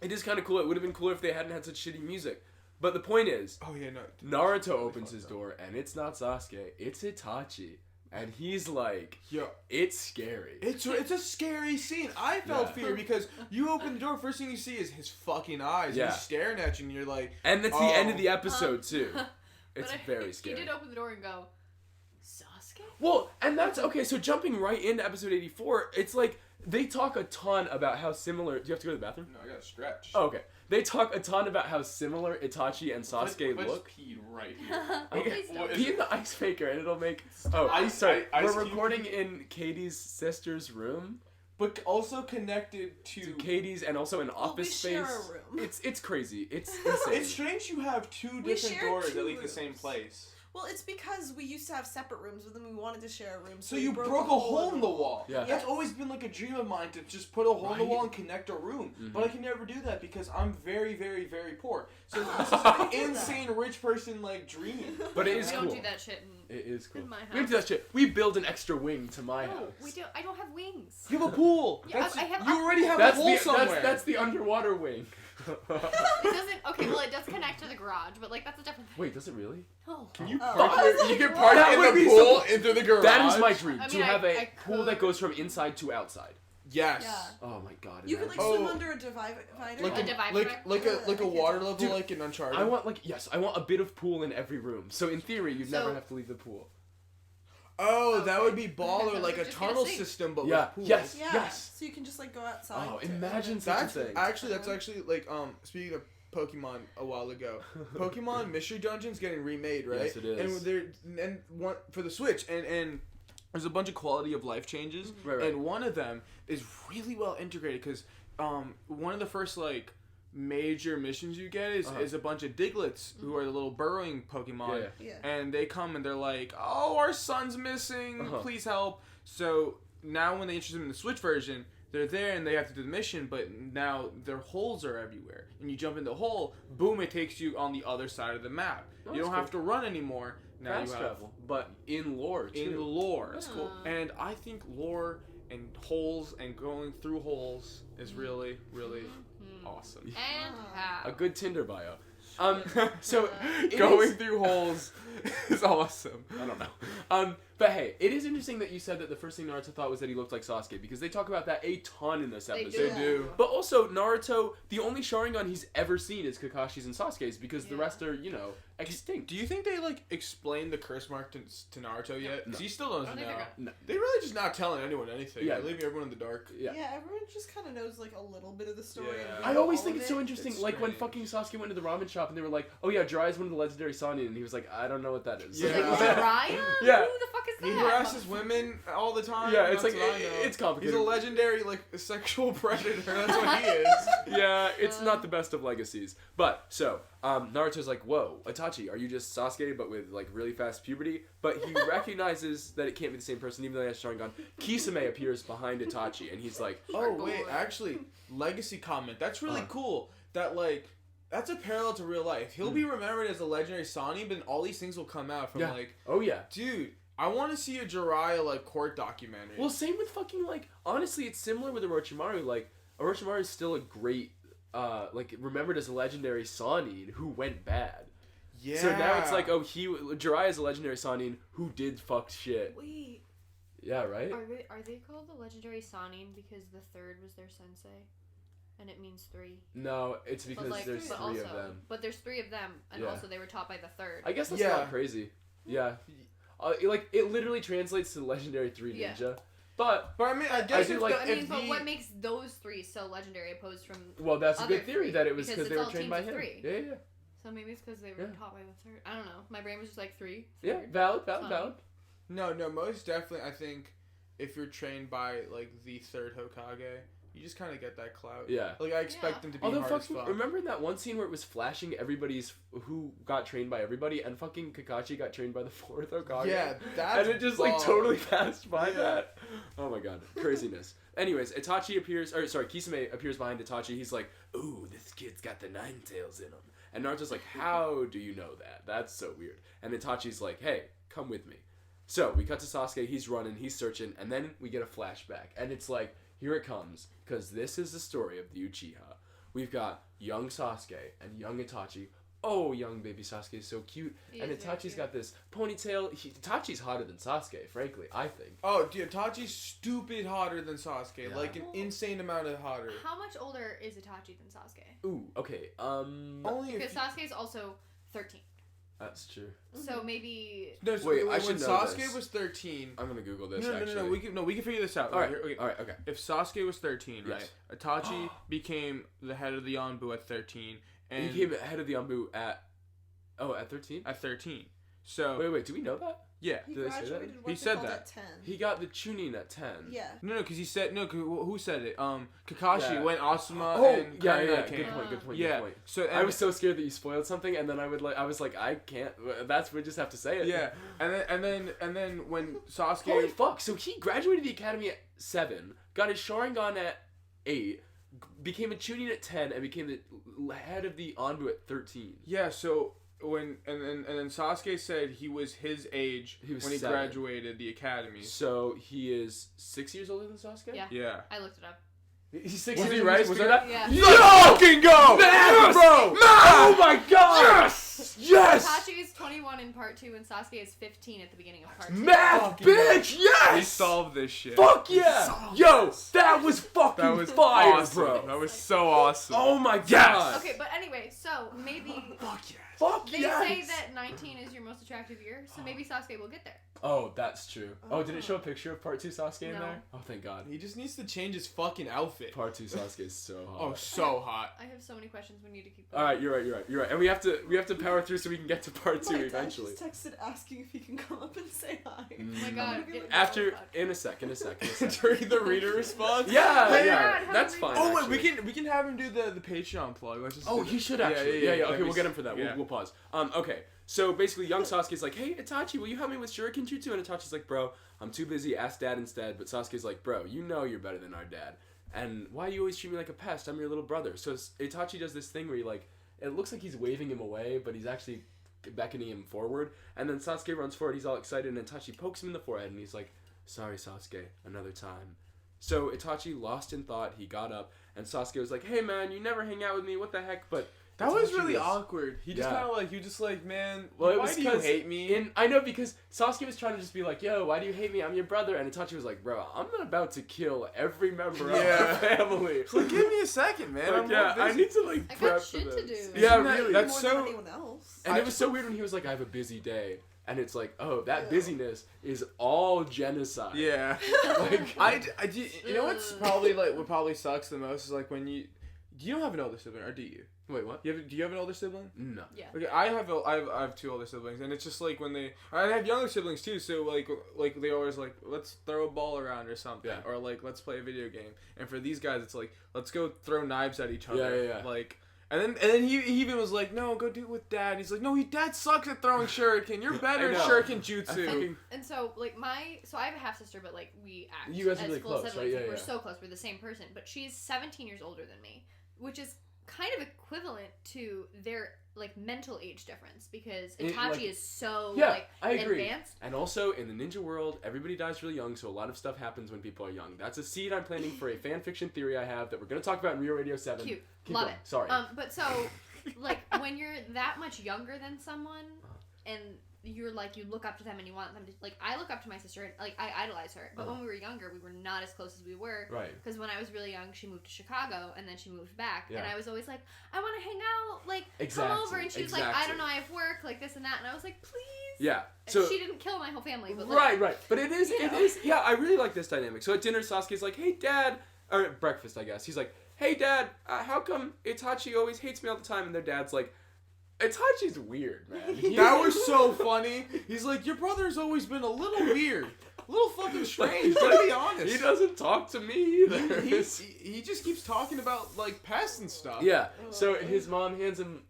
Speaker 3: It is kind of cool. It would have been cooler if they hadn't had such shitty music. But the point is,
Speaker 4: Oh yeah, no.
Speaker 3: Naruto opens his door and it's not Sasuke, it's Itachi. And he's like,
Speaker 4: Yo,
Speaker 3: it's scary.
Speaker 4: it's a scary scene. I felt
Speaker 3: Yeah.
Speaker 4: fear because you open the door, first thing you see is his fucking eyes.
Speaker 3: Yeah.
Speaker 4: And he's staring at you, and you're like,
Speaker 3: And that's the end of the episode too. It's
Speaker 1: But
Speaker 3: very scary.
Speaker 1: He did open the door and go, Sasuke?
Speaker 3: Well, and that's okay. So jumping right into episode 84, it's like they talk a ton about how similar. Do you have to go to the bathroom?
Speaker 4: no, I gotta stretch.
Speaker 3: Oh, okay. They talk a ton about how similar Itachi and Sasuke look.
Speaker 4: Peed right here.
Speaker 1: Please don't.
Speaker 4: What is
Speaker 3: Be in the ice maker and it'll make. Oh,
Speaker 4: Ice-
Speaker 3: sorry.
Speaker 4: ice
Speaker 3: We're
Speaker 4: cube?
Speaker 3: recording in Katie's sister's room.
Speaker 4: But also connected to.
Speaker 3: To Katie's and also an office
Speaker 5: we
Speaker 3: space.
Speaker 5: share a room.
Speaker 3: It's crazy. It's insane.
Speaker 4: It's strange you have two
Speaker 5: We
Speaker 4: different
Speaker 5: share
Speaker 4: doors
Speaker 5: two
Speaker 4: that lead to the
Speaker 5: rooms.
Speaker 4: same place.
Speaker 5: Well, it's because we used to have separate rooms, but then we wanted to share a room.
Speaker 4: So
Speaker 5: we
Speaker 4: you broke a hole in the wall.
Speaker 3: Yeah.
Speaker 4: That's always been like a dream of mine to just put a hole in the
Speaker 3: Right?
Speaker 4: wall and connect a room.
Speaker 3: Mhm.
Speaker 4: But I can never do that because I'm very, very, very poor. So this is
Speaker 5: I
Speaker 4: an
Speaker 5: did
Speaker 4: insane rich person like dream.
Speaker 3: But it
Speaker 1: We
Speaker 3: is
Speaker 1: don't
Speaker 3: cool.
Speaker 1: do that shit
Speaker 3: It is cool.
Speaker 1: in my
Speaker 3: We don't do
Speaker 1: house.
Speaker 3: that shit. We build an extra wing to my
Speaker 1: No,
Speaker 3: house.
Speaker 1: we do. I don't have wings.
Speaker 4: You have a pool.
Speaker 1: Yeah,
Speaker 4: That's,
Speaker 1: I have
Speaker 4: you
Speaker 1: a
Speaker 4: already have
Speaker 3: That's
Speaker 4: a hole
Speaker 3: the
Speaker 4: somewhere.
Speaker 3: that's the underwater wing.
Speaker 1: It doesn't. Okay, well, it does connect to the garage, but like that's a different thing.
Speaker 3: Wait, does it really?
Speaker 1: No.
Speaker 4: Can you
Speaker 5: Oh.
Speaker 4: park
Speaker 5: I was
Speaker 4: your, you
Speaker 5: like,
Speaker 4: can
Speaker 5: what?
Speaker 4: park
Speaker 3: That
Speaker 4: in
Speaker 3: would
Speaker 4: the
Speaker 3: be
Speaker 4: pool
Speaker 3: so-
Speaker 4: into the garage.
Speaker 3: That is my dream.
Speaker 1: I
Speaker 3: to
Speaker 1: mean,
Speaker 3: have
Speaker 1: I
Speaker 3: pool that
Speaker 1: could.
Speaker 3: goes from inside to outside.
Speaker 4: Yes.
Speaker 5: Yeah.
Speaker 3: Oh my god.
Speaker 5: You could like
Speaker 3: imagine.
Speaker 5: swim
Speaker 4: Oh.
Speaker 5: under a divider.
Speaker 4: Like
Speaker 1: A
Speaker 4: a,
Speaker 1: divider
Speaker 4: like
Speaker 1: rack?
Speaker 4: like a like a
Speaker 5: I can't
Speaker 4: water
Speaker 5: tell.
Speaker 4: level
Speaker 3: Dude,
Speaker 4: like in Uncharted.
Speaker 3: I want a bit of pool in every room. So in theory, you'd never
Speaker 1: So-
Speaker 3: have to leave the pool.
Speaker 4: Oh, that
Speaker 1: Okay.
Speaker 4: would be baller, like a
Speaker 1: Just gonna
Speaker 4: tunnel
Speaker 1: sink.
Speaker 4: system, but
Speaker 3: Yeah,
Speaker 4: with pools.
Speaker 3: yes.
Speaker 5: Yeah. So you can just like go outside.
Speaker 3: Oh,
Speaker 5: to-
Speaker 3: imagine such
Speaker 4: That's
Speaker 3: a thing.
Speaker 4: that's actually like speaking of Pokemon a while ago, Pokemon Mystery Dungeon's getting remade, right?
Speaker 3: Yes, it is.
Speaker 4: And they're one for the Switch, and there's a bunch of quality of life changes,
Speaker 3: Right.
Speaker 4: and one of them is really well integrated because one of the first like major missions you get is a bunch of Diglets who are the little burrowing Pokemon.
Speaker 3: Yeah.
Speaker 5: Yeah.
Speaker 4: And they come and they're like, "Oh, our son's missing. Please help." So now when they introduce them in the Switch version, they're there and they have to do the mission, but now their holes are everywhere. And you jump in the hole, boom, it takes you on the other side of the map.
Speaker 3: Oh,
Speaker 4: you don't
Speaker 3: that's
Speaker 4: have to run anymore. Now
Speaker 3: Fast
Speaker 4: you have
Speaker 3: travel, but in lore too.
Speaker 4: in lore.
Speaker 3: That's cool.
Speaker 4: And I think lore and holes and going through holes is really, really awesome.
Speaker 1: And how?
Speaker 3: A good Tinder bio. So it
Speaker 4: Going
Speaker 3: is-
Speaker 4: through holes is awesome.
Speaker 3: I don't know. But hey, it is interesting that you said that the first thing Naruto thought was that he looked like Sasuke because they talk about that a ton in this
Speaker 1: They
Speaker 3: episode.
Speaker 1: do.
Speaker 4: They do.
Speaker 3: But also, Naruto, the only Sharingan he's ever seen is Kakashi's and Sasuke's because the
Speaker 1: Yeah.
Speaker 3: rest are, extinct.
Speaker 4: Do you think they like explained the curse mark to Naruto yet? Because he still
Speaker 1: I
Speaker 4: doesn't
Speaker 1: don't think
Speaker 4: know.
Speaker 1: they're gonna-
Speaker 3: No.
Speaker 4: They really just not telling anyone anything.
Speaker 3: Yeah.
Speaker 4: They're leaving everyone in the dark.
Speaker 3: Yeah.
Speaker 5: Yeah, everyone just kind of knows like a little bit of the story.
Speaker 4: Yeah.
Speaker 5: and
Speaker 3: I
Speaker 5: know
Speaker 3: always
Speaker 5: all
Speaker 3: think
Speaker 5: of
Speaker 3: it's so
Speaker 5: it.
Speaker 3: interesting,
Speaker 4: It's
Speaker 3: like when
Speaker 4: strange.
Speaker 3: fucking Sasuke went to the ramen shop and they were like, "Oh yeah, Jiraiya's one of the legendary Sannin," and he was like, "I don't know what that is."
Speaker 4: Yeah.
Speaker 1: Like, Jiraiya?
Speaker 3: Yeah.
Speaker 1: Who the fuck is that?
Speaker 4: He harasses women all the time.
Speaker 3: Yeah, it's
Speaker 4: that's
Speaker 3: like-
Speaker 4: what I know.
Speaker 3: it's complicated.
Speaker 4: He's a legendary like sexual predator. That's what he is.
Speaker 3: Yeah, it's not the best of legacies. But so, Naruto's like, "Whoa, Itachi, are you just Sasuke but with like really fast puberty?" But he recognizes that it can't be the same person even though he has Sharingan. Kisame appears behind Itachi and he's like,
Speaker 4: Oh wait, actually, legacy comment. That's really cool. That like. That's a parallel to real life. He'll be remembered as a legendary Sani, but all these things will come out from
Speaker 3: Yeah.
Speaker 4: like,
Speaker 3: "Oh yeah."
Speaker 4: dude, I want to see a Jiraiya like court documentary.
Speaker 3: Well, same with fucking like honestly, it's similar with Orochimaru. Like Orochimaru is still a great, like remembered as a legendary Sannin who went bad.
Speaker 4: yeah.
Speaker 3: So now it's like, oh, Jiraiya is a legendary Sannin who did fucked shit.
Speaker 1: Wait,
Speaker 3: Yeah, right.
Speaker 1: are they called the legendary Sannin because the third was their sensei, and it means three?
Speaker 3: No, it's because
Speaker 1: But like,
Speaker 3: there's
Speaker 1: but
Speaker 3: three
Speaker 1: also,
Speaker 3: of them.
Speaker 1: but there's three of them, and
Speaker 3: Yeah.
Speaker 1: also they were taught by the third.
Speaker 3: I guess that's
Speaker 4: Yeah.
Speaker 3: not crazy. Yeah. It literally translates to legendary 3
Speaker 1: Yeah.
Speaker 3: ninja. But
Speaker 4: But I mean, I guess
Speaker 3: do
Speaker 4: if
Speaker 3: like-
Speaker 4: the,
Speaker 1: I mean,
Speaker 4: if
Speaker 1: but
Speaker 4: the,
Speaker 1: what makes those three so legendary opposed from?
Speaker 3: well, that's a
Speaker 1: Other
Speaker 3: good theory
Speaker 1: three,
Speaker 3: that it was
Speaker 1: because
Speaker 3: because they
Speaker 1: it's
Speaker 3: were
Speaker 1: all
Speaker 3: trained
Speaker 1: teams
Speaker 3: by
Speaker 1: of
Speaker 3: him.
Speaker 1: three.
Speaker 3: Yeah.
Speaker 1: So maybe it's because they were
Speaker 3: Yeah.
Speaker 1: taught by the third. I don't know. My brain was just like three.
Speaker 3: Yeah,
Speaker 1: third.
Speaker 3: valid.
Speaker 1: Fine.
Speaker 4: no, most definitely, I think if you're trained by like the third Hokage, you just kind of get that clout.
Speaker 3: Yeah.
Speaker 4: Like I expect
Speaker 1: Yeah.
Speaker 4: them to be
Speaker 3: Although
Speaker 4: hard as
Speaker 3: fucking,
Speaker 4: fuck.
Speaker 3: remember in that one scene where it was flashing everybody's who got trained by everybody, and fucking Kakashi got trained by the fourth Hokage.
Speaker 4: Yeah, that's
Speaker 3: and it just like
Speaker 4: baller.
Speaker 3: totally passed by
Speaker 4: Yeah.
Speaker 3: that. Oh my god, craziness. Anyways, Kisame appears behind Itachi. He's like, "Ooh, this kid's got the 9 tails in him." And Naruto's like, "How do you know that? That's so weird." And Itachi's like, "Hey, come with me." So we cut to Sasuke. He's running. He's searching, and then we get a flashback, and it's like, here it comes, because this is the story of the Uchiha. We've got young Sasuke and young Itachi oh, young baby Sasuke is so cute.
Speaker 1: He
Speaker 3: And
Speaker 1: is very
Speaker 3: Itachi's
Speaker 1: cute.
Speaker 3: got this ponytail. Itachi's hotter than Sasuke, frankly, I think.
Speaker 4: Oh, dude, Itachi's stupid hotter than Sasuke.
Speaker 3: Yeah.
Speaker 4: Like an insane amount of hotter.
Speaker 1: How much older is Itachi than Sasuke?
Speaker 3: Ooh, okay.
Speaker 4: Only
Speaker 1: Because Sasuke's also 13.
Speaker 3: That's true.
Speaker 1: So maybe...
Speaker 4: No, so
Speaker 3: Wait, I
Speaker 4: when
Speaker 3: should know
Speaker 4: Sasuke
Speaker 3: this.
Speaker 4: was 13.
Speaker 3: I'm gonna Google this,
Speaker 4: No,
Speaker 3: actually.
Speaker 4: we can figure this out.
Speaker 3: All right,
Speaker 4: Okay.
Speaker 3: okay.
Speaker 4: If Sasuke was 13,
Speaker 3: Yes.
Speaker 4: right? Itachi became the head of the Yonbu at 13, and
Speaker 3: He came head of the Anbu at 13?
Speaker 4: at 13. So
Speaker 3: Wait, do we know that?
Speaker 4: yeah,
Speaker 5: He
Speaker 3: Did they say that?
Speaker 5: graduated.
Speaker 4: He
Speaker 5: what's it
Speaker 4: said
Speaker 5: called,
Speaker 4: that.
Speaker 5: at 10.
Speaker 3: He got the Chunin at 10.
Speaker 5: Yeah.
Speaker 4: no, because he said no. Who said it? Kakashi
Speaker 3: Yeah.
Speaker 4: when Asuma
Speaker 3: Oh,
Speaker 4: and
Speaker 3: yeah,
Speaker 4: Kurina
Speaker 3: good
Speaker 4: came.
Speaker 3: point, good point,
Speaker 4: Yeah.
Speaker 3: good point.
Speaker 4: So
Speaker 3: I was so scared that you spoiled something, and then I was like, I can't. We just have to say it.
Speaker 4: yeah, and then when Sasuke.
Speaker 3: Holy fuck! So he graduated the academy at 7, got his Sharingan at 8, became a Chunin at 10, and became the head of the Anbu at 13.
Speaker 4: Yeah, so when and then Sasuke said he was his age
Speaker 3: He was
Speaker 4: when he
Speaker 3: 7.
Speaker 4: graduated the academy.
Speaker 3: So he is 6 years older than Sasuke.
Speaker 1: Yeah.
Speaker 4: Yeah.
Speaker 1: I looked it up.
Speaker 3: He's 6
Speaker 4: Was
Speaker 3: years.
Speaker 4: he right?
Speaker 3: Was
Speaker 4: Was
Speaker 3: that?
Speaker 1: Yeah.
Speaker 3: Yo!
Speaker 4: Fucking go!
Speaker 3: Math, bro! Oh my god! Yes!
Speaker 1: Itachi is 21 in part 2, and Sasuke is 15 at the beginning of part 2.
Speaker 3: Math, bitch! Yes!
Speaker 4: We solved this shit.
Speaker 3: Fuck yeah! Yo, that was fucking
Speaker 4: That was
Speaker 3: fire,
Speaker 4: awesome.
Speaker 3: bro.
Speaker 4: That was so awesome.
Speaker 3: Oh my god!
Speaker 1: Okay, but anyway, so maybe
Speaker 3: Fuck yes! Fuck
Speaker 1: they
Speaker 3: yes!
Speaker 1: say that 19 is your most attractive year, so maybe Sasuke will get there.
Speaker 3: Oh, that's true. Oh, did it show a picture of part 2 Sasuke in
Speaker 1: No.
Speaker 3: there? Oh, thank god.
Speaker 4: He just needs to change his fucking outfit.
Speaker 3: Part 2 Sasuke is so hot.
Speaker 4: Oh, so hot.
Speaker 1: I have so many questions. We need to keep going.
Speaker 3: All right, you're right. And we have to power through so we can get to part 2
Speaker 5: My dad
Speaker 3: eventually.
Speaker 5: just texted asking if he can come up and say hi.
Speaker 1: Oh my god.
Speaker 3: After, in a sec.
Speaker 4: During the reader response.
Speaker 3: Yeah,
Speaker 1: Hey,
Speaker 3: yeah,
Speaker 1: Dad, how
Speaker 3: that's
Speaker 1: do we-
Speaker 3: fine.
Speaker 4: Oh wait,
Speaker 3: actually.
Speaker 4: we can have him do the Patreon plug. Let's just.
Speaker 3: Oh,
Speaker 4: do
Speaker 3: he
Speaker 4: that.
Speaker 3: should actually. Yeah. Okay,
Speaker 4: That'd
Speaker 3: we'll
Speaker 4: be
Speaker 3: get him for that.
Speaker 4: yeah.
Speaker 3: We'll pause. Okay. So basically, young Sasuke's like, "Hey, Itachi, will you help me with Shuriken Jutsu?" And Itachi's like, "Bro, I'm too busy. Ask Dad instead." But Sasuke's like, "Bro, you know you're better than our dad. And why do you always treat me like a pest? I'm your little brother." So Itachi does this thing where he it looks like he's waving him away, but he's actually beckoning him forward. And then Sasuke runs forward. He's all excited, and Itachi pokes him in the forehead, and he's like, "Sorry, Sasuke, another time." So Itachi, lost in thought, he got up, and Sasuke was like, "Hey man, you never hang out with me. What the heck?" But
Speaker 4: That was
Speaker 3: Itachi
Speaker 4: really awkward. He just
Speaker 3: Yeah.
Speaker 4: kind of man,
Speaker 3: Well, it
Speaker 4: why
Speaker 3: was
Speaker 4: do you
Speaker 3: 'cause
Speaker 4: hate me?
Speaker 3: I know, because Sasuke was trying to just be like, "Yo, why do you hate me? I'm your brother." And Itachi was like, "Bro, I'm about to kill every member of
Speaker 4: Yeah.
Speaker 3: your family."
Speaker 4: Like, give me a second, man.
Speaker 3: Like,
Speaker 4: I'm
Speaker 3: yeah,
Speaker 4: more
Speaker 3: I
Speaker 4: busy.
Speaker 3: need to
Speaker 1: I got
Speaker 3: prep for
Speaker 1: shit to
Speaker 3: this.
Speaker 1: do.
Speaker 3: Yeah,
Speaker 4: Isn't that-
Speaker 3: really.
Speaker 4: that's
Speaker 5: More
Speaker 4: so-
Speaker 5: than anyone else.
Speaker 3: And it was so weird when he was like, "I have a busy day," and it's like, "Oh, that busyness is all genocide."
Speaker 4: Yeah.
Speaker 3: Like,
Speaker 4: You know what's probably what probably sucks the most is like when you don't have an older sibling, or do you?
Speaker 3: wait, what?
Speaker 4: Do you have an older sibling?
Speaker 3: No.
Speaker 1: Yeah.
Speaker 4: Okay, I have 2 older siblings, and it's just like when I have younger siblings too. So like they always like, let's throw a ball around or something,
Speaker 3: Yeah.
Speaker 4: or like let's play a video game. And for these guys, it's like, let's go throw knives at each other.
Speaker 3: Yeah.
Speaker 4: Like, and then he even was like, no, go do it with Dad. He's like, no, Dad sucks at throwing shuriken. You're better
Speaker 3: I
Speaker 4: at
Speaker 3: know.
Speaker 4: shuriken jutsu.
Speaker 3: fucking-
Speaker 1: And so, like, so I have a half sister, but, like, we act
Speaker 3: You guys are
Speaker 1: as
Speaker 3: really
Speaker 1: full
Speaker 3: close,
Speaker 1: siblings.
Speaker 3: right? Yeah,
Speaker 1: We're
Speaker 3: yeah.
Speaker 1: so close. We're the same person. But she's 17 years older than me, which is kind of equivalent to their, like, mental age difference, because
Speaker 3: It,
Speaker 1: Itachi
Speaker 3: like-
Speaker 1: is so,
Speaker 3: Yeah,
Speaker 1: like,
Speaker 3: I agree.
Speaker 1: advanced.
Speaker 3: And also, in the ninja world, everybody dies really young, so a lot of stuff happens when people are young. That's a seed I'm planting for a fan fiction theory I have that we're going to talk about in Rio Radio 7.
Speaker 1: Cute.
Speaker 3: Keep
Speaker 1: Love
Speaker 3: going.
Speaker 1: it.
Speaker 3: Sorry.
Speaker 1: But so, like, when you're that much younger than someone, and you're like, you look up to them and you want them to, like, I look up to my sister, and, like, I idolize her, but when we were younger, we were not as close as we were.
Speaker 3: Right.
Speaker 1: Because when I was really young, she moved to Chicago, and then she moved back,
Speaker 3: Yeah.
Speaker 1: and I was always like, I want to hang out, like,
Speaker 3: Exactly,
Speaker 1: come over, and she was like, I
Speaker 3: exactly.
Speaker 1: don't know, I have work, like, this and that, and I was like, please.
Speaker 3: Yeah.
Speaker 1: And
Speaker 3: So
Speaker 1: she didn't kill my whole family, but, like,
Speaker 3: right. But it is, yeah, I really like this dynamic. So at dinner, Sasuke's like, "Hey, Dad," or at breakfast, I guess. He's like, "Hey, Dad, how come Itachi always hates me all the time?" And their dad's like, "Itachi's weird, man."
Speaker 4: That was so funny. He's like, your brother's always been a little weird. A little fucking strange, to be honest.
Speaker 3: He doesn't talk to me either.
Speaker 4: He just keeps talking about, like, pests and stuff.
Speaker 3: Yeah. So his mom hands him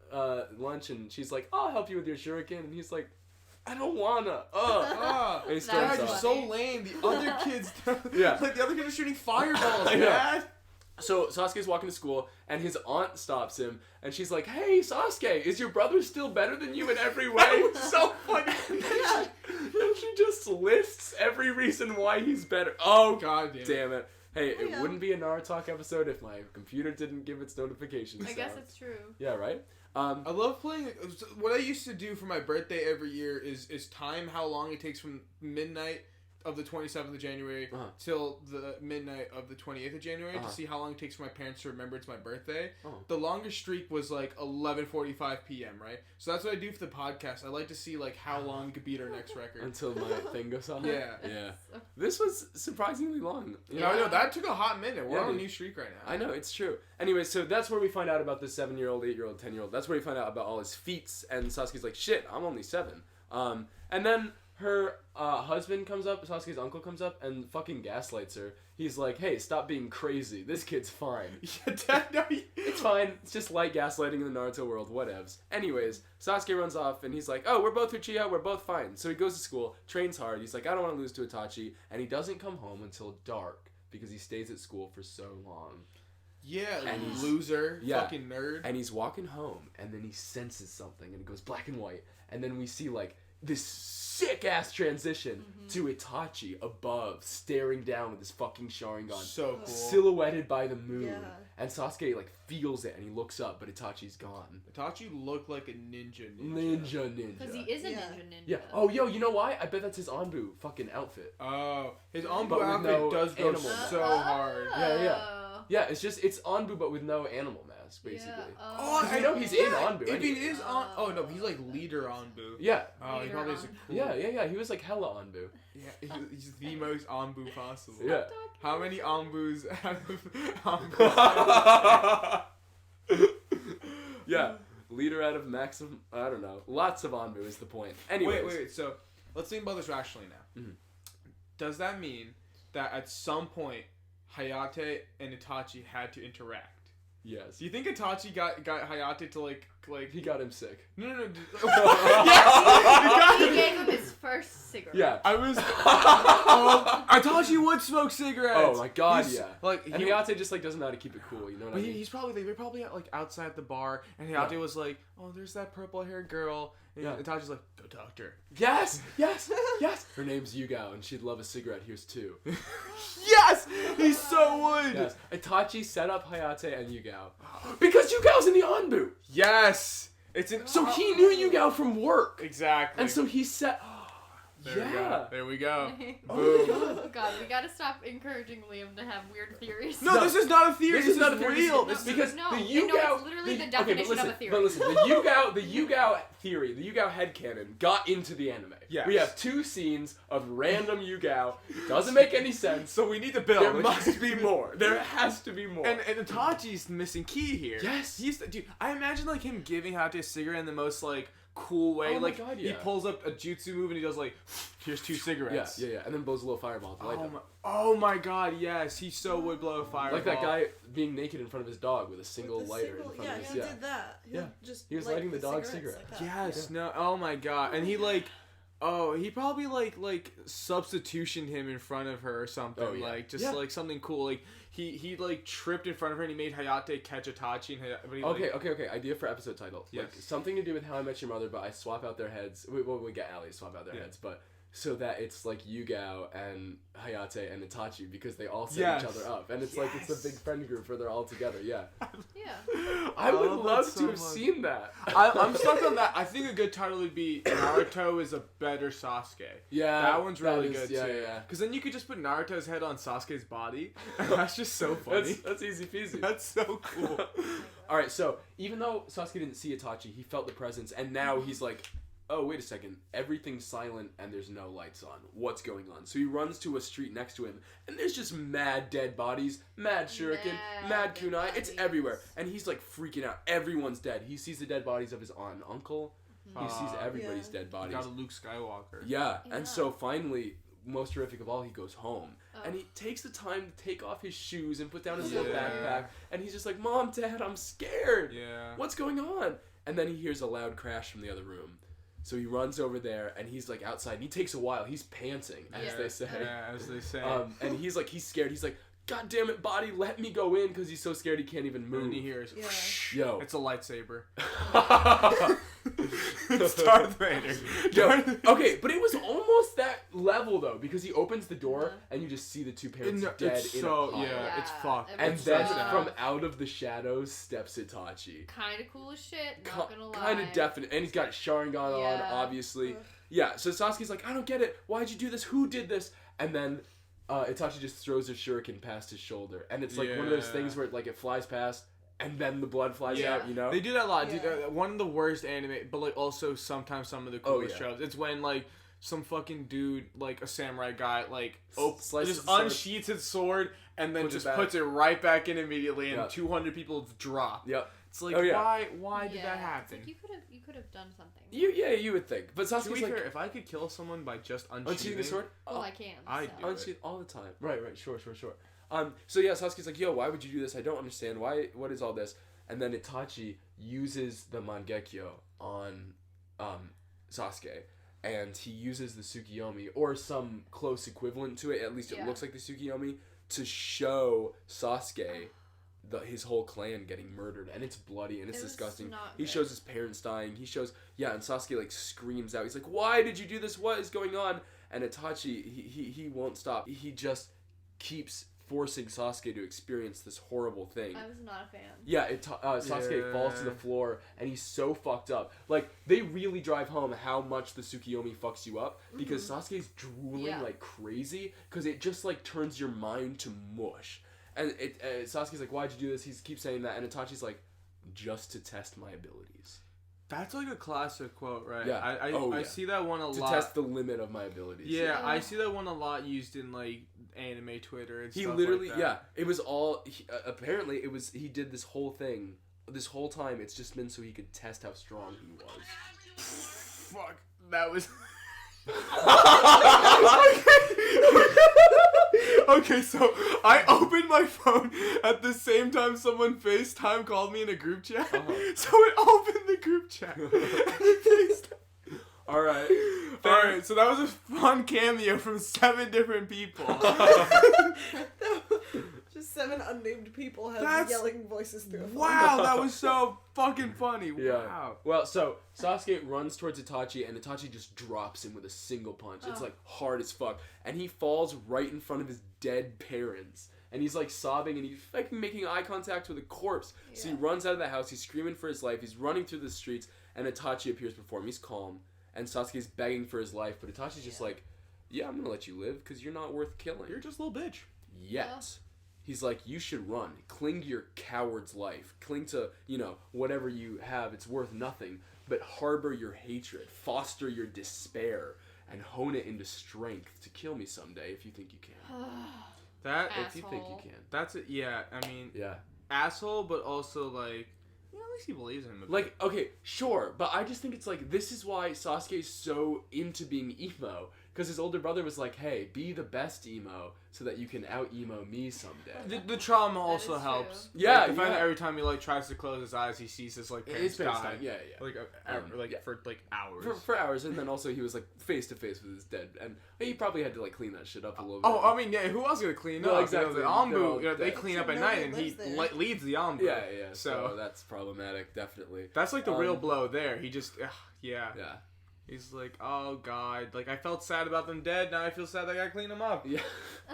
Speaker 3: lunch, and she's like, "I'll help you with your shuriken," and he's like, "I don't wanna." And he
Speaker 1: That's
Speaker 3: storms
Speaker 4: God, you're
Speaker 3: off.
Speaker 4: so lame. The other kids,
Speaker 3: Yeah.
Speaker 4: like the other kids are shooting fireballs,
Speaker 3: I know.
Speaker 4: Dad.
Speaker 3: So Sasuke's walking to school, and his aunt stops him, and she's like, "Hey, Sasuke, is your brother still better than you in every way?"
Speaker 4: So funny.
Speaker 3: And then she just lists every reason why he's better. Oh,
Speaker 4: God
Speaker 3: damn it. Hey, it wouldn't be a NaruTalk episode if my computer didn't give its notifications.
Speaker 1: I guess it's true.
Speaker 3: Yeah, right?
Speaker 4: I love playing. What I used to do for my birthday every year is time how long it takes from midnight of the 27th of January till the midnight of the 28th of January to see how long it takes for my parents to remember it's my birthday. The longest streak was like 11:45 p.m., right? So that's what I do for the podcast. I like to see like how long we could beat our next record.
Speaker 3: Until my thing goes off?
Speaker 4: Yeah.
Speaker 3: This was surprisingly long.
Speaker 4: No, that took a hot minute. We're on a new streak right now.
Speaker 3: I know, it's true. Anyway, so that's where we find out about the 7-year-old, 8-year-old, 10-year-old. That's where we find out about all his feats, and Sasuke's like, shit, I'm only 7. And then her husband comes up, Sasuke's uncle comes up, and fucking gaslights her. He's like, hey, stop being crazy. This kid's fine. It's fine. It's just light gaslighting in the Naruto world. Whatevs. Anyways, Sasuke runs off, and he's like, oh, we're both Uchiha. We're both fine. So he goes to school, trains hard. He's like, I don't want to lose to Itachi. And he doesn't come home until dark because he stays at school for so long.
Speaker 4: Yeah, and loser. Fucking nerd.
Speaker 3: And he's walking home, and then he senses something, and it goes black and white. And then we see, like, this sick-ass transition to Itachi above, staring down with his fucking Sharingan.
Speaker 4: So cool.
Speaker 3: Silhouetted by the moon.
Speaker 5: Yeah.
Speaker 3: And Sasuke, like, feels it, and he looks up, but Itachi's gone.
Speaker 4: Itachi looked like a ninja.
Speaker 1: Because he is a ninja.
Speaker 3: Yeah. Oh, yo, you know why? I bet that's his Anbu fucking outfit.
Speaker 4: Oh, his Anbu
Speaker 3: But with
Speaker 4: outfit
Speaker 3: no
Speaker 4: does go
Speaker 3: animals.
Speaker 4: so hard.
Speaker 3: Yeah, it's Anbu, but with no animal mask, basically.
Speaker 1: Yeah.
Speaker 3: Oh, I know he's in Anbu.
Speaker 4: If he
Speaker 3: anyway.
Speaker 4: is on, oh no, he's like leader Anbu.
Speaker 3: Yeah.
Speaker 4: Oh, he probably is a cool.
Speaker 3: Yeah. He was like hella Anbu.
Speaker 4: Yeah, he's the most Anbu possible.
Speaker 3: Yeah.
Speaker 4: How many Anbus out of Anbu?
Speaker 3: Yeah. Leader out of maximum. I don't know. Lots of Anbu is the point. Anyways.
Speaker 4: Wait. So let's think about this rationally now. Does that mean that at some point Hayate and Itachi had to interact?
Speaker 3: Yes.
Speaker 4: Do you think Itachi got Hayate to like
Speaker 3: He got him sick.
Speaker 4: No.
Speaker 1: Yes! He gave him his first cigarette.
Speaker 3: Yeah.
Speaker 4: I was. Itachi would smoke cigarettes.
Speaker 3: Oh my god,
Speaker 4: He's,
Speaker 3: yeah.
Speaker 4: Like
Speaker 3: and Hayate just like doesn't know how to keep it cool. You know what I mean?
Speaker 4: He's probably they were probably like outside the bar, and Hayate was like, "Oh, there's that purple-haired girl." And Itachi's like, "Go talk to her."
Speaker 3: Yes. Her name's Yugao, and she'd love a cigarette. Here's 2.
Speaker 4: Yes, he so would.
Speaker 3: Yes. Itachi set up Hayate and Yugao because Yugao's in the Anbu.
Speaker 4: Yes, it's an.
Speaker 3: So he knew Yugao from work.
Speaker 4: Exactly.
Speaker 3: And so he set.
Speaker 4: There we go.
Speaker 1: Oh god, we gotta stop encouraging Liam to have weird theories.
Speaker 4: No, this is not a theory.
Speaker 3: This is not a theory.
Speaker 4: real.
Speaker 3: It's because
Speaker 1: No,
Speaker 3: the
Speaker 1: no,
Speaker 3: Yugao.
Speaker 1: it's literally the definition of a theory.
Speaker 3: But listen, the Yugao theory, the Yugao headcanon got into the anime.
Speaker 4: Yes.
Speaker 3: We have 2 scenes of random Yugao. Doesn't make any sense.
Speaker 4: So we need to build.
Speaker 3: There must be more. There has to be more.
Speaker 4: And Itachi's missing key here.
Speaker 3: Yes.
Speaker 4: Dude, I imagine like him giving Hayate a cigarette in the most like cool way.
Speaker 3: Oh my
Speaker 4: like
Speaker 3: God,
Speaker 4: he
Speaker 3: yeah.
Speaker 4: pulls up a jutsu move and he does like, here's 2 cigarettes.
Speaker 3: Yeah, and then blows a little fireball to light them.
Speaker 4: Oh my god, yes, he so would blow a fireball.
Speaker 3: Like that guy being naked in front of his dog with a single lighter in front of his.
Speaker 5: He did that.
Speaker 3: He was lighting the dog's cigarette.
Speaker 5: Like
Speaker 4: Yes, no, oh my god, and he like. Oh, he probably like substitutioned him in front of her or something.
Speaker 3: Oh, yeah.
Speaker 4: Like just like something cool. Like he like tripped in front of her and he made Hayate catch Itachi and
Speaker 3: Okay. Idea for episode title.
Speaker 4: Yes.
Speaker 3: Like something to do with How I Met Your Mother, but I swap out their heads. We get Allie to swap out their heads, but so that it's like Yugao and Hayate and Itachi because they all set each other up, and it's like it's a big friend group where they're all together. Yeah. I would love to have seen that.
Speaker 4: I'm stuck on that. I think a good title would be Naruto is a better Sasuke.
Speaker 3: Yeah,
Speaker 4: that one's really good too.
Speaker 3: Yeah.
Speaker 4: Because then you could just put Naruto's head on Sasuke's body. That's just so funny.
Speaker 3: That's easy peasy.
Speaker 4: That's so cool.
Speaker 3: All right, so even though Sasuke didn't see Itachi, he felt the presence, and now he's like, oh, wait a second, everything's silent and there's no lights on. What's going on? So he runs to a street next to him, and there's just mad dead bodies, mad shuriken, mad kunai, it's everywhere. And he's like freaking out. Everyone's dead. He sees the dead bodies of his aunt and uncle. He sees everybody's dead bodies.
Speaker 4: Got a Luke Skywalker.
Speaker 3: Yeah, and so finally, most horrific of all, he goes home. And he takes the time to take off his shoes and put down his little backpack, and he's just like, Mom, Dad, I'm scared.
Speaker 4: Yeah.
Speaker 3: What's going on? And then he hears a loud crash from the other room. So he runs over there, and he's like outside, and he takes a while. He's panting, as they say.
Speaker 4: Yeah, as they say.
Speaker 3: And he's scared. He's like, God damn it, body, let me go in, because he's so scared he can't even move.
Speaker 4: And he hears,
Speaker 3: yo.
Speaker 4: It's a lightsaber.
Speaker 3: It's
Speaker 4: Darth Vader.
Speaker 3: Okay, but it was almost that level, though, because he opens the door, and you just see the two parents dead
Speaker 4: it's
Speaker 3: in
Speaker 4: so,
Speaker 3: a pile.
Speaker 4: it's fucked.
Speaker 3: And
Speaker 1: was
Speaker 3: then
Speaker 1: so-
Speaker 3: from out of the shadows steps Itachi.
Speaker 1: Kind of cool as shit, not gonna lie.
Speaker 3: Kind of definite. And he's got Sharingan on,
Speaker 1: Yeah.
Speaker 3: obviously. Yeah, so Sasuke's like, I don't get it. Why'd you do this? Who did this? And then Itachi just throws a shuriken past his shoulder. And it's like one of those things where it flies past, and then the blood flies out, you know?
Speaker 4: They do that a lot.
Speaker 5: Yeah.
Speaker 4: Dude, one of the worst anime, but like also sometimes some of the coolest shows. It's when like some fucking dude, like a samurai guy, like
Speaker 3: Slices
Speaker 4: just
Speaker 3: the sword.
Speaker 4: unsheaths his sword and then
Speaker 3: Puts it
Speaker 4: just
Speaker 3: back.
Speaker 4: puts it right back in immediately, and
Speaker 3: Yeah.
Speaker 4: 200 people drop.
Speaker 3: Yep.
Speaker 4: It's like,
Speaker 3: Oh, yeah.
Speaker 4: why did that
Speaker 1: It's
Speaker 4: happen?
Speaker 1: like you could have done something.
Speaker 3: You would think. But
Speaker 4: To
Speaker 3: Sasuke's
Speaker 4: be
Speaker 3: like,
Speaker 4: fair, if I could kill someone by just
Speaker 3: unsheathing the sword?
Speaker 1: Well, I can.
Speaker 4: I
Speaker 1: so.
Speaker 4: do.
Speaker 3: Unsheath all the time. Right, sure. So yeah, Sasuke's like, yo, why would you do this? I don't understand. What is all this? And then Itachi uses the Mangekyo on Sasuke. And he uses the Tsukiyomi, or some close equivalent to it, at least it looks like the Tsukiyomi, to show Sasuke his whole clan getting murdered. And it's bloody and it's
Speaker 1: It was
Speaker 3: disgusting.
Speaker 1: not
Speaker 3: He
Speaker 1: good.
Speaker 3: shows his parents dying. He shows, and Sasuke like screams out. He's like, why did you do this? What is going on? And Itachi, he won't stop. He just keeps forcing Sasuke to experience this horrible thing.
Speaker 1: I was not a fan.
Speaker 3: Yeah, Sasuke falls to the floor, and he's so fucked up. Like, they really drive home how much the Tsukiyomi fucks you up, because Sasuke's drooling like crazy, because it just, like, turns your mind to mush. And Sasuke's like, why'd you do this? He keeps saying that, and Itachi's like, just to test my abilities.
Speaker 4: That's like a classic quote, right?
Speaker 3: Yeah.
Speaker 4: I see that one a
Speaker 3: To
Speaker 4: lot.
Speaker 3: test the limit of my abilities.
Speaker 4: Yeah, I see that one a lot used in like anime Twitter and
Speaker 3: He
Speaker 4: stuff
Speaker 3: literally,
Speaker 4: like that.
Speaker 3: it was all, apparently it was, he did this whole thing, this whole time, it's just been so he could test how strong he was.
Speaker 4: Fuck, that was... Okay, so I opened my phone at the same time someone FaceTime called me in a group chat. So it opened the group chat. And it FaceTime.
Speaker 3: Alright.
Speaker 4: Alright, so that was a fun cameo from 7 different people.
Speaker 5: Just 7 unnamed people have
Speaker 4: That's-
Speaker 5: yelling voices through a phone.
Speaker 4: Wow, that was so fucking funny.
Speaker 3: Yeah.
Speaker 4: Wow.
Speaker 3: Well, so Sasuke runs towards Itachi, and Itachi just drops him with a single punch. It's like hard as fuck, and he falls right in front of his dead parents. And he's like sobbing, and he's like making eye contact with a corpse. So he runs out of the house. He's screaming for his life. He's running through the streets, and Itachi appears before him. He's calm, and Sasuke's begging for his life, but Itachi's just like, "Yeah, I'm gonna let you live because you're not worth killing."
Speaker 4: You're just a little bitch.
Speaker 3: Yet. He's like, you should run. Cling to your coward's life. Cling to, whatever you have. It's worth nothing. But harbor your hatred. Foster your despair. And hone it into strength to kill me someday if you think you can.
Speaker 4: That
Speaker 3: If you think you can.
Speaker 4: That's it. Yeah, I mean,
Speaker 3: Yeah.
Speaker 4: asshole, but also like, at least he believes in him.
Speaker 3: Like, okay, sure. But I just think it's like, this is why Sasuke's so into being emo. Because his older brother was like, hey, be the best emo so that you can out-emo me someday.
Speaker 4: The trauma
Speaker 1: That
Speaker 4: also
Speaker 1: is
Speaker 4: helps.
Speaker 1: true.
Speaker 3: Yeah,
Speaker 4: Like, the fact
Speaker 3: yeah.
Speaker 4: that every time he like tries to close his eyes, he sees his like parents
Speaker 3: His parents
Speaker 4: die.
Speaker 3: died, yeah.
Speaker 4: Like for like hours.
Speaker 3: For hours, and then also he was like face to face with his dead, and he probably had to like clean that shit up a little bit.
Speaker 4: Oh, I mean, yeah. Who else gonna clean
Speaker 3: No,
Speaker 4: up?
Speaker 3: exactly.
Speaker 4: The Ambu,
Speaker 3: They're all
Speaker 4: they
Speaker 3: dead.
Speaker 4: clean up at
Speaker 5: Nobody
Speaker 4: night, and he
Speaker 5: lives there.
Speaker 4: leads the Ambu.
Speaker 3: Yeah. So
Speaker 4: So
Speaker 3: that's problematic, definitely.
Speaker 4: that's like the real blow there. He just, yeah.
Speaker 3: Yeah.
Speaker 4: He's like, oh god, like I felt sad about them dead. Now I feel sad that I gotta clean them up.
Speaker 3: Yeah.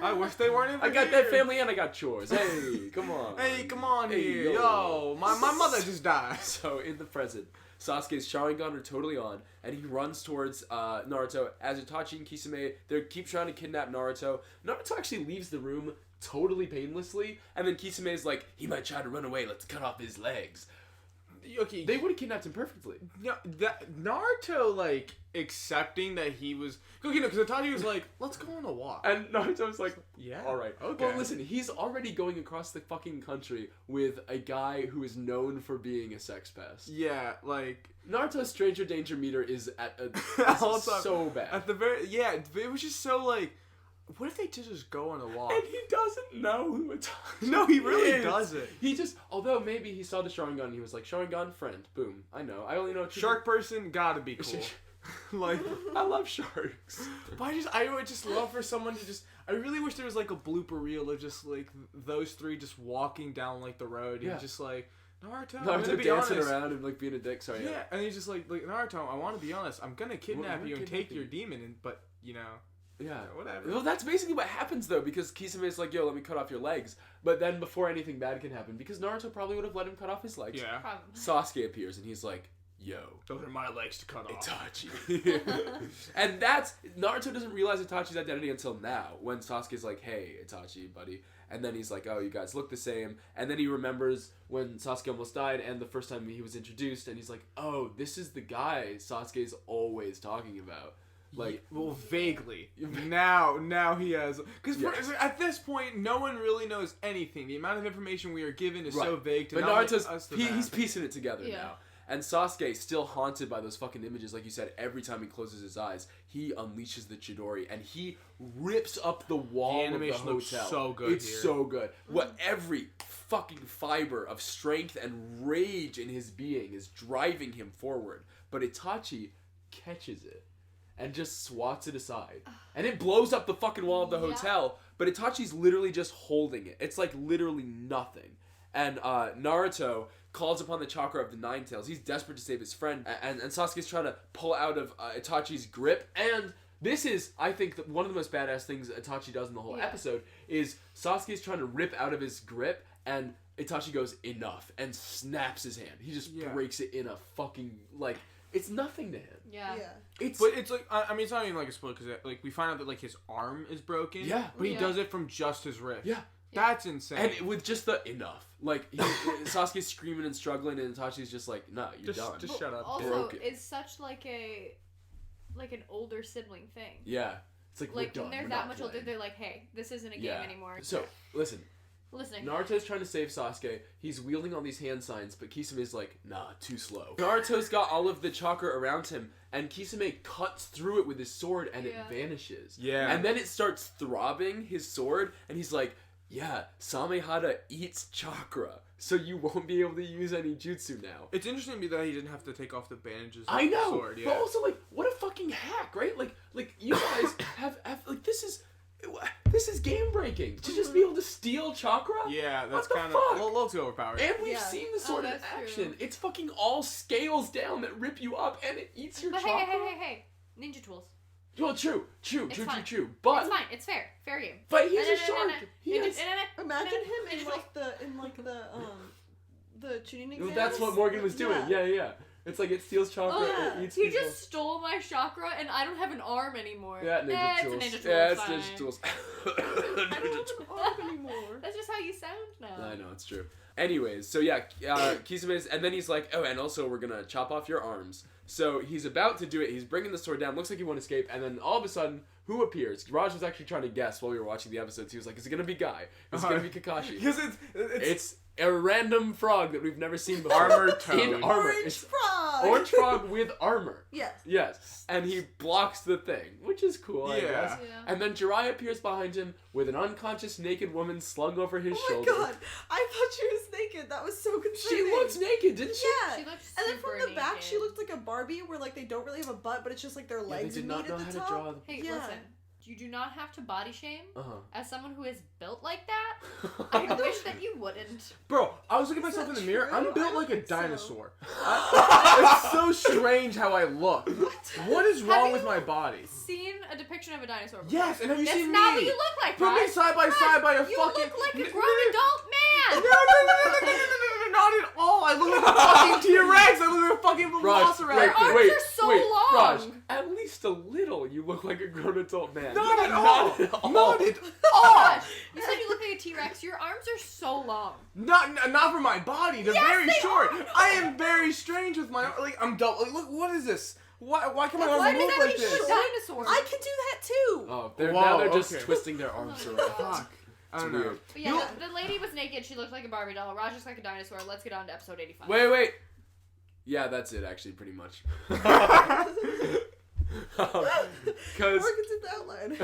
Speaker 4: I wish they weren't even
Speaker 3: I got
Speaker 4: here.
Speaker 3: that family and I got chores. Hey, come on.
Speaker 4: Hey, come on
Speaker 3: Hey,
Speaker 4: here,
Speaker 3: yo.
Speaker 4: yo. My mother just died.
Speaker 3: So in the present, Sasuke's Sharingan are totally on, and he runs towards Naruto as Itachi and Kisame. They keep trying to kidnap Naruto. Naruto actually leaves the room totally painlessly, and then Kisame's like, he might try to run away. Let's cut off his legs.
Speaker 4: Okay,
Speaker 3: They would have kidnapped him perfectly.
Speaker 4: no, that Naruto like accepting that he was okay. No, because Itachi was like, let's go on a walk.
Speaker 3: And Naruto's like,
Speaker 4: Yeah.
Speaker 3: all right.
Speaker 4: Okay.
Speaker 3: Well, listen, he's already going across the fucking country with a guy who is known for being a sex pest.
Speaker 4: Yeah, like
Speaker 3: Naruto's stranger danger meter is at a
Speaker 4: all
Speaker 3: is
Speaker 4: the time.
Speaker 3: so bad.
Speaker 4: At the very it was just so like, what if they just go on a walk?
Speaker 3: And he doesn't know who Itachi
Speaker 4: No, he really
Speaker 3: is.
Speaker 4: doesn't.
Speaker 3: He just, although maybe he saw the Sharingan and he was like, Sharingan friend, boom, I know. I only know two
Speaker 4: Shark person gotta be cool. Like,
Speaker 3: I love sharks.
Speaker 4: but I would just love for someone to just. I really wish there was like a blooper reel of just like those three just walking down like the road and just like Naruto. I'm gonna be
Speaker 3: dancing
Speaker 4: honest.
Speaker 3: around and like being a dick. Sorry.
Speaker 4: Yeah, and he's just like Naruto. I want to be honest. I'm gonna kidnap you and take your demon, but you know.
Speaker 3: Yeah.
Speaker 4: Whatever.
Speaker 3: Well, that's basically what happens though, because Kisame's like, "Yo, let me cut off your legs." But then before anything bad can happen, because Naruto probably would have let him cut off his legs.
Speaker 4: Yeah.
Speaker 1: Probably.
Speaker 3: Sasuke appears and he's like, "Yo,
Speaker 4: Those are my legs to cut off.
Speaker 3: Itachi." And that's Naruto doesn't realize Itachi's identity until now, when Sasuke's like, "Hey, Itachi, buddy," and then he's like, "Oh, you guys look the same," and then he remembers when Sasuke almost died and the first time he was introduced, and he's like, "Oh, this is the guy Sasuke's always talking about." Like,
Speaker 4: well, vaguely. Now he has, because at this point, no one really knows anything. The amount of information we are given is so vague.
Speaker 3: But Naruto's he's piecing it together now. And Sasuke, still haunted by those fucking images, like you said, every time he closes his eyes, he unleashes the Chidori and he rips up the wall of the hotel.
Speaker 4: Looks so good.
Speaker 3: It's so good. What every fucking fiber of strength and rage in his being is driving him forward. But Itachi catches it and just swats it aside. And it blows up the fucking wall of the hotel, but Itachi's literally just holding it. It's like literally nothing. And Naruto calls upon the chakra of the Nine Tails. He's desperate to save his friend, and Sasuke's trying to pull out of Itachi's grip. And this is, I think, one of the most badass things Itachi does in the whole episode is Sasuke's trying to rip out of his grip, and Itachi goes, "Enough," and snaps his hand. He just breaks it in a fucking, like, it's nothing to him.
Speaker 1: Yeah.
Speaker 4: But it's like, I mean, it's not even like a spoiler, because like we find out that like his arm is broken.
Speaker 3: Yeah.
Speaker 4: But he does it from just his wrist.
Speaker 3: Yeah.
Speaker 4: That's insane.
Speaker 3: And with just the enough. Like, Sasuke's screaming and struggling, and Itachi's just like, "Nah, you're done.
Speaker 4: Just shut up."
Speaker 1: Also, it's such like an older sibling thing.
Speaker 3: Yeah. It's like, we're
Speaker 1: Like,
Speaker 3: done.
Speaker 1: when they're
Speaker 3: We're
Speaker 1: that
Speaker 3: not
Speaker 1: much
Speaker 3: playing.
Speaker 1: older, they're like, "Hey, this isn't a game anymore."
Speaker 3: So, listen.
Speaker 1: Listening.
Speaker 3: Naruto's trying to save Sasuke. He's wielding all these hand signs, but Kisame's like, "Nah, too slow." Naruto's got all of the chakra around him, and Kisame cuts through it with his sword, and it vanishes.
Speaker 4: Yeah.
Speaker 3: And then it starts throbbing his sword, and he's like, "Yeah, Samehada eats chakra, so you won't be able to use any jutsu now."
Speaker 4: It's interesting to me that he didn't have to take off the bandages.
Speaker 3: I know,
Speaker 4: the sword,
Speaker 3: but also, like, what a fucking hack, right? Like you guys have like, this is game breaking to just be able to steal chakra.
Speaker 4: Yeah, that's
Speaker 3: kind of
Speaker 4: let's go overpowered.
Speaker 3: And we've seen the sword in action.
Speaker 1: True.
Speaker 3: It's fucking all scales down that rip you up, and it eats your
Speaker 1: But
Speaker 3: chakra.
Speaker 1: hey, ninja tools.
Speaker 3: Well, true.
Speaker 1: Fine.
Speaker 3: But
Speaker 1: It's fine. It's fair game.
Speaker 3: But he's a shark.
Speaker 5: Imagine him in like the Chunin exams.
Speaker 3: That's what Morgan was doing. Yeah. It's like it steals chakra. It eats
Speaker 1: He
Speaker 3: people.
Speaker 1: just stole my chakra, and I don't have an arm anymore.
Speaker 3: Yeah, ninja tools.
Speaker 1: It's a ninja tool.
Speaker 3: Yeah,
Speaker 1: it's
Speaker 3: it's
Speaker 1: fine.
Speaker 3: ninja tools.
Speaker 5: I don't have an arm anymore.
Speaker 1: That's just how you sound now.
Speaker 3: I know, it's true. Anyways, so yeah, Kisame's, and then he's like, "Oh, and also we're gonna chop off your arms." So he's about to do it. He's bringing the sword down. Looks like he won't escape. And then all of a sudden, who appears? Raj was actually trying to guess while we were watching the episodes. He was like, "Is it gonna be Guy? Is it gonna be Kakashi?"
Speaker 4: Because
Speaker 3: It's a random frog that we've never seen before.
Speaker 4: Armored toad.
Speaker 3: In armor.
Speaker 5: Orange
Speaker 3: It's
Speaker 5: frog.
Speaker 3: orange frog with armor.
Speaker 5: Yes.
Speaker 3: Yes. And he blocks the thing, which is cool, I guess.
Speaker 1: Yeah.
Speaker 3: And then Jiraiya appears behind him with an unconscious naked woman slung over his
Speaker 5: Oh my
Speaker 3: shoulder.
Speaker 5: god, I thought she was naked. That was so concerning.
Speaker 3: She looks naked, didn't she?
Speaker 5: Yeah.
Speaker 1: She looks
Speaker 5: And then from
Speaker 1: super
Speaker 5: the back,
Speaker 1: naked.
Speaker 5: she looked like a Barbie, where like they don't really have a butt, but it's just like their
Speaker 3: Yeah,
Speaker 5: legs
Speaker 3: they did
Speaker 5: meet
Speaker 3: not know
Speaker 5: at
Speaker 3: how
Speaker 5: the
Speaker 3: to
Speaker 5: top.
Speaker 3: draw.
Speaker 1: Hey,
Speaker 5: Yeah.
Speaker 1: listen. You do not have to body shame.
Speaker 3: Uh-huh.
Speaker 1: As someone who is built like that, I wish that you wouldn't.
Speaker 4: Bro, I was looking at
Speaker 5: Is
Speaker 4: myself in
Speaker 5: that
Speaker 4: the mirror.
Speaker 5: true?
Speaker 4: I'm
Speaker 5: I
Speaker 4: built
Speaker 5: don't
Speaker 4: like a
Speaker 5: think so.
Speaker 4: dinosaur. It's so strange how I look. What is
Speaker 1: Have
Speaker 4: wrong
Speaker 1: you
Speaker 4: with my body?
Speaker 1: Seen a depiction of a dinosaur before?
Speaker 4: Yes, and have you
Speaker 1: That's
Speaker 4: seen
Speaker 1: not
Speaker 4: me?
Speaker 1: what you look like,
Speaker 4: Put me
Speaker 1: Raj.
Speaker 4: side by side by a
Speaker 1: You
Speaker 4: fucking.
Speaker 1: look like a grown adult man.
Speaker 4: No, not at all. I look like a fucking T-Rex. I look like a fucking
Speaker 3: Raj,
Speaker 4: velociraptor.
Speaker 1: Your arms are so long.
Speaker 3: Raj, at least a little you look like a grown adult man.
Speaker 4: Not at all.
Speaker 3: Not at all.
Speaker 4: Not at
Speaker 1: Oh,
Speaker 4: all.
Speaker 1: Raj, you said you look like a T-Rex. Your arms are so long.
Speaker 4: Not for my body. They're
Speaker 1: Yes,
Speaker 4: very
Speaker 1: they
Speaker 4: short.
Speaker 1: are.
Speaker 4: I am very strange with my I'm double. Like, look, what is this? Why can my
Speaker 1: Why
Speaker 4: arms
Speaker 1: does
Speaker 4: move
Speaker 1: that
Speaker 4: like
Speaker 1: be
Speaker 4: this?
Speaker 1: short dinosaurs?
Speaker 5: I can do that too.
Speaker 3: Oh,
Speaker 4: Whoa,
Speaker 3: now they're just
Speaker 4: okay.
Speaker 3: twisting their arms
Speaker 1: Oh my
Speaker 3: around.
Speaker 1: God.
Speaker 4: Fuck. I don't
Speaker 3: It's
Speaker 4: know.
Speaker 3: weird.
Speaker 1: But yeah, the lady was naked. She looked like a Barbie doll. Raj looks like a dinosaur. Let's get on to episode 85.
Speaker 3: Wait. Yeah, that's it actually, pretty much. Because
Speaker 5: Morgan did the outline.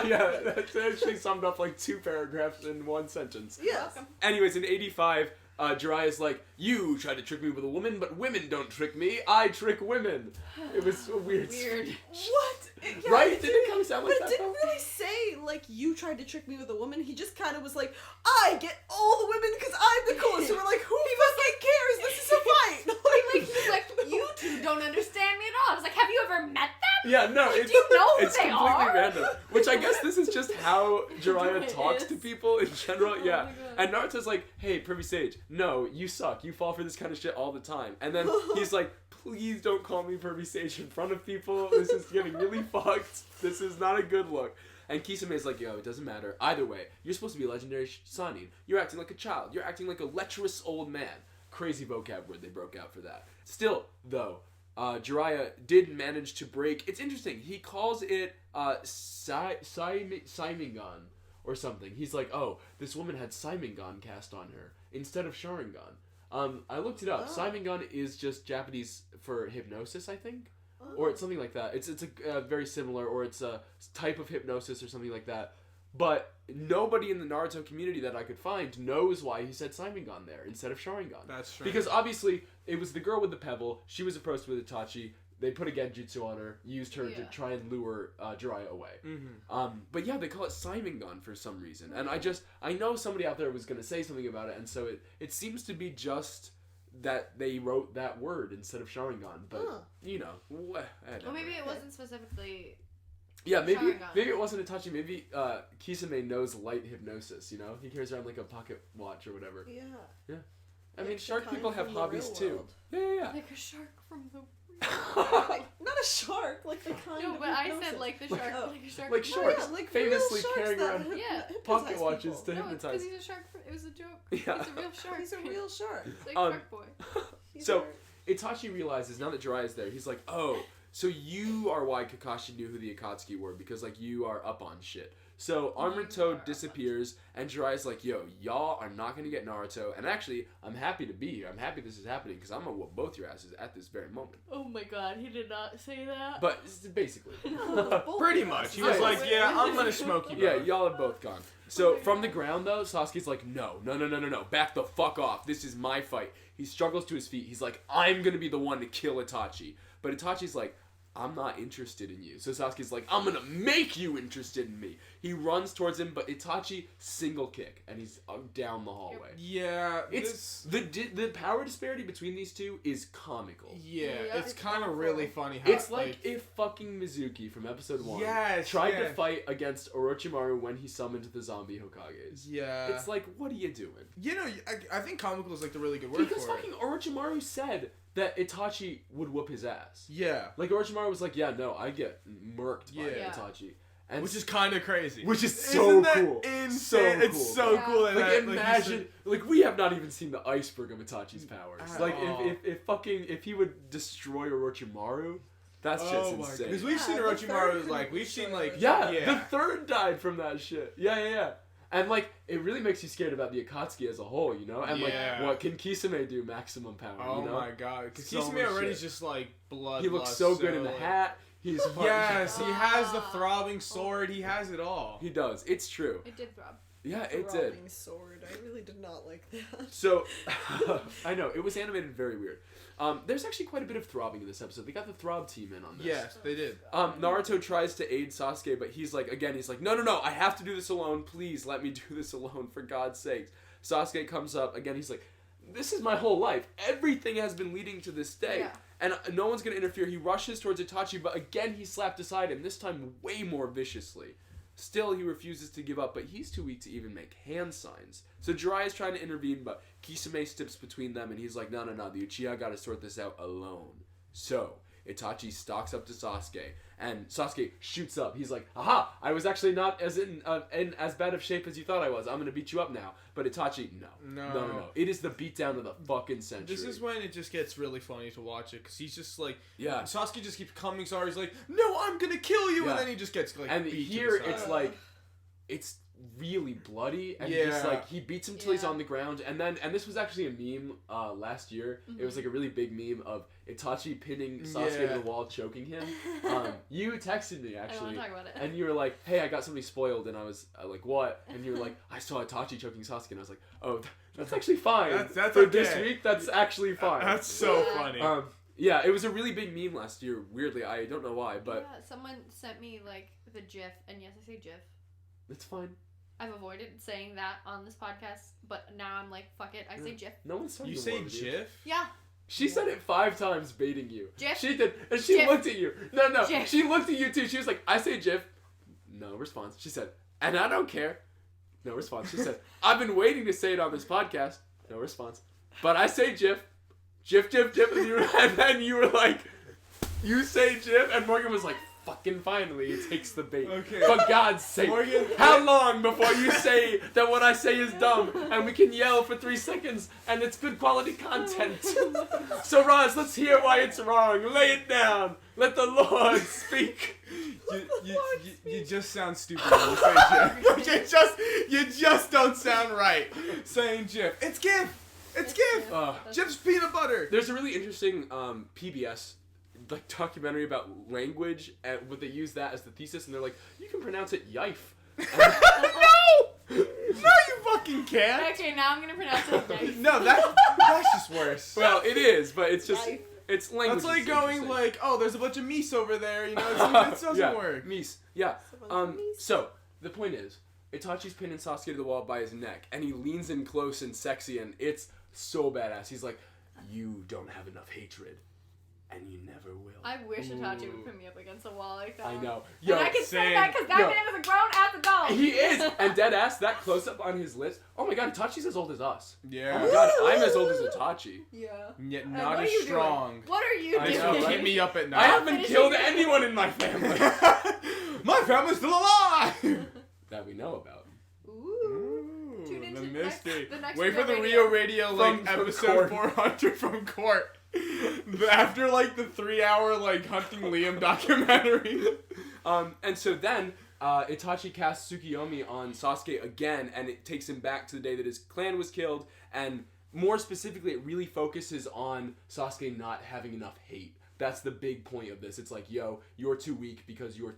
Speaker 3: yeah, that's actually summed up like 2 paragraphs in one sentence.
Speaker 5: Yes.
Speaker 3: Anyways, in 85, Jiraiya's like, you tried to trick me with a woman, but women don't trick me. I trick women. It was a weird.
Speaker 5: What? Yeah,
Speaker 3: Right? Didn't it kind of sound like
Speaker 5: but
Speaker 3: that?
Speaker 5: it didn't really say, like, you tried to trick me with a woman. He just kind of was like, I get all the women because I'm the coolest. So we're like, who fucking cares? This is a fight.
Speaker 1: He's like, you two don't understand me at all. I was like, have you ever met them?
Speaker 3: Yeah, no,
Speaker 1: Do you know who
Speaker 3: it's
Speaker 1: they
Speaker 3: completely
Speaker 1: are?
Speaker 3: random. Which I guess this is just how Jiraiya
Speaker 1: It
Speaker 3: talks
Speaker 1: is.
Speaker 3: to people in general.
Speaker 1: Oh
Speaker 3: Yeah.
Speaker 1: my God.
Speaker 3: And Naruto's like, hey, Privy Sage, no, you suck. You fall for this kind of shit all the time. And then he's like, please don't call me Privy Sage in front of people. This is getting really fucked. This is not a good look. And Kisame's like, yo, it doesn't matter. Either way, you're supposed to be a legendary Sannin. You're acting like a child. You're acting like a lecherous old man. Crazy vocab word they broke out for that. Still, though, Jiraiya did manage to break. It's interesting. He calls it Saimingan or something. He's like, oh, this woman had Saimingan cast on her instead of Sharingan. I looked it up.
Speaker 5: Oh.
Speaker 3: Saimingan is just Japanese for hypnosis, I think. Or it's something like that. It's a very similar, or it's a type of hypnosis or something like that. But nobody in the Naruto community that I could find knows why he said Saimingan there instead of Sharingan.
Speaker 4: That's true.
Speaker 3: Because obviously, it was the girl with the pebble. She was approached with Itachi. They put a genjutsu on her, used her to try and lure Jiraiya away.
Speaker 4: Mm-hmm.
Speaker 3: But yeah, they call it Saimingan for some reason. And I know somebody out there was going to say something about it, and so it seems to be just that they wrote that word instead of Sharingan. But, you know,
Speaker 1: Well, maybe it wasn't specifically...
Speaker 3: Yeah, maybe
Speaker 1: Sharingan.
Speaker 3: maybe it wasn't Itachi. Maybe Kisame knows light hypnosis, you know? He carries around like a pocket watch or whatever.
Speaker 5: Yeah.
Speaker 3: I mean,
Speaker 5: Like the
Speaker 3: shark
Speaker 5: kind
Speaker 3: people have
Speaker 5: from the
Speaker 3: hobbies
Speaker 5: real
Speaker 3: too.
Speaker 5: world.
Speaker 3: Yeah.
Speaker 1: Like a shark from the...
Speaker 5: Like, not a shark, like the kind
Speaker 1: No,
Speaker 5: of
Speaker 1: but I
Speaker 5: hypnosis.
Speaker 1: said like the shark,
Speaker 5: Oh.
Speaker 1: like a shark.
Speaker 3: Like
Speaker 1: from-
Speaker 3: sharks.
Speaker 5: Yeah, like
Speaker 3: famously
Speaker 5: real sharks
Speaker 3: carrying
Speaker 5: that
Speaker 3: around
Speaker 1: Yeah.
Speaker 3: pocket
Speaker 5: hypnotize
Speaker 3: watches
Speaker 5: people.
Speaker 3: to
Speaker 1: No, it's
Speaker 3: hypnotize.
Speaker 1: because he's a shark. It was a joke.
Speaker 3: Yeah.
Speaker 1: He's a real shark.
Speaker 5: He's a real shark.
Speaker 1: It's like Shark Boy.
Speaker 5: He's
Speaker 3: So-
Speaker 5: a-
Speaker 3: Itachi realizes now that Jiraiya's there, he's like, oh, so you are why Kakashi knew who the Akatsuki were, because like you are up on shit. So Armored Toad disappears, and Jiraiya's like, yo, y'all are not gonna get Naruto, and actually, I'm happy to be here. I'm happy this is happening, because I'm gonna whoop both your asses at this very moment.
Speaker 1: Oh my god, he did not say that.
Speaker 3: But basically.
Speaker 4: Pretty much. He was
Speaker 3: Yeah.
Speaker 4: like, yeah, I'm gonna smoke you.
Speaker 3: Yeah,
Speaker 4: both.
Speaker 3: y'all are both gone. So from the ground though, Sasuke's like, no, back the fuck off. This is my fight. He struggles to his feet. He's like, I'm gonna be the one to kill Itachi. But Itachi's like, I'm not interested in you. So Sasuke's like, I'm gonna make you interested in me. He runs towards him, but Itachi single kick, and he's down the hallway.
Speaker 4: Yeah,
Speaker 3: It's the power disparity between these two is comical.
Speaker 4: Yeah,
Speaker 1: Yeah,
Speaker 4: it's
Speaker 1: it's
Speaker 4: kind of
Speaker 5: awful.
Speaker 4: really funny how
Speaker 3: It's like if fucking Mizuki from episode 1
Speaker 4: Yes,
Speaker 3: tried
Speaker 4: yeah.
Speaker 3: to fight against Orochimaru when he summoned the zombie Hokages.
Speaker 4: Yeah.
Speaker 3: It's like, what are you doing?
Speaker 4: You know, I think comical is like the really good word
Speaker 3: Because
Speaker 4: for
Speaker 3: fucking
Speaker 4: it.
Speaker 3: Orochimaru said that Itachi would whoop his ass.
Speaker 4: Yeah.
Speaker 3: Like Orochimaru was like, yeah, no, I get murked by
Speaker 4: Yeah.
Speaker 3: Itachi. And
Speaker 4: Which is kind of crazy.
Speaker 3: which is so
Speaker 4: Isn't that
Speaker 3: cool.
Speaker 4: insane?
Speaker 3: So cool.
Speaker 4: It's so
Speaker 1: Yeah.
Speaker 4: cool. That
Speaker 3: Like
Speaker 4: that,
Speaker 3: imagine, like we have not even seen the iceberg of Itachi's powers.
Speaker 4: At
Speaker 3: Like
Speaker 4: all.
Speaker 3: if he would destroy Orochimaru, that shit's
Speaker 4: oh my god.
Speaker 3: insane.
Speaker 4: Because we've seen
Speaker 5: Yeah, the
Speaker 4: Orochimaru,
Speaker 5: third
Speaker 4: like, we've seen, like...
Speaker 3: Yeah, the third died from that shit. Yeah. And, like, it really makes you scared about the Akatsuki as a whole, you know? And,
Speaker 4: Yeah.
Speaker 3: like, what can Kisame do maximum power,
Speaker 4: Oh
Speaker 3: you know?
Speaker 4: my god. Because
Speaker 3: So
Speaker 4: Kisame
Speaker 3: much
Speaker 4: already
Speaker 3: shit.
Speaker 4: is just, like, blood.
Speaker 3: He looks so good in the
Speaker 4: like-
Speaker 3: hat. He's fucking...
Speaker 4: Yes, he has the
Speaker 1: Ah.
Speaker 4: throbbing sword. He has it all.
Speaker 3: He does. It's true.
Speaker 1: It did throb.
Speaker 3: Yeah, it did.
Speaker 5: Throbbing sword. I really did not like that.
Speaker 3: So, I know, it was animated very weird. There's actually quite a bit of throbbing in this episode. They got the Throb team in on this.
Speaker 4: Yes, they did.
Speaker 3: Naruto tries to aid Sasuke, but he's like, no, I have to do this alone. Please let me do this alone, for God's sakes. Sasuke comes up, again, he's like, this is my whole life. Everything has been leading to this day.
Speaker 1: Yeah.
Speaker 3: And no one's going to interfere. He rushes towards Itachi, but again, he's slapped aside, and this time way more viciously. Still, he refuses to give up, but he's too weak to even make hand signs. So Jiraiya's trying to intervene, but Kisame steps between them, and he's like, no, the Uchiha gotta sort this out alone. So, Itachi stalks up to Sasuke, and Sasuke shoots up. He's like, aha, I was actually not as in as bad of shape as you thought I was. I'm gonna beat you up now. But Itachi, no. It is the beatdown of the fucking century.
Speaker 4: This is when it just gets really funny to watch it, because he's just like,
Speaker 3: Yeah.
Speaker 4: Sasuke just keeps coming, so he's like, no, I'm gonna kill you,
Speaker 3: Yeah.
Speaker 4: and then he just gets like,
Speaker 3: And
Speaker 4: beat
Speaker 3: here
Speaker 4: to the
Speaker 3: it's
Speaker 4: side.
Speaker 3: like, it's really bloody, and just like he beats him till he's on the ground, and this was actually a meme last year. It was like a really big meme of Itachi pinning Sasuke to the wall, choking him. You texted me actually,
Speaker 1: I don't want to talk about it.
Speaker 3: and you were like, "Hey, I got somebody spoiled," and I was like, "What?" And you were like, "I saw Itachi choking Sasuke," and I was like, "Oh, that's actually fine.
Speaker 4: That's
Speaker 3: for
Speaker 4: okay.
Speaker 3: this week. That's actually fine."
Speaker 4: That's so funny.
Speaker 3: Yeah, it was a really big meme last year. Weirdly, I don't know why, but
Speaker 1: someone sent me like the GIF, and yes, I say GIF.
Speaker 3: it's fine.
Speaker 1: I've avoided saying that on this podcast, but now I'm like, fuck it, I say GIF.
Speaker 3: No one's talking
Speaker 4: You
Speaker 3: about
Speaker 4: say
Speaker 3: it.
Speaker 4: GIF?
Speaker 1: Yeah.
Speaker 3: She said it 5 times, baiting you.
Speaker 1: GIF.
Speaker 3: She did, and she
Speaker 1: GIF.
Speaker 3: looked at you. No,
Speaker 1: GIF.
Speaker 3: she looked at you too. She was like, "I say GIF." No response. She said, "And I don't care." No response. She said, "I've been waiting to say it on this podcast." No response. "But I say GIF. GIF, GIF, GIF." And then you were like, "You say GIF," and Morgan was like, "Fucking finally, it takes the bait."
Speaker 4: Okay.
Speaker 3: For God's sake,
Speaker 4: Morgan,
Speaker 3: how long before you say that what I say is dumb and we can yell for 3 seconds and it's good quality content? So Roz, let's hear why it's wrong. Lay it down. Let the Lord speak.
Speaker 4: You just sound stupid when you say GIF. you just don't sound right saying GIF. It's GIF. It's GIF. GIF's peanut butter.
Speaker 3: There's a really interesting PBS like documentary about language, and what they use that as the thesis, and they're like, you can pronounce it yife.
Speaker 4: No, you fucking can't.
Speaker 1: Okay, now I'm gonna pronounce it Yife.
Speaker 4: No, that's just worse.
Speaker 3: Well, it is, but it's just it's language.
Speaker 4: That's like
Speaker 3: is
Speaker 4: going
Speaker 3: interesting.
Speaker 4: like, oh, there's a bunch of meese over there. You know, it doesn't
Speaker 3: yeah,
Speaker 4: work.
Speaker 3: Meese. Yeah. So the point is, Itachi's pinning Sasuke to the wall by his neck, and he leans in close and sexy, and it's so badass. He's like, "You don't have enough hatred, and you never will."
Speaker 1: I wish Itachi would put me up against a wall like that.
Speaker 3: I know.
Speaker 1: And I can say that because that man is a grown-ass adult.
Speaker 3: He is, and dead ass, that close-up on his lips. Oh my god, Itachi's as old as us.
Speaker 4: Yeah.
Speaker 3: Oh my god, I'm as old as Itachi.
Speaker 5: Yeah.
Speaker 4: Yet
Speaker 1: And
Speaker 4: not
Speaker 1: what
Speaker 4: as
Speaker 1: are you
Speaker 4: strong.
Speaker 1: Doing? What are you
Speaker 4: I
Speaker 1: doing?
Speaker 4: know,
Speaker 3: right?
Speaker 4: keep me up at
Speaker 3: I
Speaker 4: night.
Speaker 3: haven't killed anyone in my family.
Speaker 4: My family's still alive!
Speaker 3: That we know about.
Speaker 1: Ooh. Tune into
Speaker 4: the mystery.
Speaker 1: the next
Speaker 4: Wait for the
Speaker 1: Rio
Speaker 4: Rio Radio, like,
Speaker 3: From
Speaker 4: episode
Speaker 3: court.
Speaker 4: 400 from court. After, like, the 3-hour, like, hunting Liam documentary.
Speaker 3: And so then, Itachi casts Tsukiyomi on Sasuke again, and it takes him back to the day that his clan was killed, and more specifically, it really focuses on Sasuke not having enough hate. That's the big point of this. It's like, yo, you're too weak because you're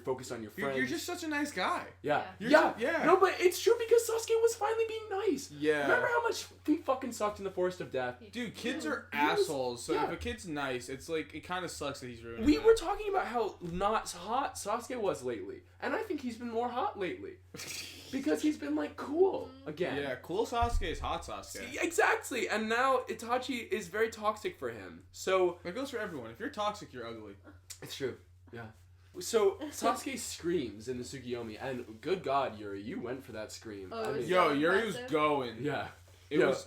Speaker 3: focused on your friends.
Speaker 4: You're just such a nice guy.
Speaker 3: Yeah.
Speaker 4: Yeah.
Speaker 3: No, but it's true because Sasuke was finally being nice.
Speaker 4: Yeah.
Speaker 3: Remember how much he fucking sucked in the Forest of Death?
Speaker 4: Dude, kids are
Speaker 3: He was-
Speaker 4: assholes, so
Speaker 3: yeah.
Speaker 4: if a kid's nice, it's like, it kind of sucks that he's ruining
Speaker 3: We
Speaker 4: it.
Speaker 3: were talking about how not hot Sasuke was lately, and I think he's been more hot lately. Because he's been, like, cool again.
Speaker 4: Yeah, cool Sasuke is hot Sasuke.
Speaker 3: Exactly, and now Itachi is very toxic for him. So
Speaker 4: That goes for everyone. If you're toxic, you're ugly.
Speaker 3: it's true. Yeah. So Sasuke screams in the Tsukiyomi, and good God, Yuri, you went for that scream.
Speaker 1: Oh,
Speaker 3: I
Speaker 1: it was
Speaker 3: mean,
Speaker 4: Yo,
Speaker 1: so
Speaker 4: Yuri was
Speaker 1: impressive.
Speaker 4: going.
Speaker 3: yeah.
Speaker 4: It
Speaker 3: Yo.
Speaker 4: was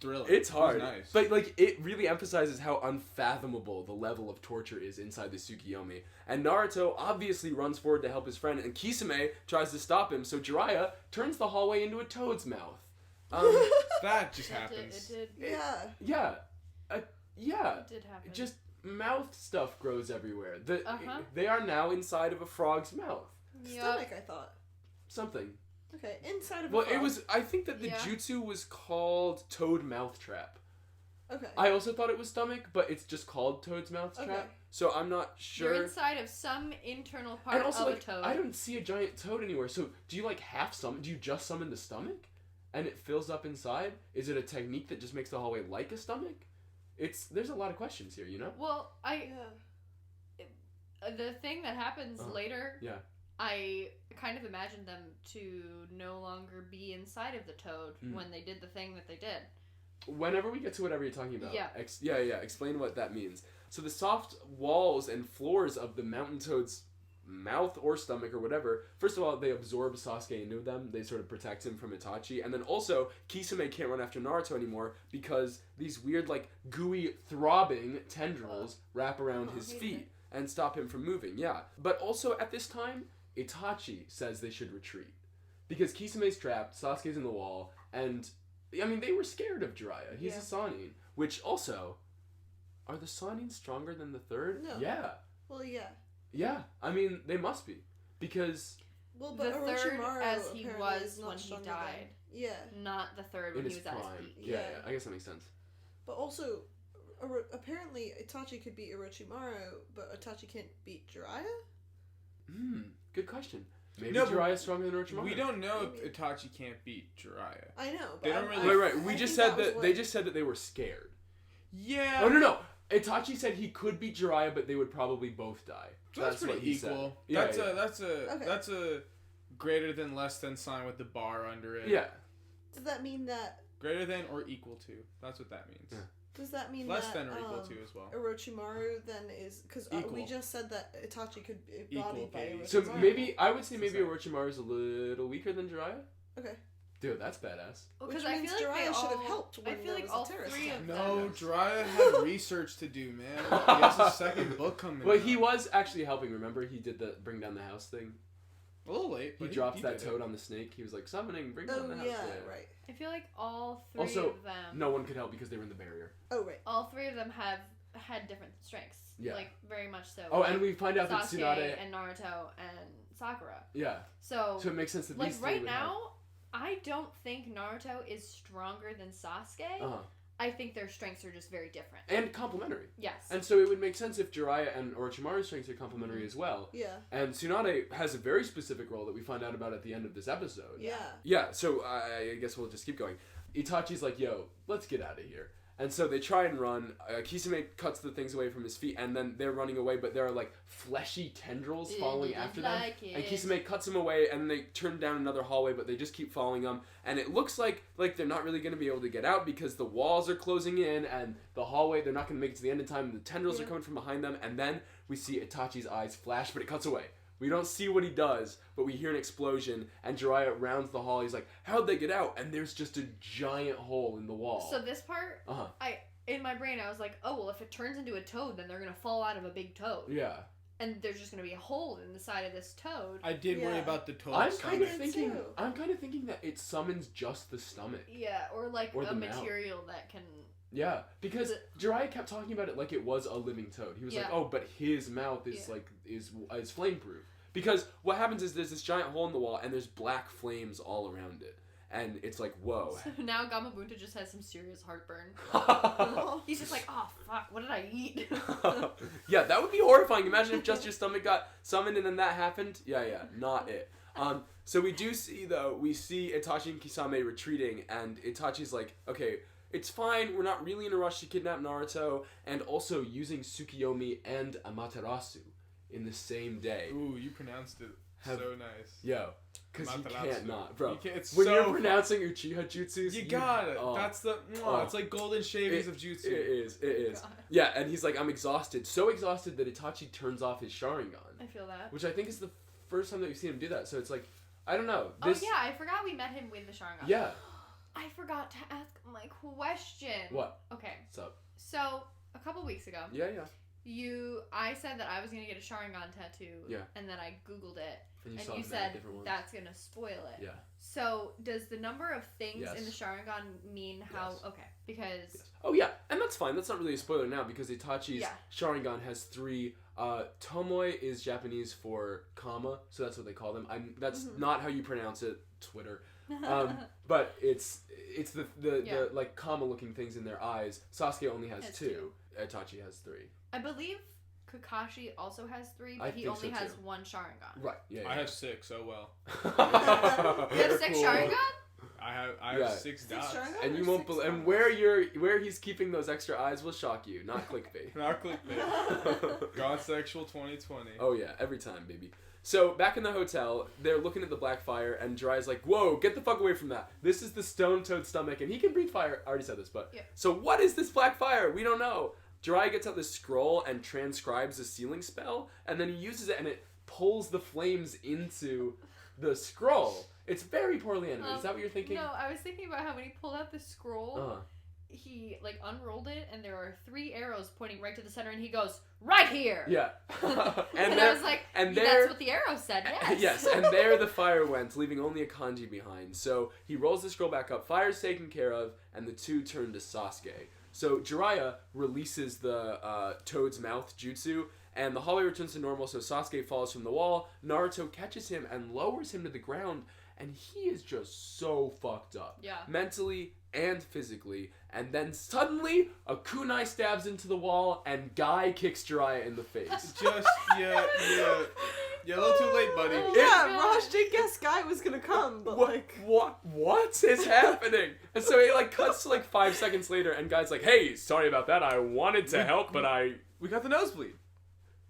Speaker 4: thrilling.
Speaker 3: It's hard,
Speaker 4: It was nice.
Speaker 3: but like it really emphasizes how unfathomable the level of torture is inside the Tsukiyomi. And Naruto obviously runs forward to help his friend, and Kisame tries to stop him. So Jiraiya turns the hallway into a toad's mouth.
Speaker 4: That just
Speaker 1: It
Speaker 4: happens.
Speaker 1: did.
Speaker 5: Yeah.
Speaker 3: Yeah, yeah.
Speaker 1: It did happen.
Speaker 3: Just mouth stuff grows everywhere.
Speaker 1: Uh-huh.
Speaker 3: They are now inside of a frog's mouth.
Speaker 1: Yup.
Speaker 5: Stomach, I thought.
Speaker 3: Something.
Speaker 5: Okay, inside of a
Speaker 3: Well,
Speaker 5: frog.
Speaker 3: it was. I think that the
Speaker 1: Yeah.
Speaker 3: jutsu was called Toad Mouth Trap.
Speaker 5: Okay.
Speaker 3: I also thought it was stomach, but it's just called Toad's Mouth Trap.
Speaker 5: Okay.
Speaker 3: So I'm not sure.
Speaker 1: You're inside of some internal part
Speaker 3: And also,
Speaker 1: of
Speaker 3: like,
Speaker 1: a toad.
Speaker 3: I don't see a giant toad anywhere. So do you like half summon? Do you just summon the stomach, and it fills up inside? Is it a technique that just makes the hallway like a stomach? There's a lot of questions here, you know.
Speaker 1: Well,
Speaker 5: Yeah.
Speaker 1: the thing that happens later.
Speaker 3: Yeah.
Speaker 1: I kind of imagined them to no longer be inside of the toad when they did the thing that they did.
Speaker 3: Whenever we get to whatever you're talking about,
Speaker 1: Yeah.
Speaker 3: yeah. Explain what that means. So the soft walls and floors of the mountain toad's mouth or stomach or whatever. First of all, they absorb Sasuke into them. They sort of protect him from Itachi, and then also Kisame can't run after Naruto anymore because these weird, like, gooey, throbbing tendrils wrap around his feet and stop him from moving. Yeah, but also at this time, Itachi says they should retreat because Kisame's trapped, Sasuke's in the wall, and I mean they were scared of Jiraiya. He's a Sannin, which also are the Sannin stronger than the third?
Speaker 5: No.
Speaker 3: Yeah.
Speaker 5: Well, yeah.
Speaker 3: Yeah, I mean, they must be. Because
Speaker 5: Well,
Speaker 1: the
Speaker 5: but
Speaker 1: third
Speaker 5: Orochimaru
Speaker 1: as he
Speaker 5: apparently
Speaker 1: was
Speaker 5: is not
Speaker 1: when he
Speaker 5: stronger
Speaker 1: died.
Speaker 5: Yeah.
Speaker 1: Not the third when
Speaker 3: In
Speaker 1: he
Speaker 3: his
Speaker 1: was at his
Speaker 3: prime.
Speaker 1: peak.
Speaker 3: Yeah,
Speaker 5: Yeah.
Speaker 3: I guess that makes sense.
Speaker 5: But also, apparently Itachi could beat Orochimaru, but Itachi can't beat Jiraiya?
Speaker 3: Good question. Maybe
Speaker 4: No, but
Speaker 3: Jiraiya is stronger than Orochimaru.
Speaker 4: We don't know
Speaker 5: Maybe.
Speaker 4: if Itachi can't beat Jiraiya.
Speaker 5: I know, but
Speaker 4: They don't
Speaker 5: I-
Speaker 4: really-
Speaker 3: Right.
Speaker 5: I
Speaker 3: We just
Speaker 5: think
Speaker 3: said
Speaker 5: was
Speaker 3: that
Speaker 5: what-
Speaker 3: they just said that they were scared.
Speaker 4: Yeah.
Speaker 3: Oh no. Itachi said he could beat Jiraiya, but they would probably both die.
Speaker 4: That's pretty
Speaker 3: what he
Speaker 4: equal.
Speaker 3: said. Yeah,
Speaker 4: That's
Speaker 5: Okay.
Speaker 4: a greater than less than sign with the bar under it.
Speaker 3: Yeah.
Speaker 5: Does that mean that?
Speaker 4: Greater than or equal to. That's what that means.
Speaker 3: Yeah.
Speaker 5: Does that mean
Speaker 4: Less
Speaker 5: that
Speaker 4: than or equal to as well.
Speaker 5: Orochimaru then is because we
Speaker 4: Equal.
Speaker 5: just said that Itachi could be
Speaker 4: Equal,
Speaker 5: bodied by
Speaker 4: Katie.
Speaker 5: Orochimaru.
Speaker 3: So maybe I would say
Speaker 4: It's the
Speaker 3: maybe
Speaker 4: same.
Speaker 3: Orochimaru is a little weaker than Jiraiya.
Speaker 5: Okay.
Speaker 3: Dude, that's badass.
Speaker 1: Well,
Speaker 5: Which
Speaker 1: 'cause I
Speaker 5: means
Speaker 1: feel like
Speaker 5: Jiraiya
Speaker 1: they
Speaker 5: should have
Speaker 1: all-
Speaker 5: helped when
Speaker 1: I feel
Speaker 5: there
Speaker 1: like
Speaker 5: was
Speaker 1: all
Speaker 5: a terrorist
Speaker 1: three
Speaker 5: attack.
Speaker 1: of
Speaker 4: No,
Speaker 1: them.
Speaker 4: Jiraiya had research to do, man. He has a second book coming
Speaker 3: Well,
Speaker 4: out.
Speaker 3: he was actually helping. Remember, he did the bring down the house thing.
Speaker 4: a little late.
Speaker 3: He
Speaker 4: but
Speaker 3: drops that
Speaker 4: did it.
Speaker 3: toad on the snake. He was like summoning, bring down
Speaker 5: Oh
Speaker 3: the house.
Speaker 5: yeah, right.
Speaker 1: I feel like all three
Speaker 3: Also,
Speaker 1: of them.
Speaker 3: No one could help because they were in the barrier.
Speaker 5: Oh right.
Speaker 1: All three of them have had different strengths.
Speaker 3: Yeah.
Speaker 1: Like very much so.
Speaker 3: Oh,
Speaker 1: like
Speaker 3: and we find out that
Speaker 1: Sasuke
Speaker 3: Tsunade.
Speaker 1: and Naruto and Sakura.
Speaker 3: Yeah.
Speaker 1: So
Speaker 3: So it makes sense that
Speaker 1: like
Speaker 3: these three
Speaker 1: right
Speaker 3: would help.
Speaker 1: now, I don't think Naruto is stronger than Sasuke.
Speaker 3: Uh-huh.
Speaker 1: I think their strengths are just very different.
Speaker 3: And complementary.
Speaker 1: Yes.
Speaker 3: And so it would make sense if Jiraiya and Orochimaru's strengths are complementary
Speaker 1: Mm-hmm.
Speaker 3: as well.
Speaker 5: Yeah.
Speaker 3: And Tsunade has a very specific role that we find out about at the end of this episode.
Speaker 5: Yeah.
Speaker 3: Yeah, so I guess we'll just keep going. Itachi's like, yo, let's get out of here. And so they try and run. Kisame cuts the things away from his feet, and then they're running away, but there are like fleshy tendrils following after them. And Kisame cuts them away, and they turn down another hallway, but they just keep following them. And it looks like they're not really going to be able to get out because the walls are closing in, and the hallway, they're not going to make it to the end in time. And the tendrils are coming from behind them, and then we see Itachi's eyes flash, but it cuts away. We don't see what he does, but we hear an explosion, and Jiraiya rounds the hall. He's like, how'd they get out? And there's just a giant hole in the wall.
Speaker 1: So this part,
Speaker 3: Uh-huh.
Speaker 1: in my brain, I was like, oh, well, if it turns into a toad, then they're going to fall out of a big toad.
Speaker 3: Yeah.
Speaker 1: And there's just going to be a hole in the side of this toad.
Speaker 4: I did worry
Speaker 5: Yeah.
Speaker 4: about the toad
Speaker 3: I'm
Speaker 4: stomach.
Speaker 3: kind of
Speaker 5: did
Speaker 3: thinking.
Speaker 5: too.
Speaker 3: I'm kind of thinking that it summons just the stomach.
Speaker 1: Yeah, or like
Speaker 3: Or
Speaker 1: a
Speaker 3: the mouth.
Speaker 1: material that can...
Speaker 3: Yeah, because
Speaker 1: The-
Speaker 3: Jiraiya kept talking about it like it was a living toad. He was like,
Speaker 1: Yeah.
Speaker 3: "Oh, but his mouth is
Speaker 1: Yeah.
Speaker 3: is flame proof." Because what happens is there's this giant hole in the wall, and there's black flames all around it, and it's like, whoa.
Speaker 1: So now Gamabunta just has some serious heartburn.
Speaker 3: Yeah,
Speaker 1: He's just like, oh, fuck, what did I eat?
Speaker 3: that would be horrifying. Imagine if just your stomach got summoned and then that happened. Yeah, not it. So we do see we see Itachi and Kisame retreating, and Itachi's like, okay, it's fine. We're not really in a rush to kidnap Naruto, and also using Tsukiyomi and Amaterasu in the same day.
Speaker 4: Ooh, you pronounced it
Speaker 3: Have-
Speaker 4: so nice.
Speaker 3: Yo, because you
Speaker 4: Amaterasu.
Speaker 3: can't not, bro.
Speaker 4: You can't- it's
Speaker 3: when
Speaker 4: so
Speaker 3: you're
Speaker 4: fu-
Speaker 3: pronouncing Uchiha Jutsus,
Speaker 4: You got it.
Speaker 3: oh,
Speaker 4: That's the.
Speaker 3: Oh.
Speaker 4: It's like golden shavings of jutsu.
Speaker 3: It is.
Speaker 1: God.
Speaker 3: Yeah, and he's like, I'm exhausted. So exhausted that Itachi turns off his Sharingan.
Speaker 1: I feel that.
Speaker 3: Which I think is the first time that we've seen him do that. So it's like, I don't know.
Speaker 1: Oh, yeah, I forgot we met him with the Sharingan.
Speaker 3: Yeah.
Speaker 1: I forgot to ask my question.
Speaker 3: What?
Speaker 1: Okay,
Speaker 3: What's up?
Speaker 1: so a couple weeks ago,
Speaker 3: Yeah.
Speaker 1: I said that I was gonna get a Sharingan tattoo.
Speaker 3: Yeah.
Speaker 1: And then I Googled it,
Speaker 3: And
Speaker 1: and
Speaker 3: saw
Speaker 1: you
Speaker 3: many
Speaker 1: said
Speaker 3: different ones.
Speaker 1: that's gonna spoil it.
Speaker 3: Yeah.
Speaker 1: So does the number of things
Speaker 3: Yes.
Speaker 1: in the Sharingan mean how?
Speaker 3: Yes.
Speaker 1: Okay, because
Speaker 3: Yes. Oh yeah, and that's fine. That's not really a spoiler now because Itachi's
Speaker 1: Yeah.
Speaker 3: Sharingan has 3. Tomoi is Japanese for kama, so that's what they call them. That's not how you pronounce it. Twitter. But it's the
Speaker 1: Yeah.
Speaker 3: like kama looking things in their eyes. Sasuke only has
Speaker 1: Has
Speaker 3: 2. Itachi has 3.
Speaker 1: I believe Kakashi also has 3,
Speaker 3: I
Speaker 1: but he
Speaker 3: think
Speaker 1: only
Speaker 3: so,
Speaker 1: has
Speaker 3: too.
Speaker 1: 1 Sharingan.
Speaker 3: Right. Yeah.
Speaker 4: I have 6. Oh well.
Speaker 1: You have 6
Speaker 3: Cool.
Speaker 1: Sharingan?
Speaker 4: I have
Speaker 3: Yeah.
Speaker 4: 6 dots.
Speaker 5: Sharingan?
Speaker 3: And you
Speaker 5: Or
Speaker 3: won't
Speaker 5: 6
Speaker 3: believe. And
Speaker 5: numbers?
Speaker 3: where he's keeping those extra eyes will shock you. Not clickbait.
Speaker 4: Not clickbait. God Sexual 2020.
Speaker 3: Oh yeah, every time, baby. So back in the hotel, they're looking at the black fire, and Jiraiya's like, "Whoa, get the fuck away from that! This is the stone toad stomach, and he can breathe fire." I already said this, but
Speaker 1: Yeah.
Speaker 3: so what is this black fire? We don't know. Jiraiya gets out this scroll and transcribes a sealing spell, and then he uses it, and it pulls the flames into the scroll. It's very poorly animated. Is that what you're thinking?
Speaker 1: No, I was thinking about how when he pulled out the scroll,
Speaker 3: Uh-huh.
Speaker 1: he like unrolled it, and there are 3 arrows pointing right to the center, and he goes, "Right here."
Speaker 3: Yeah.
Speaker 1: And I was like,
Speaker 3: and
Speaker 1: that's
Speaker 3: there-
Speaker 1: what the arrow said. Yes.
Speaker 3: Yes, and there the fire went, leaving only a kanji behind. So he rolls the scroll back up, fire's taken care of, and the two turn to Sasuke. So Jiraiya releases the Toad's Mouth jutsu, and the hallway returns to normal, so Sasuke falls from the wall. Naruto catches him and lowers him to the ground, and he is just so fucked up.
Speaker 1: Yeah.
Speaker 3: Mentally and physically. And then suddenly, a kunai stabs into the wall, and Guy kicks Jiraiya in the face.
Speaker 4: Just, yeah, a little too late, buddy.
Speaker 5: Yeah, Raj did guess Guy was gonna come, but
Speaker 3: What is happening? And so he like cuts to like 5 seconds later, and Guy's like, "Hey, sorry about that. I wanted to help, but
Speaker 4: We got the nosebleed.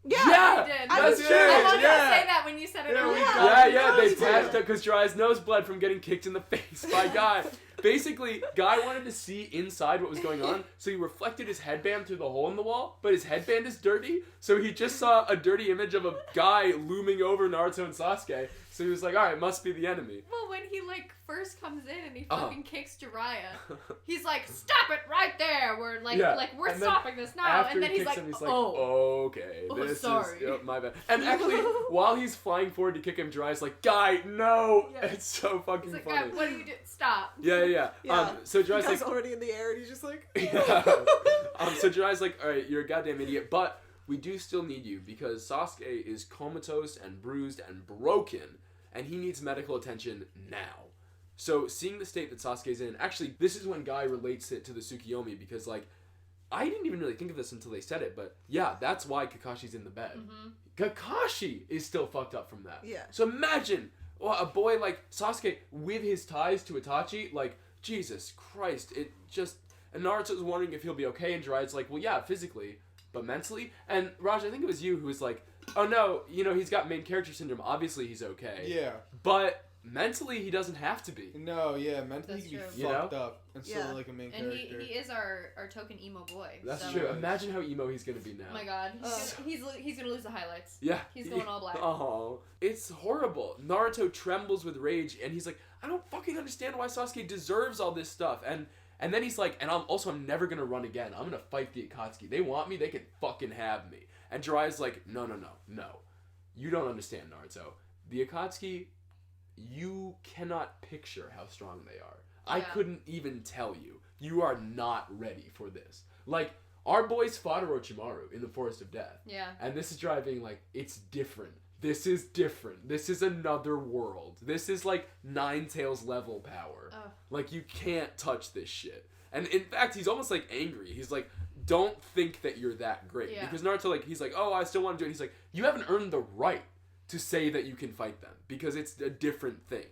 Speaker 5: yeah,
Speaker 1: You did.
Speaker 3: That's
Speaker 5: was
Speaker 3: true.
Speaker 1: I wanted
Speaker 4: Yeah.
Speaker 1: to say that when you said it
Speaker 4: There we
Speaker 1: earlier.
Speaker 4: go.
Speaker 3: Yeah, they
Speaker 5: me
Speaker 3: patched
Speaker 5: too.
Speaker 3: up because Jiraiya's nose bled from getting kicked in the face by Guy. Basically, Guy wanted to see inside what was going on, so he reflected his headband through the hole in the wall, but his headband is dirty, so he just saw a dirty image of a guy looming over Naruto and Sasuke, so he was like, alright, must be the enemy.
Speaker 1: Well, when he like first comes in and he
Speaker 3: Uh-huh.
Speaker 1: fucking kicks Jiraiya, he's like, "Stop it right there! We're like,
Speaker 3: Yeah,
Speaker 1: we're
Speaker 3: and then
Speaker 1: stopping this now."
Speaker 3: After
Speaker 1: And then
Speaker 3: he
Speaker 1: he's
Speaker 3: kicks
Speaker 1: like,
Speaker 3: him, he's like,
Speaker 1: "Oh,
Speaker 3: okay,
Speaker 1: Oh,
Speaker 3: this
Speaker 1: sorry."
Speaker 3: is my bad. And actually, while he's flying forward to kick him, Jiraiya's like, Guy, no!
Speaker 1: Yeah.
Speaker 3: It's so fucking
Speaker 1: He's like,
Speaker 3: funny.
Speaker 1: "God, what do you do? Stop!"
Speaker 3: Yeah.
Speaker 5: Yeah.
Speaker 3: So Jiraiya's
Speaker 5: Guy's
Speaker 3: like,
Speaker 5: already in the air, and he's just like,
Speaker 3: yeah. So Jiraiya's like, alright, you're a goddamn idiot, but we do still need you because Sasuke is comatose and bruised and broken, and he needs medical attention now. So seeing the state that Sasuke's in, actually, this is when Guy relates it to the Tsukiyomi because, like, I didn't even really think of this until they said it, but yeah, that's why Kakashi's in the bed. Kakashi is still fucked up from that.
Speaker 5: Yeah.
Speaker 3: So imagine a boy like Sasuke with his ties to Itachi, like, Jesus Christ, it just... And Naruto's wondering if he'll be okay, and Jiraiya's like, well, yeah, physically, but mentally? And Raj, I think it was you who was like, oh no, he's got main character syndrome, obviously he's okay.
Speaker 4: Yeah.
Speaker 3: But mentally, he doesn't have to be.
Speaker 4: No, yeah, mentally
Speaker 1: That's
Speaker 4: he can be
Speaker 1: true.
Speaker 4: fucked up and still
Speaker 5: Yeah.
Speaker 4: like a main
Speaker 1: And
Speaker 4: character.
Speaker 1: he is our token emo boy.
Speaker 3: That's
Speaker 1: so.
Speaker 3: true. Imagine how emo he's gonna be now.
Speaker 1: Oh my God, he's gonna lose the highlights.
Speaker 3: Yeah.
Speaker 1: He's going all black.
Speaker 3: Oh, it's horrible. Naruto trembles with rage, and he's like, I don't fucking understand why Sasuke deserves all this stuff. And then he's like, and I'm never gonna run again. I'm gonna fight the Akatsuki. They want me, they can fucking have me. And Jiraiya's like, no. You don't understand, Naruto. The Akatsuki, you cannot picture how strong they are. I
Speaker 1: Yeah.
Speaker 3: couldn't even tell you. You are not ready for this. Like, our boys fought Orochimaru in the Forest of Death.
Speaker 1: Yeah.
Speaker 3: And this is driving, like, it's different. This is different. This is another world. This is, like, Nine Tails level power.
Speaker 1: Oh.
Speaker 3: Like, you can't touch this shit. And in fact, he's almost, like, angry. He's like, don't think that you're that great.
Speaker 1: Yeah.
Speaker 3: Because Naruto, like, he's like, oh, I still want to do it. He's like, you haven't earned the right to say that you can fight them. Because it's a different thing.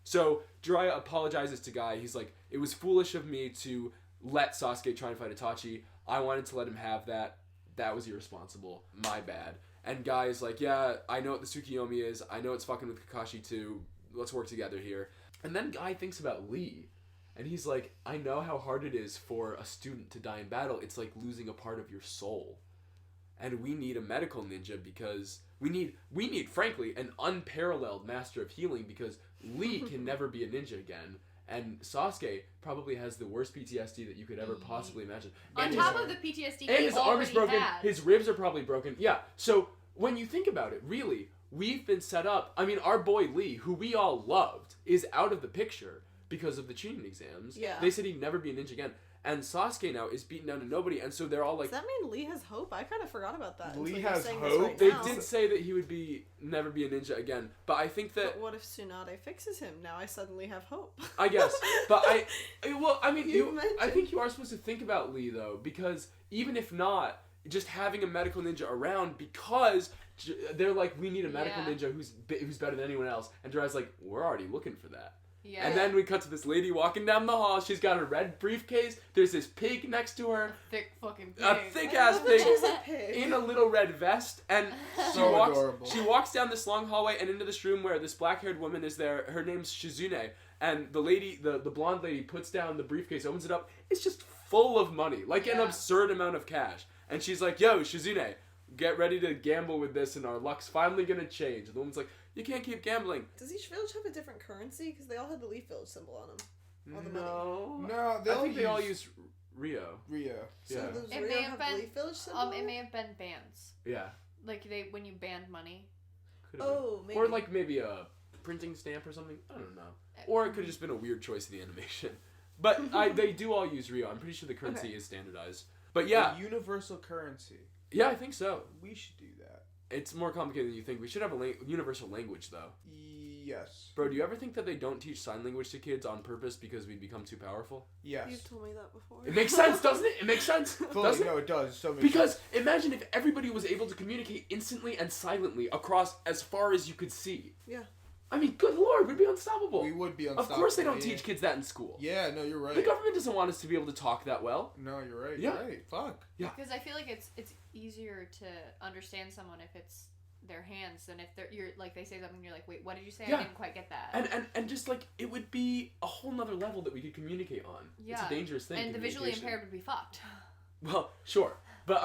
Speaker 3: So, Jiraiya apologizes to Guy. He's like, it was foolish of me to let Sasuke try and fight Itachi. I wanted to let him have that. That was irresponsible. My bad. And Guy is like, yeah, I know what the Tsukiyomi is. I know it's fucking with Kakashi too. Let's work together here. And then Guy thinks about Lee. And he's like, I know how hard it is for a student to die in battle. It's like losing a part of your soul. And we need a medical ninja because we need, frankly, an unparalleled master of healing because Lee can never be a ninja again. And Sasuke probably has the worst PTSD that you could ever possibly imagine.
Speaker 1: On
Speaker 3: And
Speaker 1: top of the PTSD
Speaker 3: and
Speaker 1: he
Speaker 3: his arm is
Speaker 1: already
Speaker 3: broken.
Speaker 1: had.
Speaker 3: His ribs are probably broken. Yeah. So when you think about it, really, we've been set up. I mean, our boy Lee, who we all loved, is out of the picture because of the Chunin exams.
Speaker 5: Yeah.
Speaker 3: They said he'd never be a ninja again. And Sasuke now is beaten down to nobody. And so they're all like...
Speaker 5: does that mean Lee has hope? I kind of forgot about that.
Speaker 4: Lee
Speaker 5: until you're
Speaker 4: has
Speaker 5: saying this
Speaker 4: hope?
Speaker 5: right
Speaker 3: They
Speaker 5: now.
Speaker 3: did say that he would never be a ninja again. But I think that...
Speaker 5: But what if Tsunade fixes him? Now I suddenly have hope.
Speaker 3: I guess. But I mean,
Speaker 5: You
Speaker 3: I
Speaker 5: mentioned-
Speaker 3: think you are supposed to think about Lee, though, because even if not, just having a medical ninja around, because they're like, we need a medical
Speaker 1: Yeah.
Speaker 3: ninja who's better than anyone else. And Jiraiya's like, we're already looking for that.
Speaker 1: Yeah.
Speaker 3: And then we cut to this lady walking down the hall. She's got a red briefcase. There's this pig next to her.
Speaker 1: thick fucking pig.
Speaker 3: A thick-ass pig.
Speaker 5: She's a pig.
Speaker 3: In a little red vest, and
Speaker 4: So adorable.
Speaker 3: she walks down this long hallway and into this room where this black-haired woman is there. Her name's Shizune, and the lady, the blonde lady, puts down the briefcase, opens it up. It's just full of money, like an
Speaker 1: Yeah.
Speaker 3: absurd amount of cash. And she's like, "Yo, Shizune, get ready to gamble with this, and our luck's finally gonna change." And the woman's like, "You can't keep gambling."
Speaker 5: Does each village have a different currency? Because they all had the Leaf Village symbol on them. All the money.
Speaker 4: No,
Speaker 3: I think they all use Rio.
Speaker 4: Rio.
Speaker 5: So
Speaker 3: Yeah.
Speaker 5: does
Speaker 1: It
Speaker 5: Rio
Speaker 1: may
Speaker 5: have
Speaker 1: have
Speaker 5: the
Speaker 1: been-
Speaker 5: Leaf Village symbol?
Speaker 1: It may have been bans.
Speaker 3: Yeah.
Speaker 1: Like when you banned money.
Speaker 3: Could have been.
Speaker 5: Oh, maybe.
Speaker 3: Or like maybe a printing stamp or something. I don't know. Or it could have just been a weird choice of the animation. But they do all use Rio. I'm pretty sure the currency is standardized. But yeah.
Speaker 4: The universal currency.
Speaker 3: Yeah, I think so.
Speaker 4: We should do that.
Speaker 3: It's more complicated than you think. We should have a universal language, though.
Speaker 4: Yes.
Speaker 3: Bro, do you ever think that they don't teach sign language to kids on purpose because we become too powerful?
Speaker 4: Yes.
Speaker 5: You've told me that before.
Speaker 3: It makes sense, doesn't it? It makes sense. Doesn't
Speaker 4: No,
Speaker 3: it?
Speaker 4: it does. So
Speaker 3: Because imagine if everybody was able to communicate instantly and silently across as far as you could see.
Speaker 5: Yeah.
Speaker 3: I mean, good lord, we'd be unstoppable.
Speaker 4: We would be unstoppable.
Speaker 3: Of course they don't teach kids that in school.
Speaker 4: Yeah, no, you're right.
Speaker 3: The government doesn't want us to be able to talk that well.
Speaker 4: No, you're right.
Speaker 3: Yeah.
Speaker 4: You're right. Fuck.
Speaker 3: Yeah.
Speaker 1: Because I feel like it's easier to understand someone if it's their hands than if you're like they say something and you're like, wait, what did you say?
Speaker 3: Yeah.
Speaker 1: I didn't quite get that.
Speaker 3: And just like it would be a whole nother level that we could communicate on.
Speaker 1: Yeah.
Speaker 3: It's a dangerous thing.
Speaker 1: And the visually impaired would be fucked.
Speaker 3: Well, sure. But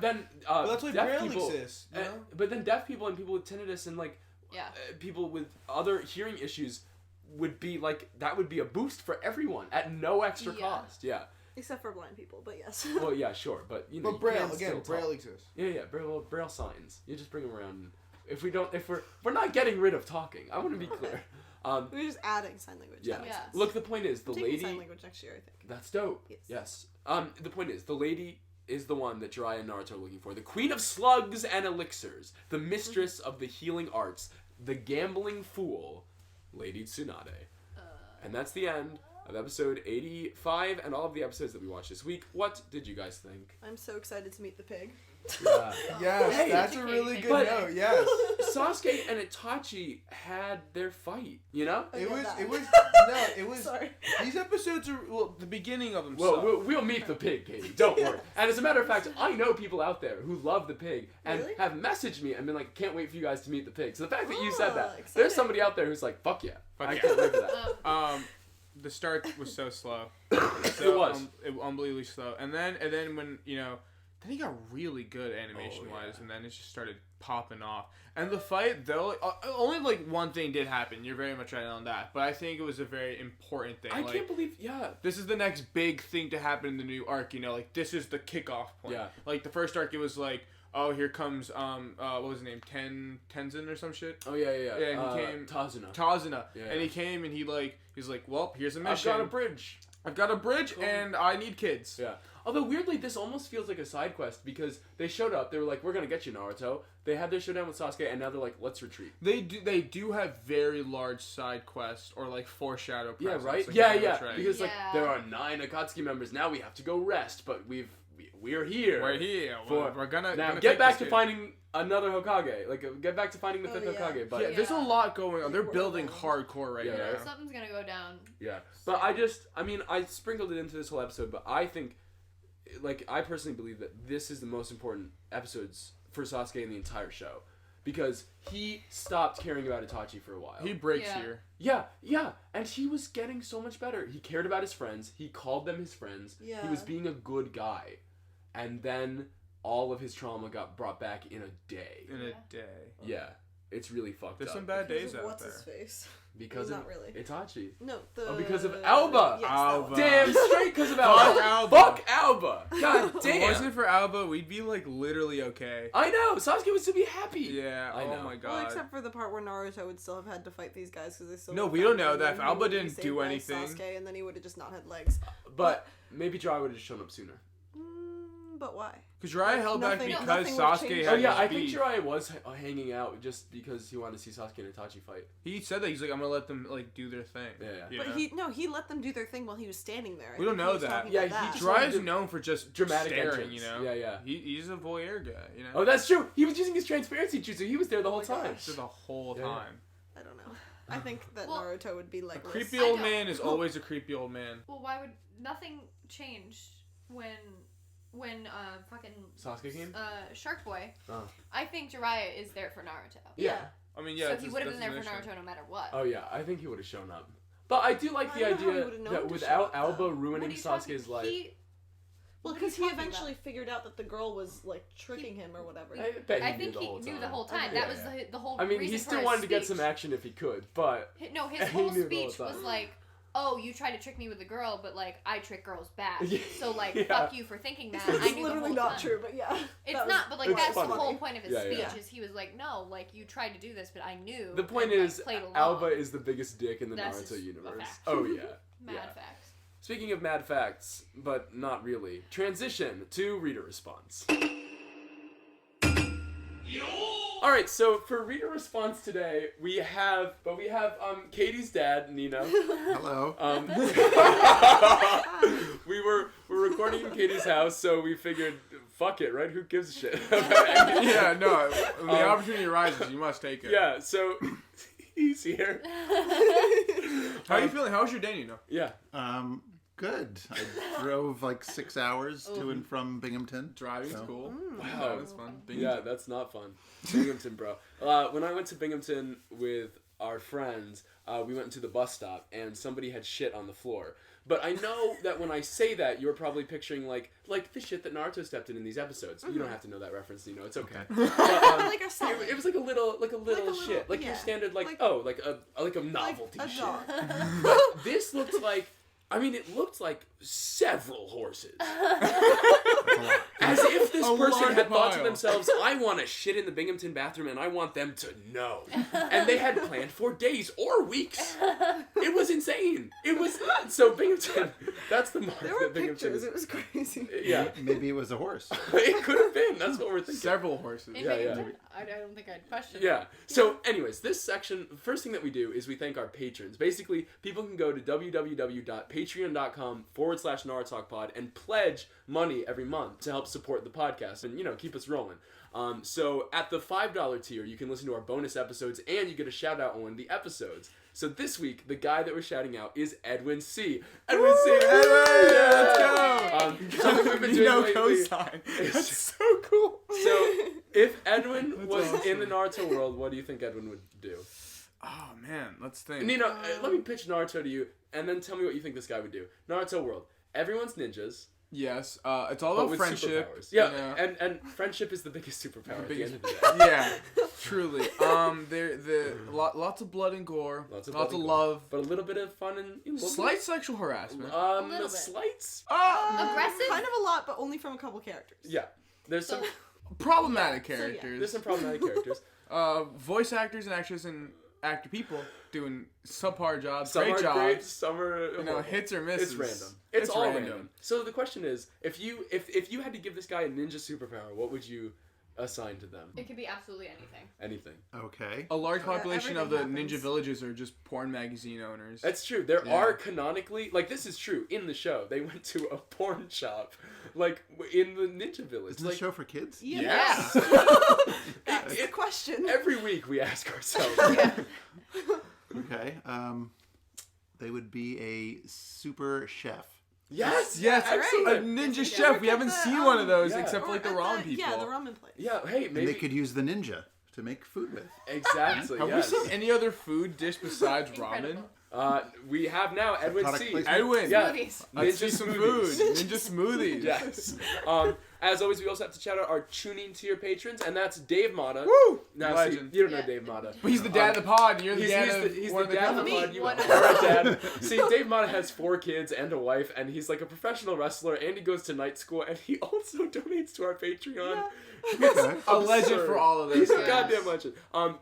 Speaker 3: then
Speaker 4: Well, that's why
Speaker 3: deaf
Speaker 4: Braille
Speaker 3: people,
Speaker 4: exists, you know?
Speaker 3: But then deaf people and people with tinnitus and like people with other hearing issues would be like that would be a boost for everyone at no extra cost. Yeah.
Speaker 5: Except for blind people, but yes.
Speaker 3: Well, yeah, sure, but you know.
Speaker 4: But Braille
Speaker 3: you can still
Speaker 4: Braille
Speaker 3: talk.
Speaker 4: exists.
Speaker 3: Yeah, Braille signs. You just bring them around. If we're not getting rid of talking. I want to be clear.
Speaker 5: We're just adding sign language.
Speaker 3: Yeah.
Speaker 5: That makes sense.
Speaker 3: Look, the point is the
Speaker 5: I'm taking
Speaker 3: lady.
Speaker 5: sign language next year, I think.
Speaker 3: That's dope.
Speaker 5: Yes.
Speaker 3: The point is the lady is the one that Jiraiya and Naruto are looking for. The queen of slugs and elixirs. The mistress of the healing arts. The gambling fool. Lady Tsunade. And that's the end of episode 85 and all of the episodes that we watched this week. What did you guys think?
Speaker 5: I'm so excited to meet the pig.
Speaker 3: Yeah.
Speaker 4: Yes,
Speaker 3: Hey,
Speaker 4: that's a really good
Speaker 3: but-
Speaker 4: note. Yes.
Speaker 3: Sasuke and Itachi had their fight, you know?
Speaker 4: It was.
Speaker 5: Sorry.
Speaker 4: These episodes are the beginning of them.
Speaker 3: Well, we'll meet the pig, Katie. Don't worry. And as a matter of fact, I know people out there who love the pig and
Speaker 5: Really?
Speaker 3: have messaged me and been like, can't wait for you guys to meet the pig. So the fact that you said that,
Speaker 5: exciting.
Speaker 3: there's somebody out there who's like, fuck yeah.
Speaker 4: Fuck
Speaker 3: I
Speaker 4: yeah.
Speaker 3: can't wait for that.
Speaker 4: The start was so slow.
Speaker 3: It was.
Speaker 4: Unbelievably slow. And then when then he got really good animation wise, and then it just started popping off. And the fight, though, only like one thing did happen. You're very much right on that, but I think it was a very important thing.
Speaker 3: I can't believe, yeah.
Speaker 4: This is the next big thing to happen in the new arc. Like this is the kickoff point.
Speaker 3: Yeah.
Speaker 4: Like the first arc, it was like, oh, here comes what was his name, Tenzin or some shit.
Speaker 3: Oh yeah.
Speaker 4: Yeah, and he came
Speaker 3: Tazuna.
Speaker 4: Yeah. And he came and he's like, well, here's a
Speaker 3: I've
Speaker 4: mission.
Speaker 3: got a bridge. Cool.
Speaker 4: And I need kids.
Speaker 3: Yeah. Although weirdly, this almost feels like a side quest because they showed up. They were like, "We're gonna get you, Naruto." They had their showdown with Sasuke, and now they're like, "Let's retreat."
Speaker 4: They do have very large side quests or like foreshadow.
Speaker 3: Yeah,
Speaker 4: presence,
Speaker 3: right.
Speaker 4: like,
Speaker 3: Yeah.
Speaker 4: right.
Speaker 3: Because like there are 9 Akatsuki members now. We have to go rest, but we're here.
Speaker 4: We're here.
Speaker 3: For,
Speaker 4: we're gonna
Speaker 3: now
Speaker 4: gonna
Speaker 3: get
Speaker 4: take
Speaker 3: back
Speaker 4: this
Speaker 3: to
Speaker 4: kid.
Speaker 3: finding another Hokage. Like get back to finding the 5th
Speaker 5: yeah.
Speaker 3: Hokage. But
Speaker 4: Yeah, there's a lot going on. They're
Speaker 5: Like,
Speaker 4: building
Speaker 5: we're
Speaker 4: hardcore right
Speaker 3: Yeah,
Speaker 4: now.
Speaker 3: right.
Speaker 1: Something's gonna go down.
Speaker 3: yeah. But I sprinkled it into this whole episode. But I think, like, I personally believe that this is the most important episodes for Sasuke in the entire show. Because he stopped caring about Itachi for a while.
Speaker 4: He breaks
Speaker 1: Yeah.
Speaker 4: here.
Speaker 3: Yeah, and he was getting so much better. He cared about his friends. He called them his friends.
Speaker 5: Yeah.
Speaker 3: He was being a good guy. And then all of his trauma got brought back in a day.
Speaker 4: In a day.
Speaker 3: Yeah, it's really fucked
Speaker 4: There's
Speaker 3: up.
Speaker 4: some bad days out
Speaker 5: What's
Speaker 4: there.
Speaker 5: his face?
Speaker 3: Because
Speaker 5: Not
Speaker 3: of
Speaker 5: really.
Speaker 3: Itachi.
Speaker 5: No,
Speaker 3: because of Alba.
Speaker 5: Yes,
Speaker 4: Alba.
Speaker 5: that one.
Speaker 3: Damn straight because of
Speaker 4: Fuck
Speaker 3: Alba.
Speaker 4: Alba.
Speaker 3: Fuck Alba. God
Speaker 4: If
Speaker 3: damn.
Speaker 4: it wasn't for Alba, we'd be like literally okay.
Speaker 3: I know. Sasuke was to be happy.
Speaker 4: Yeah.
Speaker 3: I
Speaker 4: Oh
Speaker 3: know.
Speaker 4: my god.
Speaker 5: Well, except for the part where Naruto would still have had to fight these guys because they still.
Speaker 4: No,
Speaker 5: would've
Speaker 4: we don't
Speaker 5: found
Speaker 4: know
Speaker 5: him,
Speaker 4: that.
Speaker 5: and
Speaker 4: If
Speaker 5: he
Speaker 4: Alba
Speaker 5: would be
Speaker 4: didn't
Speaker 5: saved
Speaker 4: do
Speaker 5: by
Speaker 4: anything-
Speaker 5: Sasuke, and then he would have just not had legs.
Speaker 3: But maybe Jiraiya would have just shown up sooner.
Speaker 5: But why?
Speaker 4: Because Jiraiya held back
Speaker 5: Nothing-
Speaker 4: because
Speaker 5: nothing would've
Speaker 4: Sasuke
Speaker 5: changed.
Speaker 4: had
Speaker 3: Oh yeah,
Speaker 4: his
Speaker 3: I think
Speaker 4: speed.
Speaker 3: Jiraiya was hanging out just because he wanted to see Sasuke and Itachi fight.
Speaker 4: He said that. He's like, I'm gonna let them like do their thing.
Speaker 3: Yeah.
Speaker 4: You
Speaker 5: But
Speaker 4: know?
Speaker 5: he let them do their thing while he was standing there. I
Speaker 4: We don't
Speaker 5: think he
Speaker 4: know
Speaker 5: was
Speaker 4: that.
Speaker 5: talking
Speaker 3: Yeah,
Speaker 5: about
Speaker 3: he
Speaker 5: that.
Speaker 3: just-
Speaker 4: Jiraiya's
Speaker 3: wanted
Speaker 4: known for just
Speaker 3: dramatic
Speaker 4: staring,
Speaker 3: entrance.
Speaker 4: you know?
Speaker 3: Yeah.
Speaker 4: He's a voyeur guy, you know?
Speaker 3: Oh, that's true. He was using his transparency jutsu. He was there the whole
Speaker 5: my
Speaker 3: time.
Speaker 5: gosh.
Speaker 4: For the whole
Speaker 3: Yeah.
Speaker 4: time.
Speaker 5: I don't know. I think that
Speaker 1: Well,
Speaker 5: Naruto would be
Speaker 4: A
Speaker 5: like
Speaker 4: creepy
Speaker 1: I
Speaker 4: old
Speaker 1: know.
Speaker 4: man is always a creepy old man.
Speaker 1: Well, why would nothing change when fucking
Speaker 3: Sasuke came?
Speaker 1: Shark Boy?
Speaker 3: Oh.
Speaker 1: I think Jiraiya is there for Naruto.
Speaker 3: Yeah.
Speaker 4: I mean, yeah.
Speaker 1: So
Speaker 4: it's
Speaker 1: he
Speaker 4: his-
Speaker 1: would have been
Speaker 4: that's
Speaker 1: there
Speaker 4: his
Speaker 1: for
Speaker 4: mission.
Speaker 1: Naruto no matter what.
Speaker 3: Oh yeah, I think he would have shown up. But I do like
Speaker 5: I
Speaker 3: the
Speaker 5: don't know how he
Speaker 3: idea
Speaker 5: would've known
Speaker 3: that
Speaker 5: to
Speaker 3: without
Speaker 5: show up,
Speaker 3: Alba
Speaker 5: though.
Speaker 3: ruining
Speaker 1: What are you talking-
Speaker 3: Sasuke's life.
Speaker 5: Well,
Speaker 1: What are you
Speaker 5: because he
Speaker 1: talking
Speaker 5: eventually
Speaker 1: about?
Speaker 5: figured out that the girl was like tricking him or whatever.
Speaker 3: I bet
Speaker 1: I
Speaker 3: he
Speaker 1: think
Speaker 3: knew
Speaker 1: he knew the whole time.
Speaker 3: Yeah,
Speaker 1: That was
Speaker 3: yeah.
Speaker 1: the whole.
Speaker 3: I mean,
Speaker 1: reason
Speaker 3: he
Speaker 1: for
Speaker 3: still
Speaker 1: his
Speaker 3: wanted to get
Speaker 1: speech.
Speaker 3: some action if he could, but
Speaker 1: No, his
Speaker 3: He
Speaker 1: whole
Speaker 3: knew the whole
Speaker 1: speech
Speaker 3: time.
Speaker 1: was like, "Oh, you tried to trick me with a girl, but like I trick girls back.
Speaker 3: Yeah.
Speaker 1: So like,
Speaker 3: Yeah.
Speaker 1: fuck you for thinking that.
Speaker 5: It's
Speaker 1: I knew the
Speaker 5: literally
Speaker 1: whole
Speaker 5: not
Speaker 1: time."
Speaker 5: true, but yeah.
Speaker 1: It's
Speaker 5: That was-
Speaker 1: not, but like
Speaker 3: It's
Speaker 1: that's
Speaker 3: funny.
Speaker 1: the whole point of his
Speaker 3: Yeah,
Speaker 1: speech.
Speaker 3: yeah.
Speaker 1: Is he was like, "No, like you tried to do this, but I knew."
Speaker 3: the point
Speaker 1: and,
Speaker 3: is
Speaker 1: like, played along.
Speaker 3: Alba is the biggest dick in the
Speaker 1: That's
Speaker 3: Naruto
Speaker 1: just a
Speaker 3: universe.
Speaker 1: fact.
Speaker 3: Oh yeah.
Speaker 1: Mad
Speaker 3: yeah.
Speaker 1: fact.
Speaker 3: speaking of mad facts, but not really, transition to reader response. Alright, so for reader response today, we have Katie's dad, Nino.
Speaker 6: Hello.
Speaker 3: We're recording in Katie's house, so we figured, fuck it, right? Who gives a shit?
Speaker 4: Yeah, no. When the opportunity arises, you must take it.
Speaker 3: Yeah, so he's here.
Speaker 4: How are you feeling? How was your day, Nino?
Speaker 3: Yeah.
Speaker 6: Good. I drove like 6 hours to and from Binghamton.
Speaker 4: Driving's cool.
Speaker 3: Wow.
Speaker 4: That was fun.
Speaker 3: Yeah, that's not fun. Binghamton, bro. When I went to Binghamton with our friends, we went to the bus stop and somebody had shit on the floor. But I know that when I say that, you're probably picturing like the shit that Naruto stepped in these episodes. You don't have to know that reference, you know. It's okay. But,
Speaker 5: Like a solid.
Speaker 3: it was like a little shit, like your
Speaker 5: yeah.
Speaker 3: standard like a novelty
Speaker 5: a
Speaker 3: shit.
Speaker 5: dog.
Speaker 3: But this looked like. I mean, it looked like several horses. As if this person had thought to themselves, I want to shit in the Binghamton bathroom and I want them to know. And they had planned for days or weeks. It was insane. It was, so Binghamton, that's the mark
Speaker 5: There were
Speaker 3: that Binghamton
Speaker 5: pictures.
Speaker 3: is.
Speaker 5: It was crazy.
Speaker 3: Yeah,
Speaker 6: Maybe it was a horse.
Speaker 3: it could have been. That's what we're thinking.
Speaker 4: Several horses.
Speaker 1: In
Speaker 3: Yeah,
Speaker 1: Binghamton? I don't think I'd question
Speaker 3: Yeah.
Speaker 1: that.
Speaker 3: So, anyways, this section, the first thing that we do is we thank our patrons. Basically, people can go to www.patreon.com/NaruTalkPod and pledge money every month to help support the podcast and, keep us rolling. So, at the $5 tier, you can listen to our bonus episodes and you get a shout out on one of the episodes. So this week, the guy that we're shouting out is Edwin C. Edwin C.
Speaker 4: Edwin! Yeah, let's go!
Speaker 3: Something we've been doing lately.
Speaker 4: cosign. That's so cool.
Speaker 3: So, if Edwin was
Speaker 4: awesome.
Speaker 3: in the Naruto world, what do you think Edwin would do?
Speaker 4: Oh, man. Let's think.
Speaker 3: Nino, let me pitch Naruto to you, and then tell me what you think this guy would do. Naruto world. Everyone's ninjas.
Speaker 4: Yes. It's all
Speaker 3: but
Speaker 4: about
Speaker 3: with
Speaker 4: friendship.
Speaker 3: superpowers. Yeah,
Speaker 4: you know?
Speaker 3: and friendship is the biggest superpower at the end of the day.
Speaker 4: Yeah, truly. Lots of blood and gore. Lots of love.
Speaker 3: But a little bit of fun and...
Speaker 4: Slight sexual harassment.
Speaker 1: little bit.
Speaker 3: Slights?
Speaker 1: Aggressive?
Speaker 5: Kind of a lot, but only from a couple characters.
Speaker 3: Yeah. There's some...
Speaker 4: Problematic
Speaker 5: So, yeah.
Speaker 4: characters.
Speaker 3: There's some problematic characters.
Speaker 4: Voice actors and actors and actor people doing subpar jobs.
Speaker 3: Some
Speaker 4: Great
Speaker 3: are
Speaker 4: jobs.
Speaker 3: great, some are...
Speaker 4: Hits or misses.
Speaker 3: It's random. It's all random. So the question is, if you had to give this guy a ninja superpower, what would you assign to them?
Speaker 1: It could be absolutely anything.
Speaker 3: Anything.
Speaker 6: Okay.
Speaker 4: A large population of the
Speaker 5: everything
Speaker 4: ninja
Speaker 5: happens.
Speaker 4: villages are just porn magazine owners.
Speaker 3: That's true. There are canonically, this is true, in the show, they went to a porn shop, in the ninja village.
Speaker 6: Isn't the show for kids?
Speaker 4: Yes.
Speaker 5: That's the question.
Speaker 3: Every week we ask ourselves.
Speaker 6: Okay. They would be a super chef.
Speaker 3: Yes!
Speaker 4: Yes,
Speaker 3: Excellent!
Speaker 4: a ninja
Speaker 5: Yes,
Speaker 4: chef.
Speaker 5: work
Speaker 4: We
Speaker 5: at
Speaker 4: haven't
Speaker 5: the,
Speaker 4: seen one of those
Speaker 3: yeah.
Speaker 4: except for
Speaker 5: Or
Speaker 4: the
Speaker 5: at
Speaker 4: ramen people.
Speaker 5: Yeah, the ramen place.
Speaker 3: Yeah, hey, maybe...
Speaker 6: And they could use the ninja to make food with.
Speaker 3: Exactly,
Speaker 4: Have
Speaker 3: yes.
Speaker 4: we seen any other food dish besides ramen?
Speaker 1: Incredible.
Speaker 3: We have now Edwin
Speaker 6: Product
Speaker 3: C.
Speaker 6: placement.
Speaker 4: Edwin.
Speaker 3: Yeah.
Speaker 1: Smoothies.
Speaker 4: Let's see
Speaker 3: Ninja
Speaker 4: some
Speaker 3: smoothies.
Speaker 4: food. Ninja smoothies.
Speaker 3: Yes. As always, we also have to shout out our tuning tier patrons, and that's Dave Mata.
Speaker 4: Woo!
Speaker 3: Now,
Speaker 4: Legend.
Speaker 3: see, you don't know
Speaker 1: Yeah.
Speaker 3: Dave Mata.
Speaker 4: But he's the dad of the pod. You're the
Speaker 3: He's
Speaker 4: dad
Speaker 3: the
Speaker 4: of
Speaker 3: he's
Speaker 4: one
Speaker 3: the
Speaker 4: of the
Speaker 3: dad of the
Speaker 4: company.
Speaker 3: pod. You
Speaker 1: One
Speaker 3: are.
Speaker 1: of
Speaker 3: All right, Dad. See, Dave Mata has 4 kids and a wife, and he's like a professional wrestler, and he goes to night school, and he also donates to our Patreon.
Speaker 6: Okay.
Speaker 4: A legend for all of
Speaker 3: He's
Speaker 4: this.
Speaker 3: a goddamn legend.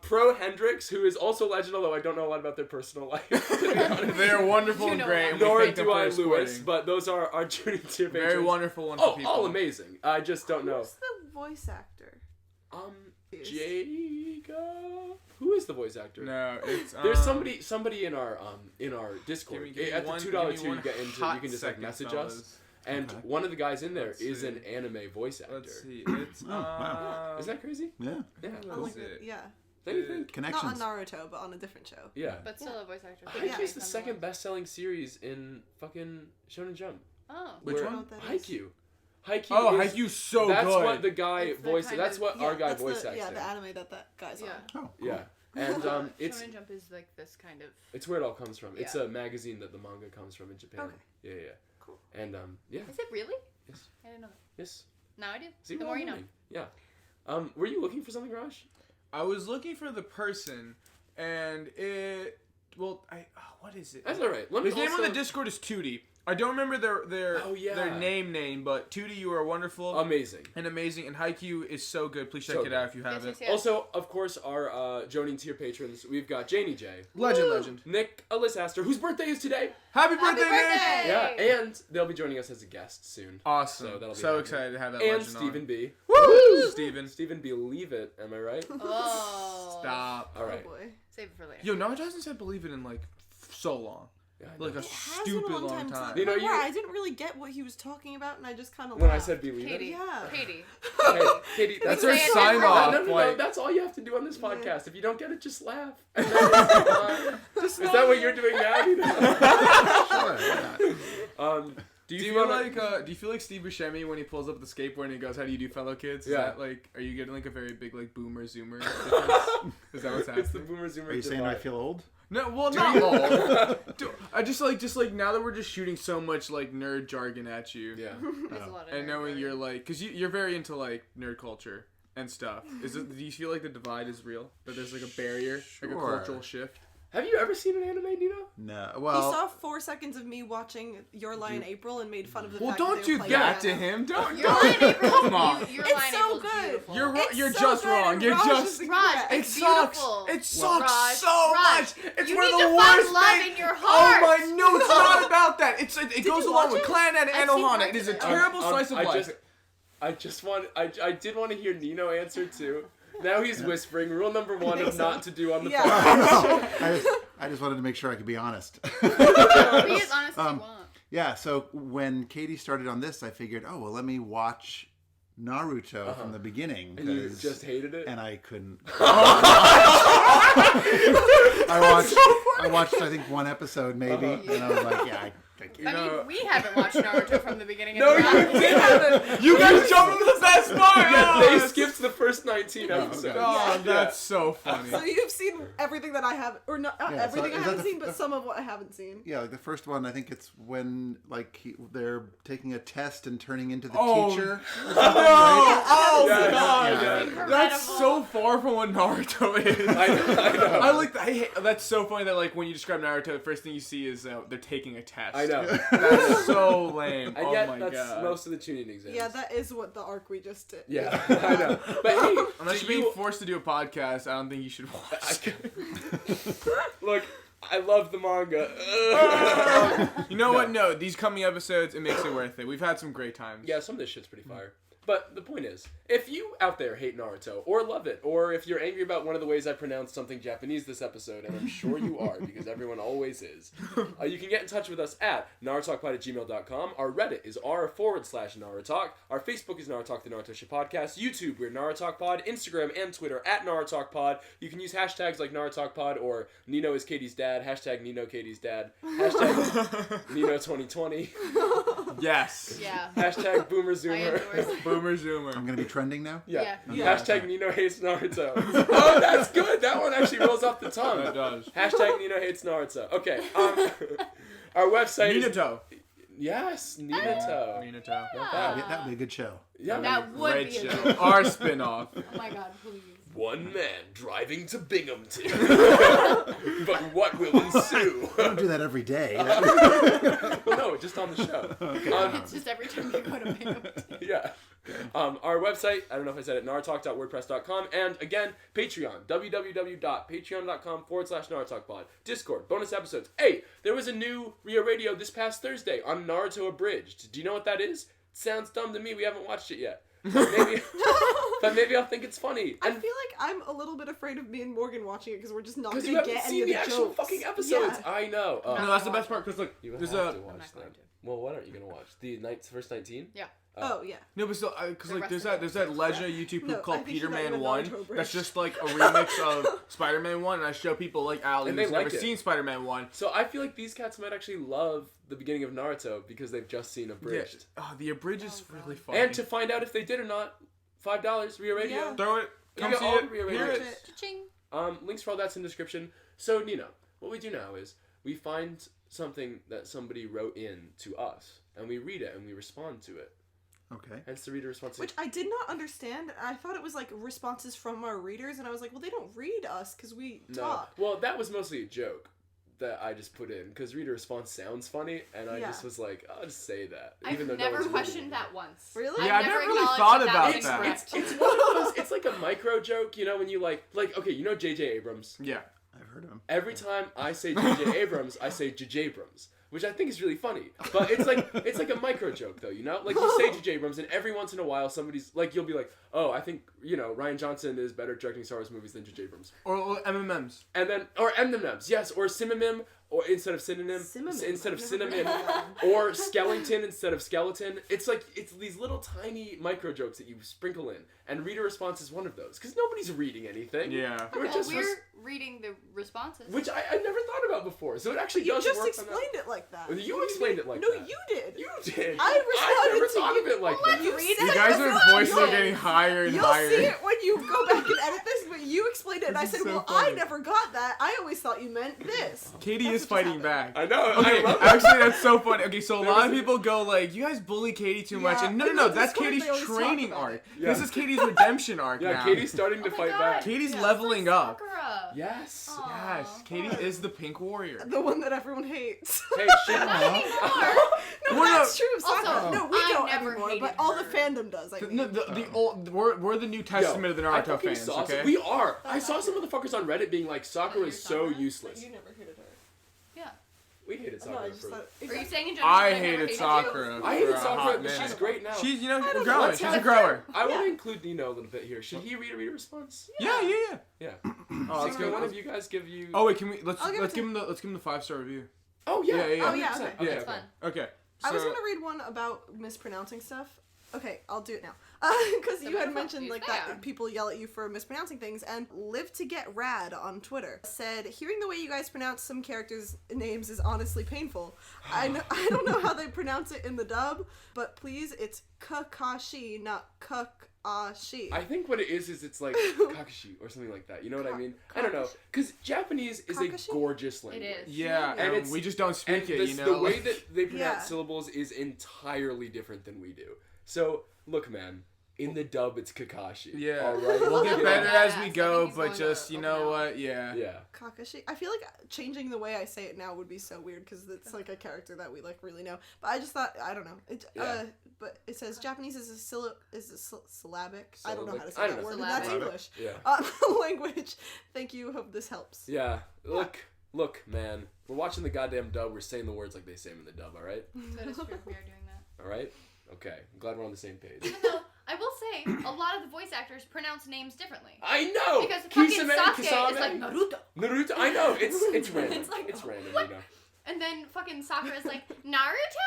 Speaker 3: Pro Hendrix, who is also a legend, although I don't know a lot about their personal life. To be honest.
Speaker 4: They're wonderful
Speaker 1: You
Speaker 4: and
Speaker 1: know
Speaker 4: great.
Speaker 1: that.
Speaker 4: and we
Speaker 3: Nor
Speaker 4: thank them
Speaker 3: do
Speaker 4: for
Speaker 3: I,
Speaker 4: their
Speaker 3: Lewis,
Speaker 4: supporting.
Speaker 3: but those are our tuning tier patrons.
Speaker 4: Very wonderful, wonderful
Speaker 3: Oh,
Speaker 4: people.
Speaker 3: all amazing. I just don't know.
Speaker 5: Who's the voice actor?
Speaker 3: Jacob. Who is the voice actor?
Speaker 4: No, it's
Speaker 3: There's somebody in our Discord.
Speaker 4: Give me
Speaker 3: At the
Speaker 4: one-
Speaker 3: $2
Speaker 4: give me
Speaker 3: tier, you
Speaker 4: one
Speaker 3: get into.
Speaker 4: hot
Speaker 3: You can just
Speaker 4: second,
Speaker 3: message
Speaker 4: fellas.
Speaker 3: us, and
Speaker 6: Okay.
Speaker 3: one of the guys in there
Speaker 4: Let's
Speaker 3: is
Speaker 4: see.
Speaker 3: an anime voice actor.
Speaker 4: Let's see. It's
Speaker 6: wow.
Speaker 3: Isn't that crazy?
Speaker 6: Yeah.
Speaker 3: Yeah.
Speaker 5: On
Speaker 4: What's
Speaker 5: like
Speaker 4: it?
Speaker 5: yeah.
Speaker 3: Don't you think?
Speaker 6: Connections.
Speaker 5: Not on Naruto, but on a different show.
Speaker 3: Yeah.
Speaker 1: But still a voice actor.
Speaker 3: Haikyuu's the second best-selling series in fucking Shonen Jump.
Speaker 1: Oh.
Speaker 4: Which
Speaker 3: Where-
Speaker 4: one?
Speaker 5: I don't know what that is.
Speaker 3: Haikyuu. Haikyuu.
Speaker 4: Oh,
Speaker 3: is,
Speaker 4: Haikyuu's so
Speaker 3: That's
Speaker 4: good.
Speaker 3: what the guy
Speaker 1: It's the
Speaker 3: voice.
Speaker 1: kind
Speaker 3: That's
Speaker 1: of-
Speaker 3: what our guy
Speaker 5: that's
Speaker 3: voice
Speaker 5: the,
Speaker 3: acts
Speaker 5: Yeah,
Speaker 3: in.
Speaker 5: the anime that guy's
Speaker 1: Yeah.
Speaker 5: on.
Speaker 6: Oh, cool.
Speaker 3: Yeah. And it's
Speaker 1: Shonen Jump is like this kind of.
Speaker 3: it's where it all comes from. It's
Speaker 1: Yeah.
Speaker 3: a magazine that the manga comes from in Japan.
Speaker 5: Okay.
Speaker 3: Yeah, yeah.
Speaker 5: Cool.
Speaker 3: And yeah.
Speaker 1: Is it really?
Speaker 3: Yes.
Speaker 1: I didn't know that.
Speaker 3: Yes.
Speaker 1: Now I do.
Speaker 3: See,
Speaker 1: The
Speaker 3: we're
Speaker 1: more
Speaker 3: all
Speaker 1: you know.
Speaker 3: learning. Yeah. Were you looking for something, Raj?
Speaker 4: I was looking for the person, and it. Well, what is it?
Speaker 3: That's all right. Let me
Speaker 4: His name on
Speaker 3: also-
Speaker 4: the Discord is Tootie. I don't remember their
Speaker 3: yeah.
Speaker 4: name, but Tootie, you are wonderful.
Speaker 3: Amazing.
Speaker 4: And Haikyuu is so good. Please check
Speaker 3: So
Speaker 4: it out if you haven't.
Speaker 1: Yes.
Speaker 3: Also, of course, our joining tier patrons, we've got Janie J.
Speaker 4: Legend.
Speaker 3: Nick Alyssa Astor, whose birthday is today.
Speaker 4: Happy birthday, Nick!
Speaker 3: Yeah, and they'll be joining us as a guest soon.
Speaker 4: Awesome.
Speaker 3: So that'll be
Speaker 4: so
Speaker 3: happening.
Speaker 4: excited to have that
Speaker 3: And
Speaker 4: legend
Speaker 3: Stephen
Speaker 4: on.
Speaker 3: B.
Speaker 4: Woo! Stephen,
Speaker 3: believe it. Am I right?
Speaker 1: Oh.
Speaker 4: stop.
Speaker 3: All right.
Speaker 5: Oh boy.
Speaker 1: Save it for later.
Speaker 4: Yo, Naruto hasn't said believe it in like so long.
Speaker 3: Yeah, I know.
Speaker 4: Like a
Speaker 5: It has
Speaker 4: stupid
Speaker 5: been a
Speaker 4: long time.
Speaker 5: too.
Speaker 3: You know,
Speaker 5: I didn't really get what he was talking about, and I just kind of
Speaker 3: When I said believe
Speaker 1: Katie.
Speaker 3: it.
Speaker 5: Yeah.
Speaker 1: Katie.
Speaker 3: Hey, Katie,
Speaker 4: That's
Speaker 1: Say
Speaker 4: her
Speaker 1: it
Speaker 4: sign
Speaker 1: different.
Speaker 4: off.
Speaker 3: No,
Speaker 4: Like,
Speaker 3: that's all you have to do on this
Speaker 5: Yeah.
Speaker 3: podcast. If you don't get it, just laugh. And then it's fine. Is that what you're doing now?
Speaker 6: Sure, yeah.
Speaker 4: do you
Speaker 3: Do you
Speaker 4: feel
Speaker 3: wanna-
Speaker 4: like do you feel like Steve Buscemi when he pulls up the skateboard and he goes, "How do you do, fellow kids?" Is
Speaker 3: Yeah.
Speaker 4: that like, are you getting like a very big like boomer zoomer difference? Is that what's
Speaker 3: It's the
Speaker 4: happening?
Speaker 3: boomer zoomer
Speaker 6: Are you saying I feel old?
Speaker 4: No, well, not all. Dude, I just like now that we're just shooting so much like nerd jargon at you.
Speaker 3: Yeah.
Speaker 1: There's a lot of
Speaker 4: And knowing
Speaker 1: nerd
Speaker 4: you're
Speaker 1: jargon.
Speaker 4: like, because you're very into like nerd culture and stuff. Do you feel like the divide is real? That there's like a barrier, like a
Speaker 6: Sure.
Speaker 4: cultural shift?
Speaker 3: Have you ever seen an anime, Nino?
Speaker 6: No.
Speaker 5: He
Speaker 6: Well,
Speaker 5: saw 4 seconds of me watching Your Lie in April and made fun of the
Speaker 4: Well,
Speaker 5: fact
Speaker 4: don't
Speaker 5: that they
Speaker 4: do
Speaker 5: were playing
Speaker 4: that to
Speaker 5: piano.
Speaker 4: him. Don't.
Speaker 1: Your line April.
Speaker 4: Come on.
Speaker 1: Your
Speaker 5: It's
Speaker 1: line
Speaker 5: so
Speaker 1: April's
Speaker 5: good.
Speaker 1: beautiful.
Speaker 4: You're
Speaker 5: It's
Speaker 4: just
Speaker 5: so good,
Speaker 4: wrong.
Speaker 5: and
Speaker 4: You're
Speaker 5: Raj
Speaker 4: just.
Speaker 5: is
Speaker 1: Raj,
Speaker 5: incorrect.
Speaker 4: It
Speaker 1: it's
Speaker 4: sucks.
Speaker 1: beautiful.
Speaker 4: It sucks
Speaker 1: Raj,
Speaker 4: so
Speaker 1: Raj,
Speaker 4: much. It's
Speaker 1: you
Speaker 4: one of
Speaker 1: need
Speaker 4: the
Speaker 1: to find
Speaker 4: worst
Speaker 1: love
Speaker 4: things.
Speaker 1: in your
Speaker 4: Oh
Speaker 1: heart.
Speaker 4: my, no, it's not about that. It goes
Speaker 5: you
Speaker 4: along
Speaker 5: watch
Speaker 4: with
Speaker 5: it?
Speaker 4: Clan and
Speaker 1: I've seen
Speaker 4: Anohana.
Speaker 1: parts
Speaker 4: It is
Speaker 1: of
Speaker 4: a
Speaker 1: it.
Speaker 4: terrible slice of life.
Speaker 3: I did want to hear Nino answer too. Now he's whispering. Rule number 1 of not to do on the
Speaker 5: Yeah.
Speaker 3: podcast.
Speaker 6: I just wanted to make sure I could be honest.
Speaker 1: Be as honest as you want.
Speaker 6: Yeah, so when Katie started on this, I figured, oh, well, let me watch Naruto from the beginning.
Speaker 3: And you
Speaker 6: 'cause-
Speaker 3: just hated it?
Speaker 6: And I couldn't. I watched, I think, one episode maybe, and I was like, yeah, I can't.
Speaker 1: I mean, we haven't watched Naruto from the beginning.
Speaker 3: No,
Speaker 1: and
Speaker 3: you didn't.
Speaker 4: You guys jumped into the best part.
Speaker 3: Yeah,
Speaker 4: Oh,
Speaker 3: they skipped the first 19 episodes.
Speaker 4: Oh, that's so funny.
Speaker 5: So you've seen everything that I have, or not
Speaker 6: Yeah, so
Speaker 5: everything I
Speaker 6: is that
Speaker 5: haven't
Speaker 6: the-
Speaker 5: seen, but some of what I haven't seen.
Speaker 6: Yeah, like the first one, I think it's when like they're taking a test and turning into the
Speaker 4: Oh.
Speaker 6: teacher.
Speaker 4: Oh
Speaker 3: Yeah,
Speaker 4: god,
Speaker 6: yeah.
Speaker 1: Incredible.
Speaker 4: that's so far from what Naruto is.
Speaker 3: I know.
Speaker 4: I like that. That's so funny that like when you describe Naruto, the first thing you see is they're taking a test.
Speaker 3: I know.
Speaker 4: That's so lame.
Speaker 3: And
Speaker 4: Oh
Speaker 3: yet,
Speaker 4: my
Speaker 3: that's
Speaker 4: god.
Speaker 3: most of the tuning exams.
Speaker 5: Yeah, that is what the arc we just did.
Speaker 3: Yeah, I know. But hey,
Speaker 4: Unless
Speaker 3: do
Speaker 4: you're being
Speaker 3: you...
Speaker 4: forced to do a podcast, I don't think you should watch.
Speaker 3: Look, I love the manga.
Speaker 4: You know what? No, these coming episodes, it makes it worth it. We've had some great times.
Speaker 3: Yeah, some of this shit's pretty fire. But the point is, if you out there hate Naruto, or love it, or if you're angry about one of the ways I pronounced something Japanese this episode, and I'm sure you are, because everyone always is, you can get in touch with us at NaruTalkPod@gmail.com. Our Reddit is r/NaruTalk. Our Facebook is NaruTalk, the Naruto ShipPodcast. YouTube, we're NaruTalkPod. Instagram and Twitter at NaruTalkPod. You can use hashtags like NaruTalkPod, or Nino is Katie's dad, hashtag Nino Katie's dad, hashtag Nino 2020,
Speaker 4: Yes.
Speaker 1: Yeah.
Speaker 3: hashtag Boomer
Speaker 1: I
Speaker 3: Zoomer.
Speaker 1: endorse it.
Speaker 4: Boomer Zoomer.
Speaker 6: I'm gonna be trending now.
Speaker 3: Yeah.
Speaker 5: Yeah.
Speaker 3: Hashtag Nino hates Naruto. Oh, that's good. That one actually rolls off the tongue.
Speaker 4: That does.
Speaker 3: Hashtag Nino hates Naruto. Okay. Our website is...
Speaker 4: Minato.
Speaker 3: Yes, Minato.
Speaker 4: Minato.
Speaker 6: That would be a good show.
Speaker 3: Yeah.
Speaker 1: That would
Speaker 4: Great
Speaker 1: be a
Speaker 4: show.
Speaker 1: good
Speaker 4: Our spin-off.
Speaker 1: Oh my god, please.
Speaker 3: One man driving to Binghamton. But what will ensue?
Speaker 6: I don't do that every day.
Speaker 3: Well, no, just on the show.
Speaker 1: It's just every time you go to Binghamton.
Speaker 3: Yeah. Our website, I don't know if I said it, narutalk.wordpress.com. And again, Patreon, www.patreon.com/NaruTalkPod. Discord, bonus episodes. Hey, there was a new Rio Radio this past Thursday on Naruto Abridged. Do you know what that is? Sounds dumb to me. We haven't watched it yet. Maybe, but maybe I'll think it's funny.
Speaker 5: I
Speaker 3: And
Speaker 5: feel like I'm a little bit afraid of me and Morgan watching it because we're just not going
Speaker 3: because
Speaker 5: to
Speaker 3: you haven't
Speaker 5: get any
Speaker 3: seen
Speaker 5: of
Speaker 3: the
Speaker 5: the
Speaker 3: actual
Speaker 5: jokes.
Speaker 3: fucking episodes.
Speaker 5: Yeah.
Speaker 3: I know.
Speaker 1: No.
Speaker 4: No, that's the best part because look,
Speaker 3: You
Speaker 4: there's
Speaker 3: have
Speaker 4: a
Speaker 3: to watch
Speaker 1: I'm not
Speaker 3: that.
Speaker 1: going to.
Speaker 3: Well, what aren't you gonna watch? The first 19?
Speaker 1: Yeah.
Speaker 5: Oh, yeah.
Speaker 4: no, but still, because
Speaker 1: The
Speaker 4: like
Speaker 1: rest
Speaker 4: there's
Speaker 1: of
Speaker 4: that Legend YouTube
Speaker 5: No,
Speaker 4: poop
Speaker 5: I
Speaker 4: called
Speaker 5: think you meant
Speaker 4: Peter Man
Speaker 5: the
Speaker 4: 1.
Speaker 5: Naruto bridge.
Speaker 4: That's just like a remix of Spider-Man 1, and I show people like Ali
Speaker 3: And
Speaker 4: who's
Speaker 3: they
Speaker 4: never
Speaker 3: like it.
Speaker 4: seen Spider-Man 1.
Speaker 3: So I feel like these cats might actually love the beginning of Naruto because they've just seen Abridged.
Speaker 4: Yeah. Oh, the abridge is really fun.
Speaker 3: And to find out if they did or not, $5 Rio Radio.
Speaker 5: Yeah.
Speaker 4: throw it,
Speaker 3: You
Speaker 4: come
Speaker 3: get
Speaker 4: see
Speaker 3: all
Speaker 4: it,
Speaker 3: the Rio
Speaker 4: hear
Speaker 3: Radio.
Speaker 4: it.
Speaker 1: Cha-ching.
Speaker 3: Links for all that's in the description. So Nino, what we do now is we find something that somebody wrote in to us, and we read it and we respond to it.
Speaker 6: Okay.
Speaker 3: Hence the reader response.
Speaker 5: Which I did not understand. I thought it was like responses from our readers, and I was like, well, they don't read us because we
Speaker 3: No.
Speaker 5: talk.
Speaker 3: Well, that was mostly a joke. that I just put in because reader response sounds funny, and I
Speaker 5: Yeah.
Speaker 3: just was like, I'll just say that.
Speaker 1: I've
Speaker 3: even though
Speaker 1: never
Speaker 3: no one's
Speaker 1: questioned
Speaker 3: reading
Speaker 1: that once.
Speaker 5: Really?
Speaker 4: Yeah, I've never really thought about that.
Speaker 3: It's one of those. It's like a micro joke, you know, when you like okay, you know J.J. Abrams.
Speaker 4: Yeah.
Speaker 6: I've heard of him.
Speaker 3: Every time I say J.J. Abrams, I say J.J. Abrams, which I think is really funny. But it's like a micro joke though, you know? Like you say J.J. Abrams, and every once in a while somebody's like, you'll be like, oh, I think Rian Johnson is better directing Star Wars movies than J.J. Abrams.
Speaker 4: Or MMMs.
Speaker 3: And then M&Ms, yes, or synonym, or instead of synonym, instead of cinnamon, or skeleton instead of skeleton. It's these little tiny micro jokes that you sprinkle in, and reader response is one of those because nobody's reading anything.
Speaker 4: Yeah.
Speaker 3: We're
Speaker 1: reading the responses,
Speaker 3: which I never thought about before. So it actually does work.
Speaker 5: You just explained it like that.
Speaker 3: You explained it like that.
Speaker 5: No, you did.
Speaker 3: You did.
Speaker 5: I responded
Speaker 3: never
Speaker 5: to
Speaker 3: thought
Speaker 5: you.
Speaker 3: of it like that.
Speaker 4: You guys' voices are getting higher and
Speaker 5: You'll
Speaker 4: higher.
Speaker 5: see it when you go back and edit this, but you explained it, and I
Speaker 4: This
Speaker 5: said,
Speaker 4: is so
Speaker 5: well,
Speaker 4: funny.
Speaker 5: I never got that. I always thought you meant this.
Speaker 4: Katie
Speaker 5: That's
Speaker 4: is
Speaker 5: what just
Speaker 4: fighting
Speaker 5: happened.
Speaker 4: back.
Speaker 3: I know.
Speaker 4: Okay,
Speaker 3: I love it.
Speaker 4: actually, that's so funny. Okay, so a
Speaker 3: There
Speaker 4: lot
Speaker 3: was
Speaker 4: of
Speaker 3: a-
Speaker 4: people go like, "You guys bully Katie too much,"
Speaker 5: Yeah,
Speaker 4: and no,
Speaker 5: in the
Speaker 4: that's
Speaker 5: Discord,
Speaker 4: Katie's
Speaker 5: they always talk
Speaker 4: training
Speaker 5: about
Speaker 4: arc.
Speaker 5: it.
Speaker 3: Yeah.
Speaker 4: This is Katie's redemption arc
Speaker 3: Yeah,
Speaker 4: now.
Speaker 3: Katie's starting to
Speaker 1: Oh my
Speaker 3: fight
Speaker 1: God.
Speaker 3: back.
Speaker 4: Katie's
Speaker 1: Yeah.
Speaker 4: leveling up.
Speaker 1: Sakura.
Speaker 3: Yes.
Speaker 1: Aw.
Speaker 4: Yes, Katie is the Pink Warrior.
Speaker 5: The one that everyone hates.
Speaker 3: Hey, shit.
Speaker 1: Not anymore.
Speaker 5: No,
Speaker 4: Well,
Speaker 5: that's true of Sakura.
Speaker 1: Also,
Speaker 5: No, we
Speaker 1: I
Speaker 5: don't
Speaker 1: never
Speaker 5: anymore,
Speaker 1: hated
Speaker 5: but all the
Speaker 1: her.
Speaker 5: fandom does. I mean.
Speaker 4: The old we're the New Testament of the
Speaker 3: I
Speaker 4: Naruto
Speaker 3: fucking
Speaker 4: fans.
Speaker 3: saw
Speaker 4: Okay.
Speaker 3: We are. I saw some of the fuckers on Reddit being like, Sakura
Speaker 1: Like
Speaker 3: is
Speaker 1: your
Speaker 3: so
Speaker 1: Sakura?
Speaker 3: useless.
Speaker 5: You never hated her.
Speaker 1: Yeah.
Speaker 3: We hated
Speaker 5: No, I
Speaker 3: Sakura
Speaker 5: just
Speaker 3: for.
Speaker 5: thought.
Speaker 1: Are you saying in general?
Speaker 4: I
Speaker 1: that never
Speaker 4: hated
Speaker 1: you?
Speaker 4: Sakura.
Speaker 3: I
Speaker 4: for
Speaker 3: hated
Speaker 4: a
Speaker 3: Sakura,
Speaker 4: hot
Speaker 3: but
Speaker 4: minute.
Speaker 3: she's great now.
Speaker 4: She's
Speaker 5: I
Speaker 4: we're
Speaker 5: don't
Speaker 4: growing.
Speaker 5: know.
Speaker 4: She's a
Speaker 5: That's
Speaker 4: grower.
Speaker 3: I want
Speaker 5: Yeah.
Speaker 3: to include Nino a little bit here. Should he read a response?
Speaker 4: Yeah.
Speaker 3: Yeah.
Speaker 4: Oh, let's
Speaker 3: Can
Speaker 4: go.
Speaker 3: one of you guys give you?
Speaker 4: Oh wait, can we
Speaker 5: I'll give it to
Speaker 4: give him the 5-star review.
Speaker 3: Oh yeah.
Speaker 4: Yeah, yeah,
Speaker 5: Oh, yeah,
Speaker 3: 100%.
Speaker 5: okay.
Speaker 4: Yeah.
Speaker 1: That's fun.
Speaker 4: Okay.
Speaker 5: I was
Speaker 4: so-
Speaker 5: gonna read one about mispronouncing stuff. Okay, I'll do it now. Because you had mentioned like that people yell at you for mispronouncing things, and Live to Get Rad on Twitter said, hearing the way you guys pronounce some characters' names is honestly painful. I don't know how they pronounce it in the dub, but please, it's Kakashi, not Kakashi.
Speaker 3: I think what it is it's like Kakashi or something like that. You know what I mean? I don't know. Because Japanese is
Speaker 5: Kakashi?
Speaker 3: a gorgeous language.
Speaker 1: It is.
Speaker 4: Yeah,
Speaker 3: And
Speaker 4: and
Speaker 3: it's-
Speaker 4: we just don't speak
Speaker 3: And
Speaker 4: it.
Speaker 3: this,
Speaker 4: You know.
Speaker 3: the way that they pronounce
Speaker 5: Yeah.
Speaker 3: syllables is entirely different than we do. So, look, man. In the dub, it's Kakashi.
Speaker 4: Yeah.
Speaker 3: All right.
Speaker 4: We'll get
Speaker 1: Yeah.
Speaker 4: better as we
Speaker 1: I
Speaker 4: go,
Speaker 1: think he's
Speaker 4: but
Speaker 1: going
Speaker 4: just
Speaker 1: to
Speaker 4: you
Speaker 1: open
Speaker 4: know
Speaker 1: out.
Speaker 4: what? Yeah.
Speaker 3: Yeah.
Speaker 5: Kakashi. I feel like changing the way I say it now would be so weird because it's like a character that we like really know. But I just thought I don't know. It
Speaker 3: Yeah.
Speaker 5: but it says Japanese is a syllabic. I don't know how to
Speaker 3: I
Speaker 5: say
Speaker 3: don't
Speaker 5: that
Speaker 3: know.
Speaker 5: word. And that's
Speaker 1: Syllabic.
Speaker 5: English.
Speaker 3: Yeah.
Speaker 5: Language. Thank you. Hope this helps.
Speaker 3: Yeah. Look, man. We're watching the goddamn dub. We're saying the words like they say them in the dub. All right.
Speaker 1: That is true. We are doing that.
Speaker 3: All right. Okay. I'm glad we're on the same page.
Speaker 1: Even though I will say a lot of the voice actors pronounce names differently.
Speaker 3: I know.
Speaker 1: Because fucking
Speaker 3: Kisame,
Speaker 1: Sasuke
Speaker 3: Kisame.
Speaker 1: is like Naruto.
Speaker 3: Naruto. I know. It's random.
Speaker 1: It's like,
Speaker 3: random.
Speaker 1: what?
Speaker 3: You know.
Speaker 1: And then fucking Sakura is like, Naruto?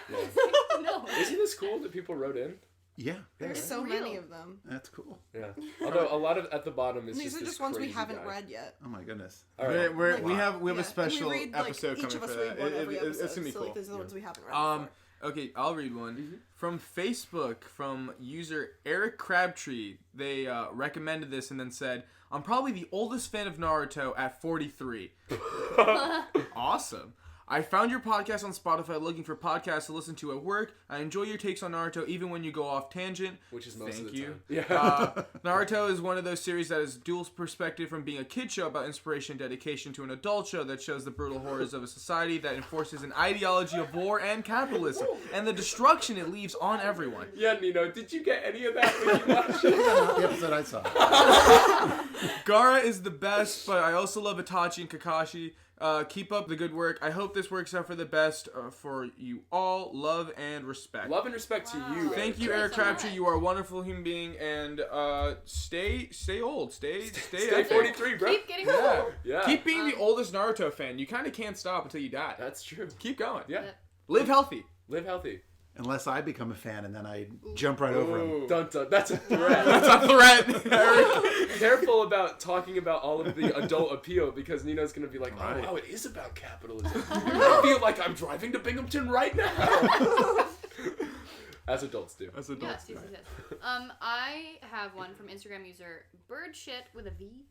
Speaker 3: Yeah.
Speaker 1: It's like, no.
Speaker 3: Isn't this cool that people wrote in?
Speaker 6: Yeah,
Speaker 5: There's
Speaker 1: It's
Speaker 5: so
Speaker 1: real.
Speaker 5: many of them.
Speaker 6: that's cool.
Speaker 3: Yeah. Although a lot of at the bottom is
Speaker 5: And these
Speaker 3: just
Speaker 5: are
Speaker 3: this
Speaker 5: just ones we
Speaker 3: crazy
Speaker 5: haven't
Speaker 3: guy.
Speaker 5: read yet.
Speaker 6: Oh my goodness.
Speaker 3: All right.
Speaker 4: We have
Speaker 5: Yeah.
Speaker 4: a special
Speaker 5: And we read, like,
Speaker 4: episode
Speaker 5: each
Speaker 4: coming
Speaker 5: of us
Speaker 4: for
Speaker 5: read
Speaker 4: that.
Speaker 5: one every episode.
Speaker 4: It's gonna be
Speaker 5: so
Speaker 4: cool.
Speaker 5: like, these are the ones we haven't read before.
Speaker 4: Okay, I'll read one. From Facebook, from user Eric Crabtree. They recommended this and then said, I'm probably the oldest fan of Naruto at 43. Awesome. I found your podcast on Spotify looking for podcasts to listen to at work. I enjoy your takes on Naruto even when you go off tangent.
Speaker 3: Which is most
Speaker 4: Thank
Speaker 3: of the
Speaker 4: you.
Speaker 3: time. Yeah.
Speaker 4: Naruto is one of those series that is dual perspective from being a kid show about inspiration and dedication to an adult show that shows the brutal horrors of a society that enforces an ideology of war and capitalism and the destruction it leaves on everyone.
Speaker 3: Yeah, Nino, did you get any of that when you watched it?
Speaker 6: Not the episode I saw.
Speaker 4: Gaara is the best, but I also love Itachi and Kakashi. Keep up the good work. I hope this works out for the best for you all. Love and respect.
Speaker 3: Love and respect to you.
Speaker 4: Thank you, Eric Crabtree. You are a wonderful human being, and stay old. Stay
Speaker 3: Stay
Speaker 4: out there.
Speaker 3: 43, bro.
Speaker 1: Keep getting
Speaker 4: Yeah.
Speaker 1: old.
Speaker 3: Yeah.
Speaker 4: Keep being the oldest Naruto fan. You kind of can't stop until you die.
Speaker 3: That's true.
Speaker 4: Keep going.
Speaker 3: Yeah.
Speaker 4: Live healthy.
Speaker 3: Live healthy.
Speaker 6: Unless I become a fan and then I jump right over him.
Speaker 3: Ooh. Dun, dun. That's a threat.
Speaker 4: That's a threat, Eric.
Speaker 3: Careful about talking about all of the adult appeal because Nino's going to be like, oh,
Speaker 6: Right.
Speaker 3: wow, it is about capitalism. I feel like I'm driving to Binghamton right now. As adults do.
Speaker 4: That's adults.
Speaker 1: Yes. I have one from Instagram user birdshit with a V.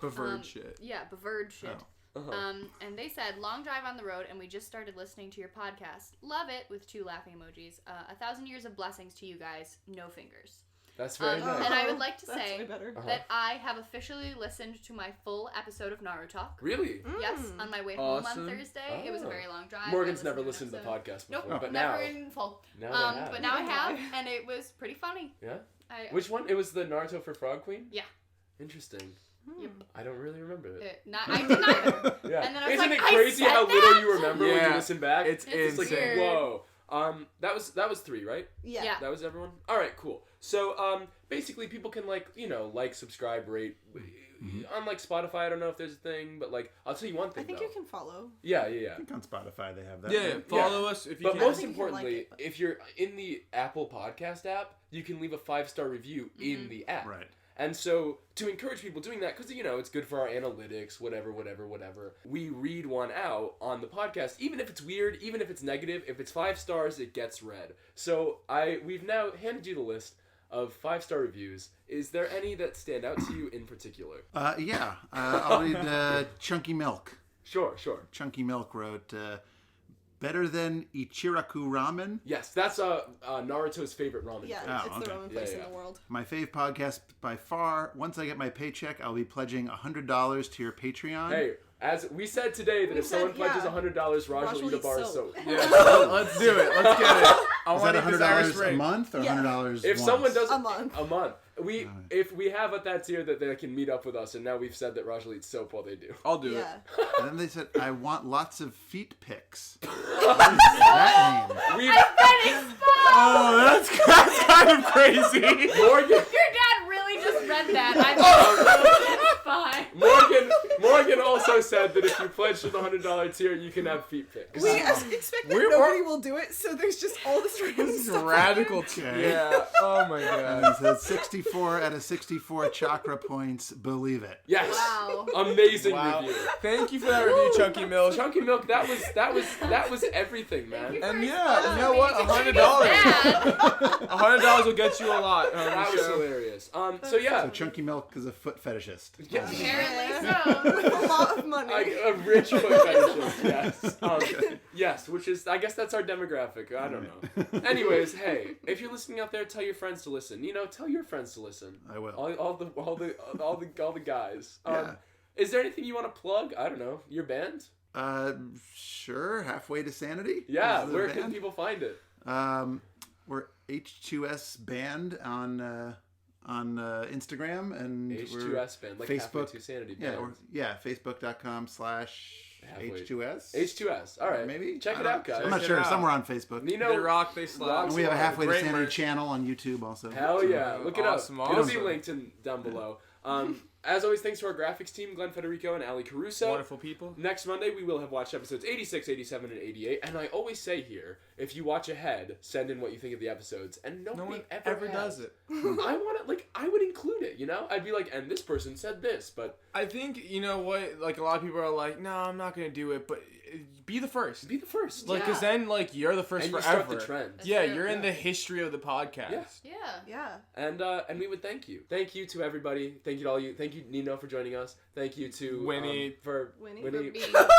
Speaker 4: Bavard shit.
Speaker 1: Yeah, bavard shit.
Speaker 3: Uh-huh.
Speaker 1: And they said, long drive on the road, and we just started listening to your podcast. Love it, with 2 laughing emojis. 1,000 years of blessings to you guys. No fingers.
Speaker 3: That's very nice.
Speaker 1: And I would like to
Speaker 5: That's
Speaker 1: say
Speaker 5: way better.
Speaker 1: that I have officially listened to my full episode of NaruTalk.
Speaker 3: Really?
Speaker 1: Yes, on my way home
Speaker 4: Awesome.
Speaker 1: on Thursday. It was a very long drive.
Speaker 3: Morgan's
Speaker 1: I
Speaker 3: never
Speaker 1: listened
Speaker 3: listened
Speaker 1: to
Speaker 3: to
Speaker 1: an
Speaker 3: the
Speaker 1: episode.
Speaker 3: podcast before,
Speaker 1: Nope,
Speaker 3: but
Speaker 1: never
Speaker 3: now.
Speaker 1: in full.
Speaker 3: Now they have.
Speaker 1: But now I have, and it was pretty funny.
Speaker 3: Yeah?
Speaker 1: I,
Speaker 3: Which one? It was the Naruto for Frog Queen?
Speaker 1: Yeah.
Speaker 3: Interesting.
Speaker 1: Yep.
Speaker 3: I don't really remember it.
Speaker 1: I didn't either.
Speaker 3: Yeah.
Speaker 1: And then I was
Speaker 3: Isn't
Speaker 1: like,
Speaker 3: it crazy
Speaker 1: I said
Speaker 3: how little
Speaker 1: that?
Speaker 3: you remember when you
Speaker 4: Yeah.
Speaker 3: listen back?
Speaker 4: It's
Speaker 1: It's
Speaker 3: like,
Speaker 1: weird.
Speaker 3: whoa. That was 3, right?
Speaker 5: Yeah.
Speaker 1: Yeah.
Speaker 3: That was everyone? Alright, cool. So, basically people can subscribe, rate. On Spotify, I don't know if there's a thing, but I'll tell you one thing
Speaker 5: I think
Speaker 3: though.
Speaker 5: you can follow.
Speaker 3: Yeah.
Speaker 6: I think on Spotify they have that.
Speaker 4: Yeah, follow us if you
Speaker 3: But
Speaker 4: can.
Speaker 3: most
Speaker 5: I think you can like
Speaker 3: importantly,
Speaker 5: it, but-
Speaker 3: if you're in the Apple Podcast app, you can leave a 5-star review in the app.
Speaker 6: Right.
Speaker 3: And so, to encourage people doing that, because, it's good for our analytics, whatever, we read one out on the podcast, even if it's weird, even if it's negative. If it's 5 stars, it gets read. So, we've now handed you the list of 5-star reviews. Is there any that stand out to you in particular?
Speaker 6: Yeah. I'll read Chunky Milk.
Speaker 3: Sure.
Speaker 6: Chunky Milk wrote, better than Ichiraku Ramen.
Speaker 3: Yes, that's Naruto's favorite ramen.
Speaker 5: Yeah,
Speaker 3: place.
Speaker 5: it's the
Speaker 6: okay.
Speaker 5: ramen place
Speaker 3: Yeah.
Speaker 5: in the world.
Speaker 6: My fave podcast by far. Once I get my paycheck, I'll be pledging $100 to your Patreon.
Speaker 3: Hey, as we said today that if someone pledges $100, Raj will eat a bar of soap.
Speaker 4: Yeah, let's do it. Let's get it. I
Speaker 6: Is
Speaker 4: want
Speaker 6: that
Speaker 4: to eat this Irish
Speaker 6: $100 a
Speaker 4: ring.
Speaker 6: month or
Speaker 5: Yeah.
Speaker 6: $100
Speaker 3: If
Speaker 6: once?
Speaker 3: someone does
Speaker 5: A month.
Speaker 3: if we have at that tier that they can meet up with us, and now we've said that Raj will eat soap while they do.
Speaker 4: I'll do
Speaker 5: Yeah.
Speaker 4: it.
Speaker 6: And then they said, I want lots of feet pics. What does that mean?
Speaker 3: We've
Speaker 4: Oh, that's kind of crazy.
Speaker 3: Morgan.
Speaker 1: Your dad really just read that. It's fine.
Speaker 3: Morgan also said that if you pledge to the $100 tier, you can have feet pics.
Speaker 5: We expect that
Speaker 4: We're-
Speaker 5: nobody will do it, so there's just all this random
Speaker 4: This is
Speaker 5: stuff.
Speaker 4: radical.
Speaker 6: Okay.
Speaker 4: Yeah. Oh my
Speaker 6: And
Speaker 4: god.
Speaker 6: he said 64 out of 64 chakra points. Believe it.
Speaker 3: Yes.
Speaker 1: Wow.
Speaker 3: Amazing
Speaker 4: Wow.
Speaker 3: review.
Speaker 4: Thank you for that review, Chunky Milk.
Speaker 3: Chunky Milk, that was everything, man.
Speaker 4: And yeah, you know what? $100. $100 will get you a lot.
Speaker 3: That was hilarious. So yeah.
Speaker 6: So Chunky Milk is a foot fetishist.
Speaker 3: Yeah.
Speaker 1: Apparently so.
Speaker 5: With a lot of money.
Speaker 3: A rich foot fetishist, yes. Yes, which is, I guess that's our demographic. I don't know. Anyways, hey, if you're listening out there, tell your friends to listen. Tell your friends to listen.
Speaker 6: I will.
Speaker 3: All the guys.
Speaker 6: Yeah.
Speaker 3: Is there anything you want to plug? I don't know. Your band?
Speaker 6: Sure. Halfway to Sanity.
Speaker 3: Yeah.
Speaker 6: Is the
Speaker 3: Where
Speaker 6: band?
Speaker 3: can people find it?
Speaker 6: We're H2S Band on Instagram and
Speaker 3: H2S Band, like Halfway
Speaker 6: Facebook.
Speaker 3: to Sanity
Speaker 6: Yeah,
Speaker 3: Band.
Speaker 6: Facebook.com/H2S.
Speaker 3: H2S. All right.
Speaker 6: Maybe
Speaker 3: Check
Speaker 6: I
Speaker 3: it
Speaker 6: don't-
Speaker 3: out, guys.
Speaker 6: I'm not
Speaker 4: Check
Speaker 6: sure.
Speaker 4: it out.
Speaker 6: Somewhere on Facebook.
Speaker 3: Nino
Speaker 4: They rock, they slap.
Speaker 6: And we have a Halfway to
Speaker 4: Great
Speaker 6: Sanity
Speaker 4: merch.
Speaker 6: channel on YouTube also.
Speaker 3: Hell yeah. Look it
Speaker 4: Awesome,
Speaker 3: up. It'll be
Speaker 4: awesome.
Speaker 3: linked down below. As always, thanks to our graphics team, Glenn Federico and Ali Caruso.
Speaker 4: Wonderful people.
Speaker 3: Next Monday, we will have watched episodes 86, 87, and 88. And I always say here, if you watch ahead, send in what you think of the episodes. And
Speaker 4: No
Speaker 3: nobody
Speaker 4: one
Speaker 3: ever
Speaker 4: does
Speaker 3: has.
Speaker 4: it.
Speaker 3: I want to, I would include it, I'd be like, and this person said this, but
Speaker 4: I think, you know what, a lot of people are like, no, I'm not going to do it, but be the first.
Speaker 3: be the first.
Speaker 4: Because then, you're the first
Speaker 3: and you
Speaker 4: forever.
Speaker 3: start the trend.
Speaker 4: Yeah,
Speaker 1: true.
Speaker 4: you're in the history of the podcast.
Speaker 3: Yeah.
Speaker 1: Yeah.
Speaker 5: Yeah.
Speaker 3: And we would thank you. Thank you to everybody. Thank you to all you. Thank you, Nino, for joining us. Thank you to
Speaker 4: Winnie.
Speaker 3: for
Speaker 5: Winnie.
Speaker 1: For being,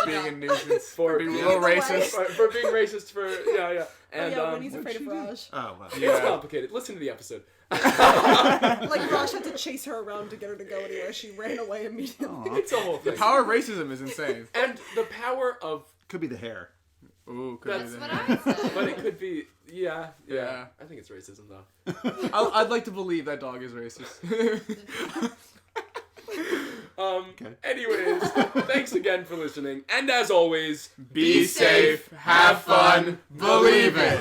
Speaker 4: Being a nuisance.
Speaker 3: For
Speaker 4: being a
Speaker 3: being
Speaker 4: little
Speaker 5: the way.
Speaker 4: racist.
Speaker 3: for being racist. For yeah. And
Speaker 5: when he's afraid of Raj.
Speaker 6: Oh, well.
Speaker 3: it's
Speaker 4: Yeah.
Speaker 3: complicated. Listen to the episode.
Speaker 5: Like, Raj had to chase her around to get her to go anywhere. She ran away immediately.
Speaker 6: Aw.
Speaker 3: It's a whole thing.
Speaker 4: The power of racism is insane.
Speaker 3: And the power of,
Speaker 6: Could be the hair.
Speaker 4: Ooh, could
Speaker 1: That's
Speaker 4: be
Speaker 1: what
Speaker 4: that.
Speaker 1: I said.
Speaker 3: but it could be, yeah.
Speaker 4: Yeah.
Speaker 3: I think it's racism though.
Speaker 4: I'd like to believe that dog is racist.
Speaker 6: Okay.
Speaker 3: Anyways, thanks again for listening. And as always,
Speaker 4: Be safe, have fun, believe it.